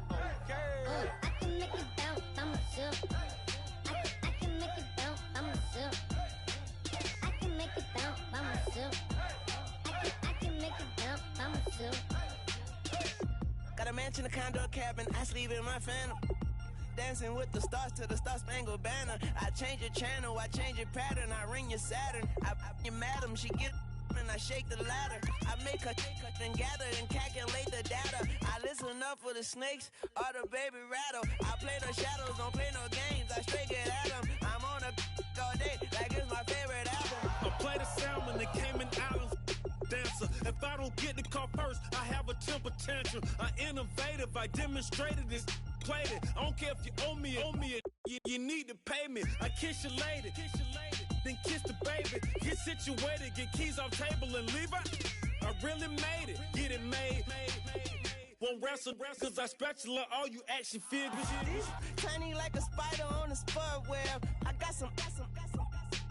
I can make it bounce by myself. I can make it bounce by myself. a mansion, a condo, a cabin. I sleep in my phantom. Dancing with the stars to the Star-Spangled Banner. I change your channel, I change your pattern. I ring your Saturn. I your madam, she get and I shake the ladder. I make her and gather and calculate the data. I listen up for the snakes or the baby rattle. I play the shadows, don't play no games. I straight get at them. I'm on a all day like it's my favorite album. I play the salmon, the Cayman Islands dancer. If I don't get the car first, I have a temper tantrum. I innovative, I demonstrated this. Played it. I don't care if you owe me it. You need to pay me. I kiss your lady, then kiss the baby. Get situated, get keys off table and leave her. I really made it, get it made. Won't wrestle, cause I spatula all you action figures. Tiny like a spider on a spud web. I got some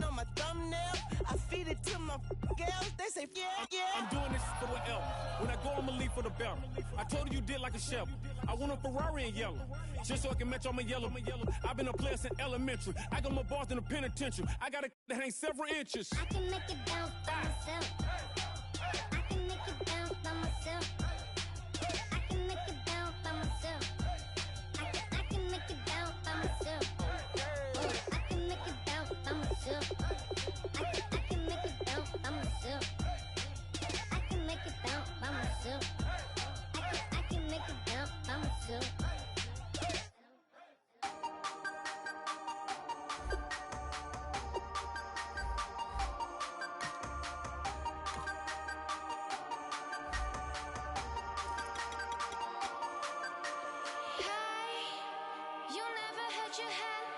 on my thumbnail. I feed it to my girls. They say, yeah. I'm doing this for the L. When I go, I'ma leave for the bell. I told her you did like a chef. I want a Ferrari in yellow, just so I can match all my yellow. I've been a player since elementary. I got my bars in the penitentiary. I got a that hang several inches. I can make it bounce by myself. I can make it bounce by myself. I can make it bounce by myself. I can make it bounce by myself. I can make it bounce by myself. I can make it bounce by myself. I can make it bounce by myself. I can make it bounce by myself. Hey, you never had your head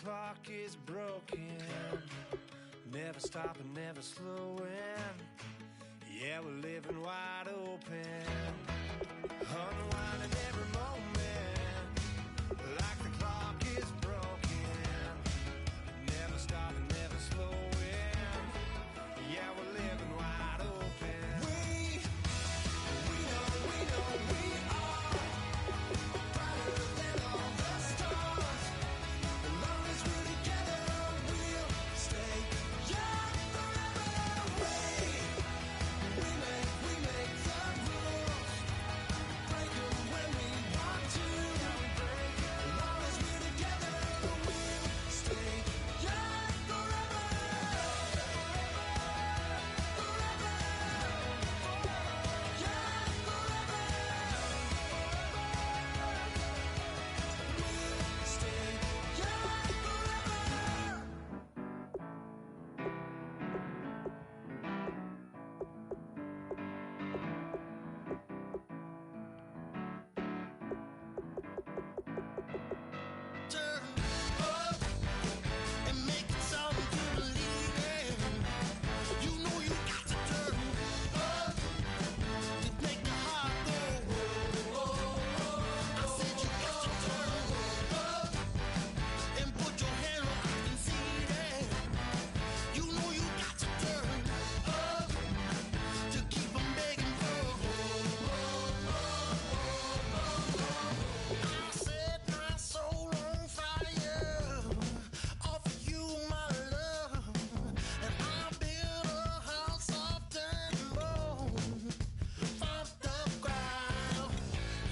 clock is broken, never stopping, never slowing. Yeah, we're living wide open, unwinding every moment, like the clock is broken, never stopping, never slowing. Yeah, we're living wide open. We know we are brighter than all the stars. As long as we're together, we'll stay young forever. We make the rules, break 'em when we want to. As long as we're together, we'll stay young forever. Turn up and make it something to believe in. You know you got to turn up to make the heart go. I said you got to turn up and put your hand where I can see that. You know you got to turn up to keep 'em begging for. I set my soul on fire, offer you my love, and I build a house of dirt and bone from the ground.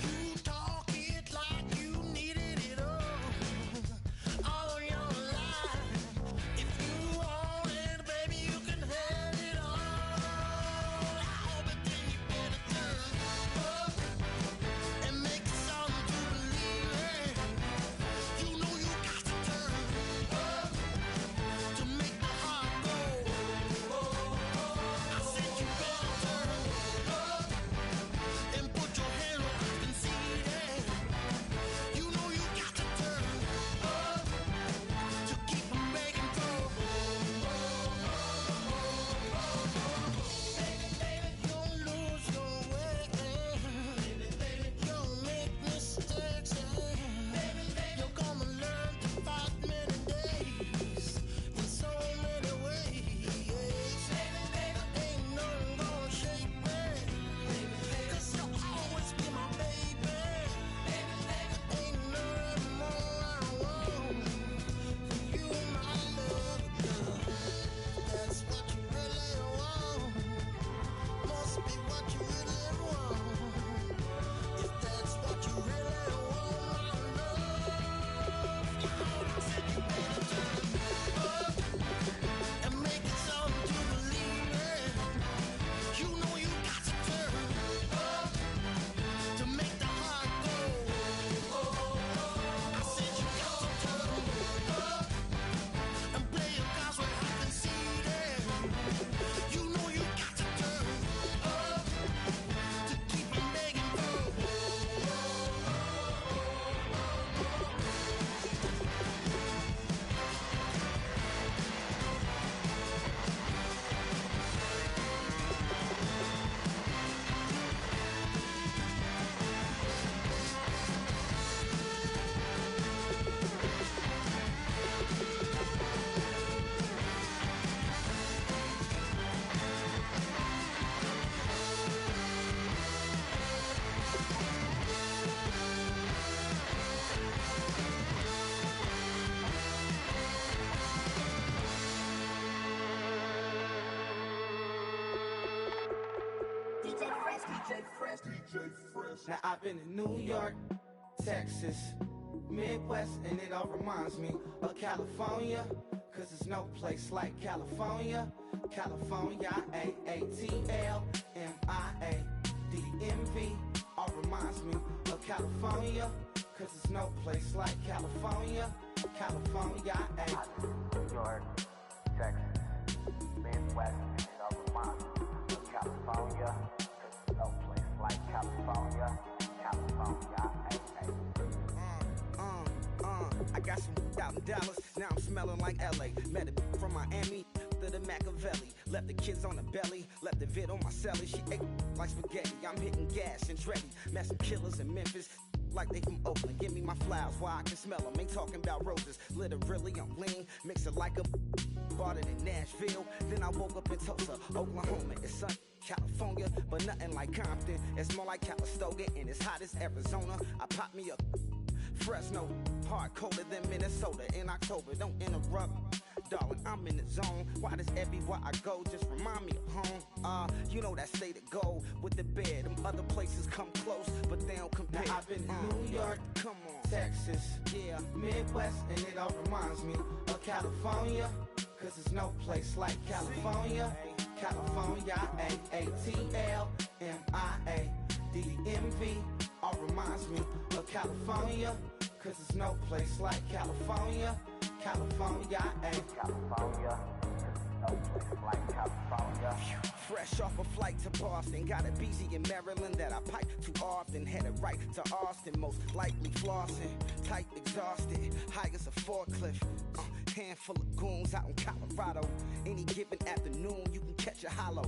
You talk it like you needed it all your life. If you want it, baby, you can have it all. But then you better turn up and make it something to believe in. You know you got to turn up to make the heart go. I said you better turn up and put your hand where I can see that. You know you got to turn up to keep 'em begging for. Baby, you'll lose your way. You'll make mistakes. You're gonna learn to fight many days in so many ways. Ain't nothing gonna shake me, 'cause you'll always be my baby. Ain't nothing more I want for you, my love, girl. That's what you really want. Must be what you really want. If that's what you really want, my love, I said you better turn up and make it something to believe in. You know you got to turn up to make the heart go. I said you got to turn up and play your cards where I can see that. You know you got to turn up to keep 'em begging for. Now I've been in New York, Texas, Midwest, and it all reminds me of California, 'cause there's no place like California. California, AATLMIADMV, all reminds me of California, 'cause there's no place like California. California, New York, Texas, Midwest, and it all reminds me of California, 'cause there's no place like California. California, I got some $1,000 now I'm smelling like LA. Met a from Miami to the Machiavelli. Left the kids on the belly, left the vid on my celly. She ate like spaghetti, I'm hitting gas and Dreddy. Met some killers in Memphis, like they from Oakland. Give me my flowers while I can smell them. Ain't talking about roses, literally I'm lean. Mix it like a bought it in Nashville. Then I woke up in Tulsa, Oklahoma. It's sun, California, but nothing like Compton. It's more like Calistoga and it's hot as Arizona. I pop me up Fresno, hard colder than Minnesota in October. Don't interrupt, darling, I'm in the zone. Why does everywhere I go just remind me of home? You know that state of gold with the bed. Them other places come close, but they don't compare. Now I've been in New York, come on, Texas, yeah, Midwest, and it all reminds me of California. Cause there's no place like California. California, A-A-T-L-M-I-A-D-D-M-V. All reminds me of California. Cause there's no place like California. California, California, no place like California. Fresh off a flight to Boston, got a BZ in Maryland that I pipe too often. Headed right to Austin, most likely flossing. Type exhausted, high as a forklift. Handful of goons out in Colorado. Any given afternoon, you can catch a hollow.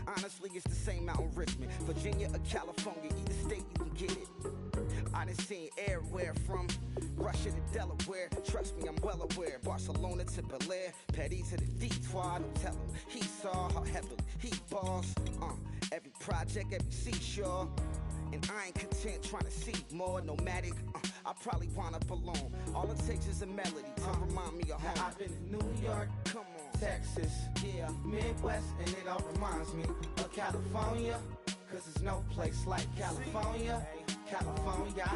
Honestly, it's the same out in Richmond, Virginia or California. Either state, you can get it. I done seen everywhere from Russia to Delaware. Trust me, I'm well aware. Barcelona to Bel Air, Petty to the Detroit. Don't tell him he saw how heavily he balls. Every project, every seashore. And I ain't content trying to see more nomadic. I probably wind up alone. All it takes is a melody to remind me of home. Now I've been in New York, come on, Texas, yeah, Midwest, and it all reminds me of California. Cause there's no place like California. California,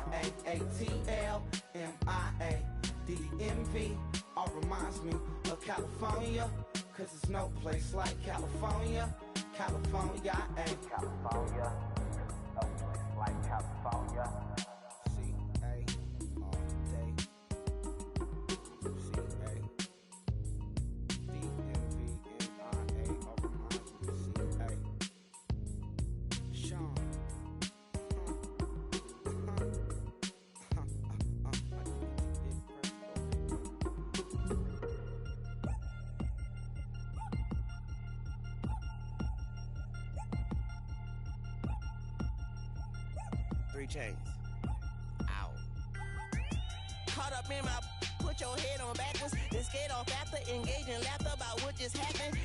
A-A-T-L-M-I-A-D-D-M-V. All reminds me of California. Cause there's no place like California. California, California, no place like California. C-A all day. C-A D-M-V-M-I-A. All reminds me of C-A. Sean. 3 chains. Ow. Caught up in my, put your head on backwards, then skate off after, engage in laughter about what just happened.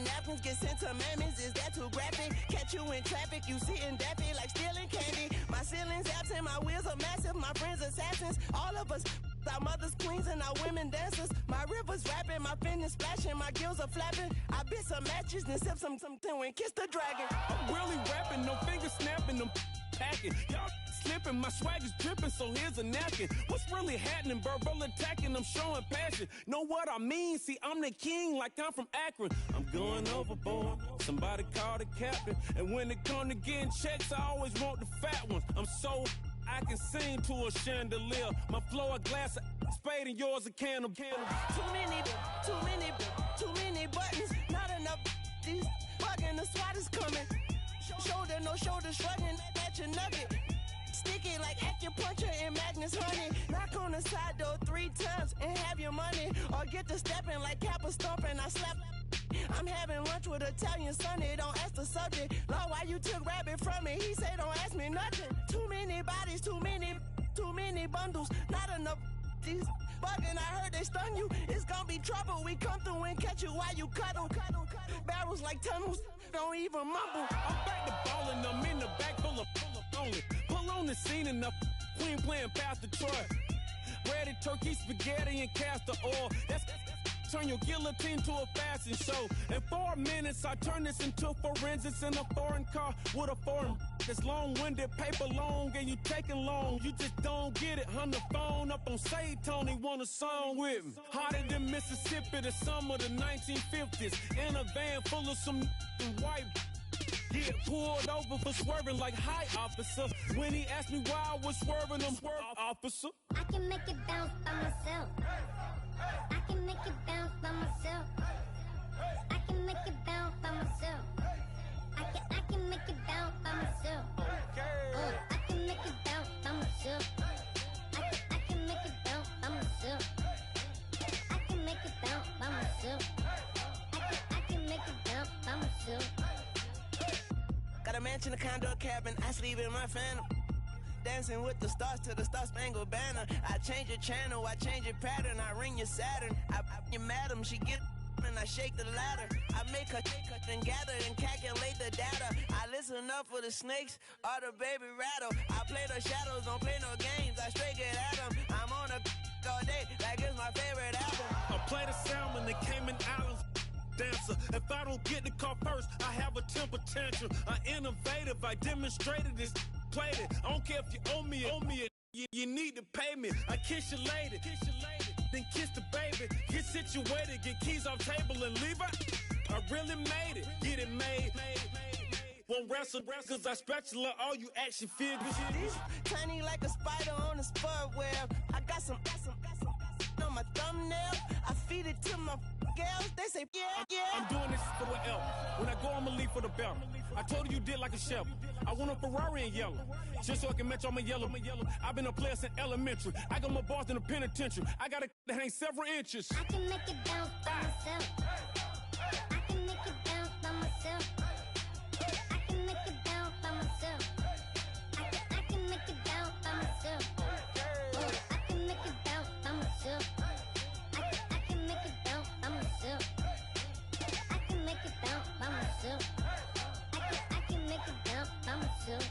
Napkins get sent to mammies, is that too graphic? Catch you in traffic, you sitting daffy like stealing candy. My ceilings absent, my wheels are massive, my friends assassins. All of us, our mothers queens and our women dancers. My rivers rapping, my fingers splashing, my gills are flapping. I bit some matches, then sip something and kiss the dragon. I'm really rapping, no fingers snapping, them packing. Y'all slipping, my swag is dripping, so here's a napkin. What's really happening? Verbal attacking, I'm showing passion. Know what I mean? See, I'm the king, like I'm from Akron. I'm going overboard. Somebody call the captain. And when it come to getting checks, I always want the fat ones. I'm so I can sing to a chandelier. My flow a glass of spade and yours a can of candle. Too many buttons, not enough. These bugging, the SWAT is coming. Shoulder, no shoulder, shrugging at your nugget. Sticky like acupuncture in Magnus honey. Knock on the side door 3 times and have your money. Or get to stepping like Kappa stomping. I slap. I'm having lunch with Italian Sonny. Don't ask the subject. Lord, why you took rabbit from me? He said, don't ask me nothing. Too many bodies, too many bundles. Not enough. These bugging, I heard they stung you. It's gonna be trouble. We come through and catch you while you cuddle. Barrels like tunnels. Don't even mumble. I'm back to ballin'. I'm in the back full of only. Pull on the scene enough. Queen playing Pastor Troy. Ready turkey, spaghetti, and castor oil. That's turn your guillotine to a fashion show. In 4 minutes, I turn this into forensics in a foreign car with a foreign. It's long-winded, paper long, and you taking long. You just don't get it. On the phone up on Say Tony, want a song with me. Hotter than Mississippi, the summer of the 1950s. In a van full of some white. Get pulled over for swerving like hi, officer. When he asked me why I was swerving, I'm swerve, officer. I can make it bounce by myself. I can make it bounce by myself. I can make it bounce by myself. I can make it bounce by myself. I can make it bounce by myself. I can make it bounce by myself. I Got a mansion, a condo, a cabin. I sleep in my phantom. Dancing with the stars to the Star-Spangled Banner. I change your channel, I change your pattern. I ring your Saturn. I your madam, she get and I shake the ladder. I make her and gather and calculate the data. I listen up for the snakes or the baby rattle. I play the shadows, don't play no games. I straight get at them. I'm on a all day like it's my favorite album. I play the salmon, the Cayman Islands dancer. If I don't get the car first, I have a temper tantrum. I'm innovative, I demonstrated this, played it. I don't care if you owe me it. You need to pay me. I kiss your lady, then kiss the baby. Get situated, get keys off table and leave her. I really made it, get it made. Won't wrestle, cause I spatula all you action figures. Tiny like a spider on a spud web. I got some on my thumbnail. I feed it to my girls. They say, yeah. I'm doing this for the L. When I go, I'ma leave for the belt. I told you did like a Chevy. I want a Ferrari in yellow, just so I can match all my yellow. I've been a player since elementary. I got more bars than a penitentiary. I got a that ain't several inches. I can make it bounce by myself. I can make it bounce by myself. I can make it bounce by myself. I can make it bounce by myself. I can make it bounce by myself. I can make it bounce by myself. I can make it bounce by myself. I can make it bounce by myself.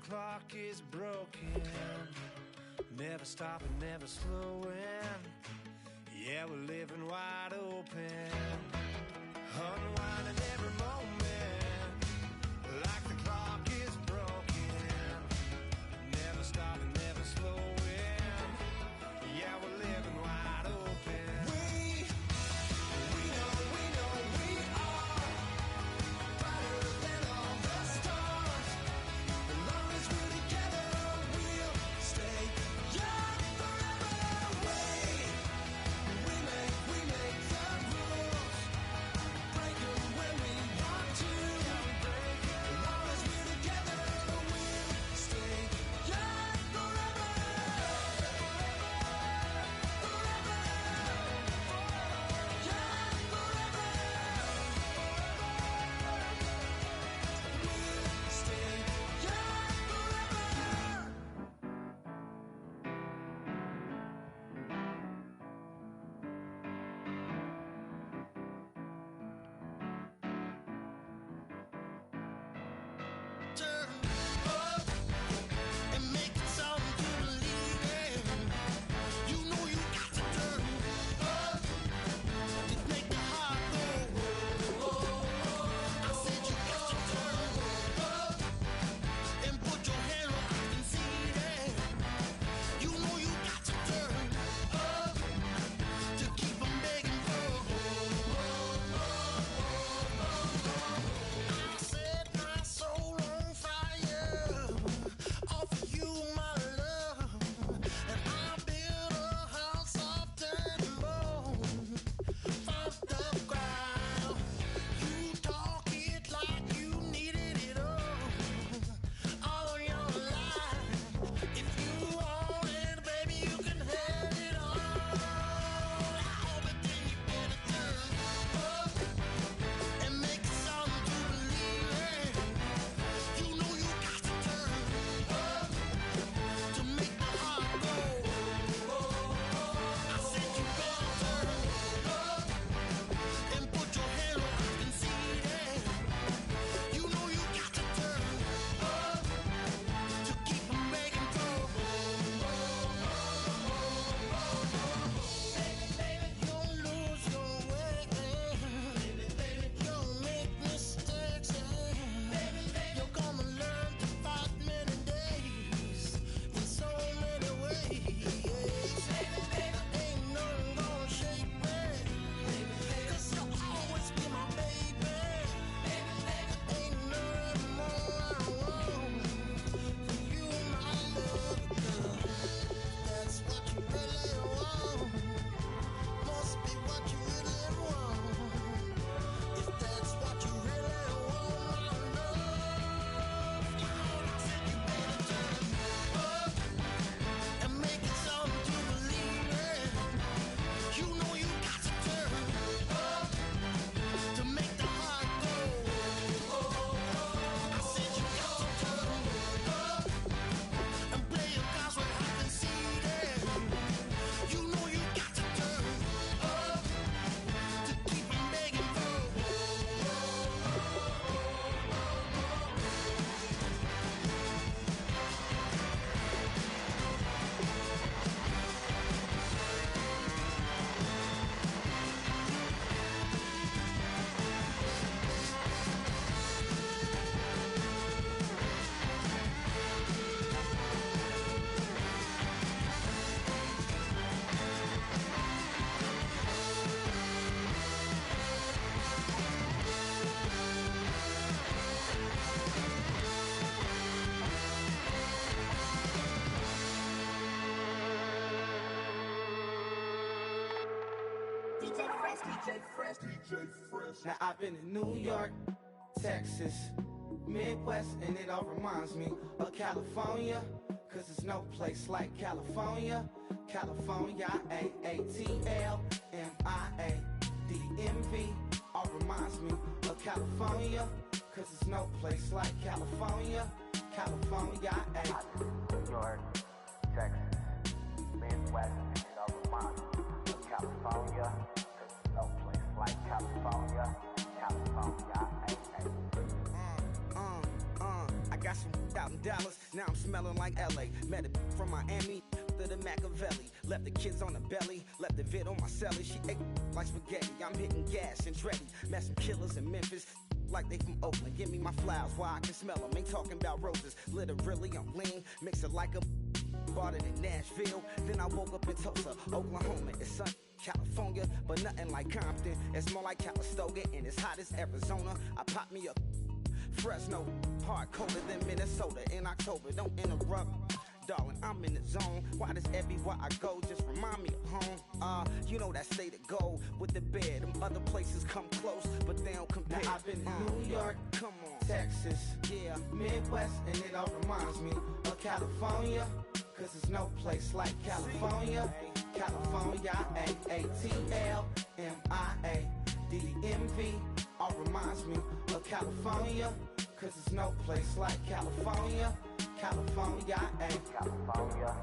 clock is broken. Never stopping, never slowing. Yeah, we're living wide open. Unwinding every moment. Like the clock is broken. Never stopping, never slowing. Yeah, we're living wide open. We know we are brighter than all the stars. As long as we're together, we'll stay young forever. We make the rules, break 'em when we want to. As long as we're together, we'll stay young forever. Turn up and make it something to believe in. You know you got to turn up to make the heart go. I said you got to turn up and put your hand where I can see it. You know you got to turn up to keep 'em begging for. I set my soul on fire, offer you my love, and I build a house of dirt and bone from the ground. You talk it like you needed it all your life. If you want it, baby, you can have it all. But then you better turn up and make it something to believe in. You know you got to turn up to make the heart go. I said you gotta turn up and put your hand where I can see it. You know you got to turn up to keep 'em begging for. Baby, you'll lose your way. You'll make mistakes. You're gonna learn to fight many days in so many ways. Ain't nothing gonna shake me, 'cause you'll always be my baby. Ain't nothing more I want from you, my love, girl. That's what you really want. Must be what you really want. If that's what you really want, my love, I said you better turn up and make it something to believe in. You know you got to turn up to make the heart go. I said you got to turn up and play your cards where I can see it. You know you got to turn up to keep 'em begging for. Now I've been in New York, Texas, Midwest, and it all reminds me of California, 'cause there's no place like California. California, AATLMIADMV, all reminds me of California, 'cause there's no place like California. California, New York, Texas, Midwest, and it all reminds me of California. There's no place like California. California, I got some out in Dallas. Now smelling like LA. Met a from Miami to the Machiavelli. Left the kids on the belly, left the vid on my celly. She ate like spaghetti. I'm hitting gas and Dreddy. Met some killers in Memphis like they from Oakland. Give me my flowers while I can smell them. Ain't talking about roses. Literally, I'm lean. Mix it like a bought it in Nashville. Then I woke up in Tulsa, Oklahoma. It's sunny. California, but nothing like Compton. It's more like Calistoga, and it's hot as Arizona. I pop me a Fresno, hard colder than Minnesota in October. Don't interrupt, darling, I'm in the zone. Why does everywhere I go just remind me of home? You know that state of gold with the bed. Them other places come close, but they don't compare. Now I've been to New York, come on, Texas, yeah, Midwest, and it all reminds me of California. Cause there's no place like California. California, A-A-T-L-M-I-A-D-D-M-V. All reminds me of California. Cause there's no place like California. California, California,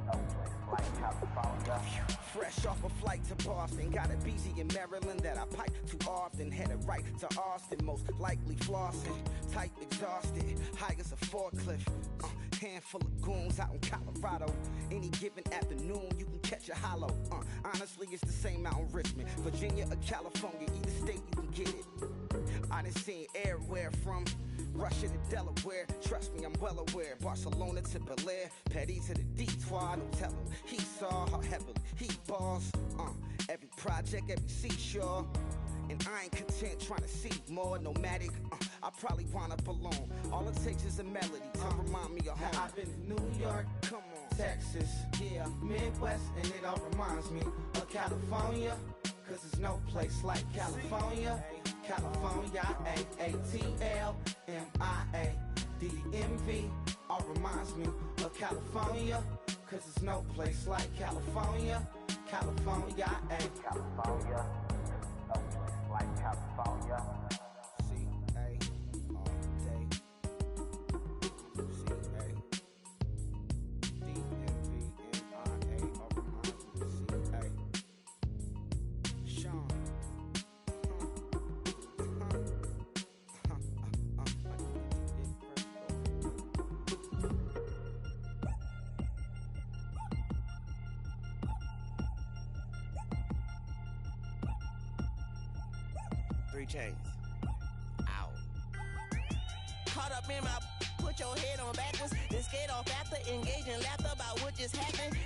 no place like California. Fresh off a flight to Boston, got a BZ in Maryland that I pipe too often. Headed right to Austin, most likely flossing. Tight, exhausted, high as a forklift. Handful of goons out in Colorado. Any given afternoon, you can catch a hollow. Honestly, it's the same out in Richmond, Virginia or California. Either state, you can get it. I done seen everywhere from Russia to Delaware. Trust me, I'm well aware. Barcelona to Bel Air, Petty to the Detroit. Don't tell him he saw how heavily he balls. Every project, every seashore. And I ain't content trying to see more nomadic. I probably wind up alone. All it takes is a melody to remind me of home. Now I've been to New York, come on, Texas, yeah, Midwest, and it all reminds me of California. Cause there's no place like California. California, A-A-T-L-M-I-A-D-D-M-V. All reminds me of California. Cause there's no place like California. California, California, no place like California. Chains. Ow. Caught up in my put your head on backwards, then skate off after engaging laughter about what just happened.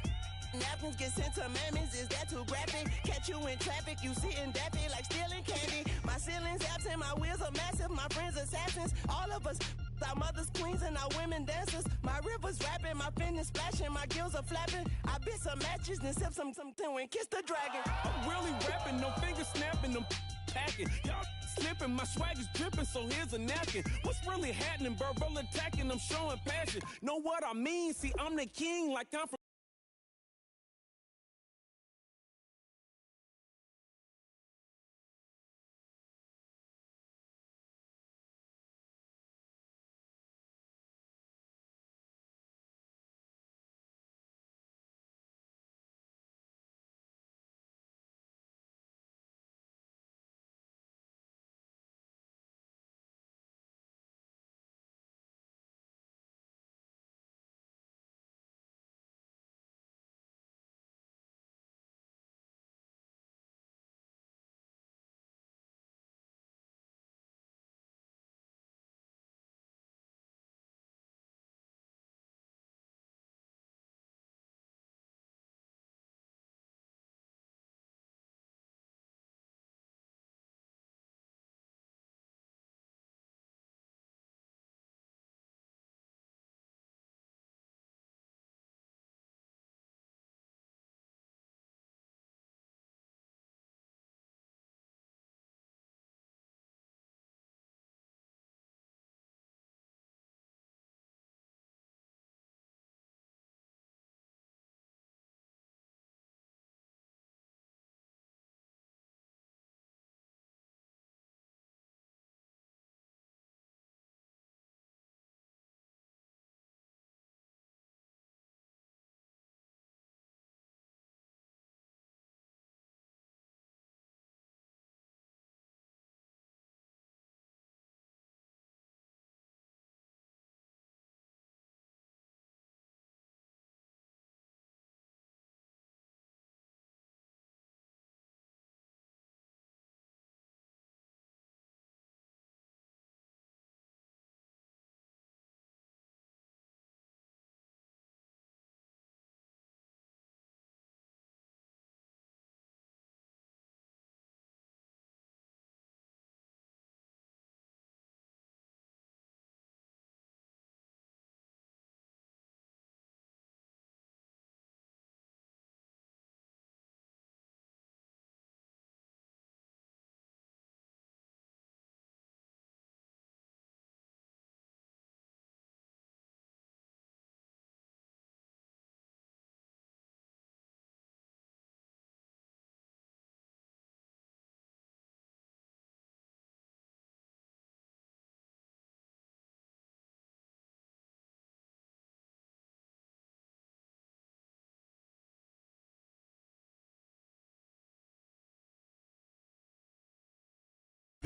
Napkins get sent to mammies, is that too graphic? Catch you in traffic, you sitting daffy like stealing candy. My ceilings absent, my wheels are massive, my friends assassins. All of us, our mothers queens and our women dancers. My rivers rapping, my fingers splashing, my gills are flapping. I bit some matches, then sip some and kiss the dragon. I'm really rapping, no fingers snapping, them packing. Y'all slipping, my swag is dripping, so here's a napkin. What's really happening? Verbal attacking, I'm showing passion. Know what I mean? See, I'm the king, like I'm from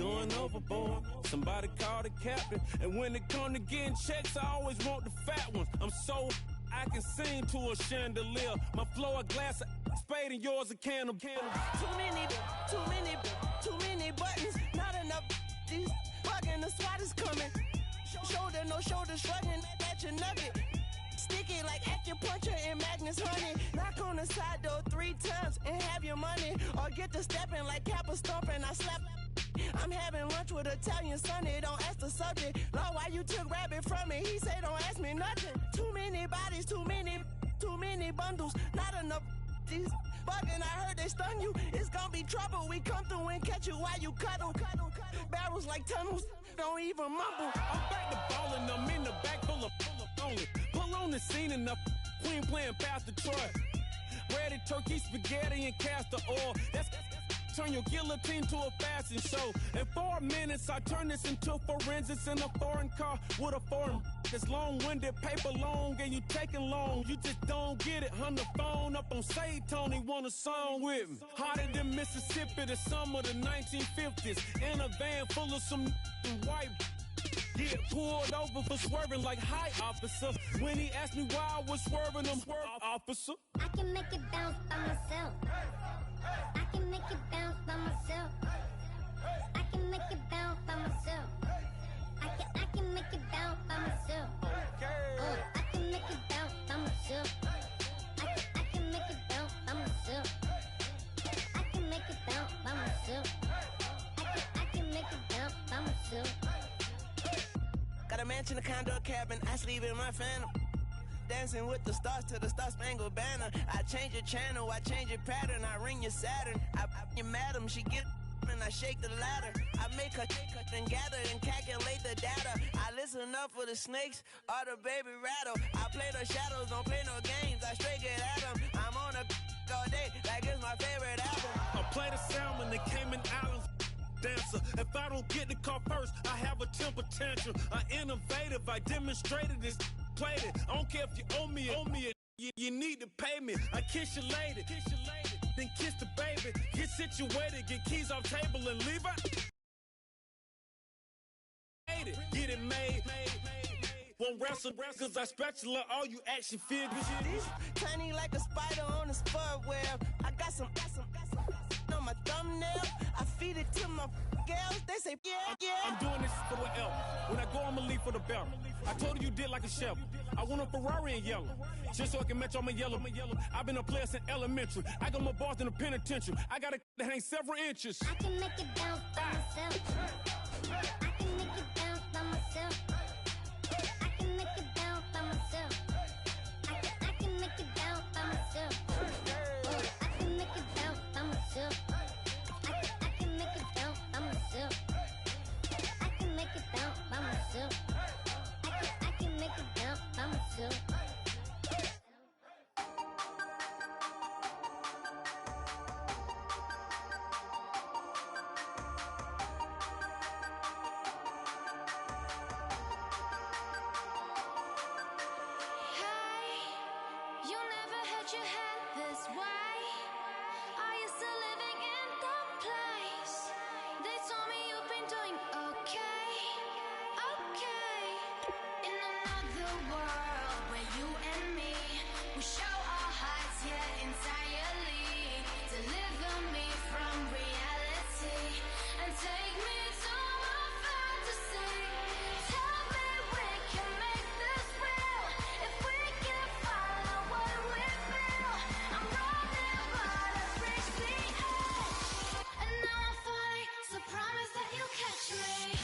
going overboard. Somebody call the captain. And when it come to getting checks, I always want the fat ones. I'm so I can sing to a chandelier. My flow a glass of spade and yours a can of candles. Too many buttons. Not enough. These fucking the SWAT is coming. Shoulder, no shoulder, shrugging at your nugget. Sticky like acupuncture and Magnus honey. Knock on the side door 3 times and have your money. Or get to stepping like Kappa stomping. I slap. I'm having lunch with Italian Sonny. Don't ask the subject. Lord, why you took rabbit from me? He say don't ask me nothing. Too many bodies, too many bundles. Not enough. These bugging, I heard they stun you. It's gonna be trouble. We come through and catch you while you cuddle. Barrels like tunnels. Don't even mumble. I'm back to ballin', I'm in the back full of only. Pull on the scene and the queen playing Pastor Troy. Ready turkey, spaghetti, and castor oil. That's turn your guillotine to a fashion show. In 4 minutes, I turn this into forensics in a foreign car with a foreign. It's long-winded, paper long, and you taking long. You just don't get it. Hung the phone up on Say Tony, want a song with me. Hotter than Mississippi, the summer of the 1950s. In a van full of some white. Get pulled over for swerving like hi, officer. When he asked me why I was swerving, I'm officer. I can make it bounce by myself. I can make it bounce by myself. I can make it bounce by myself. I can make it bounce by myself. I can make it bounce by myself. I can make it bounce by myself. I can make it bounce by myself. I can make it bounce by myself. Got a mansion, a condo, a cabin. I sleep in my phantom. Dancing with the stars to the Star-Spangled Banner. I change your channel, I change your pattern. I ring your Saturn. I your madam, she get and I shake the ladder. I make her and gather and calculate the data. I listen up for the snakes or the baby rattle. I play the shadows, don't play no games. I straight get at them. I'm on a all day like it's my favorite album. I play the salmon, the Cayman Islands dancer. If I don't get the car first, I have a temper tantrum. I innovative, I demonstrated this. Played it. I don't care if you owe me it. You need to pay me. I kiss your lady, then kiss the baby. Get situated, get keys off table and leave her. Get it made. Won't wrestle, cause I spatula all you action figures. Tiny like a spider on a spud web. I got some on my thumbnail. I feed it to my girls. They say, yeah. I'm doing this for the L. When I go, I'ma leave for the belt. I told you did like a chef. I want a Ferrari in yellow, just so I can match all my yellow. I've been a player since elementary. I got more bars than a penitentiary. I got a that hangs several inches. I can make it bounce by myself. I can make it bounce by myself. I can make it bounce by myself. I can make it bounce by myself. I can make it bounce by myself. I can make it bounce by myself. I can make it bounce by myself. I can make it bounce by myself. You never had your head this way. Are you still living in that place? They told me you've been doing okay. In another world where you and me, we show our hearts here entirely. Deliver me from reality and take me to my fantasy. Tell me we can make this real if we can follow what we feel. I'm running but I've reached the edge, and now I'm falling, so promise that you'll catch me.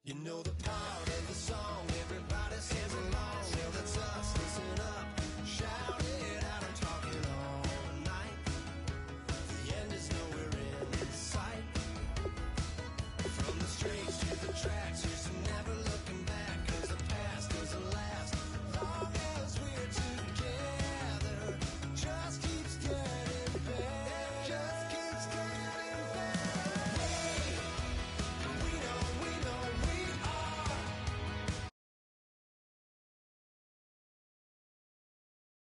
You know the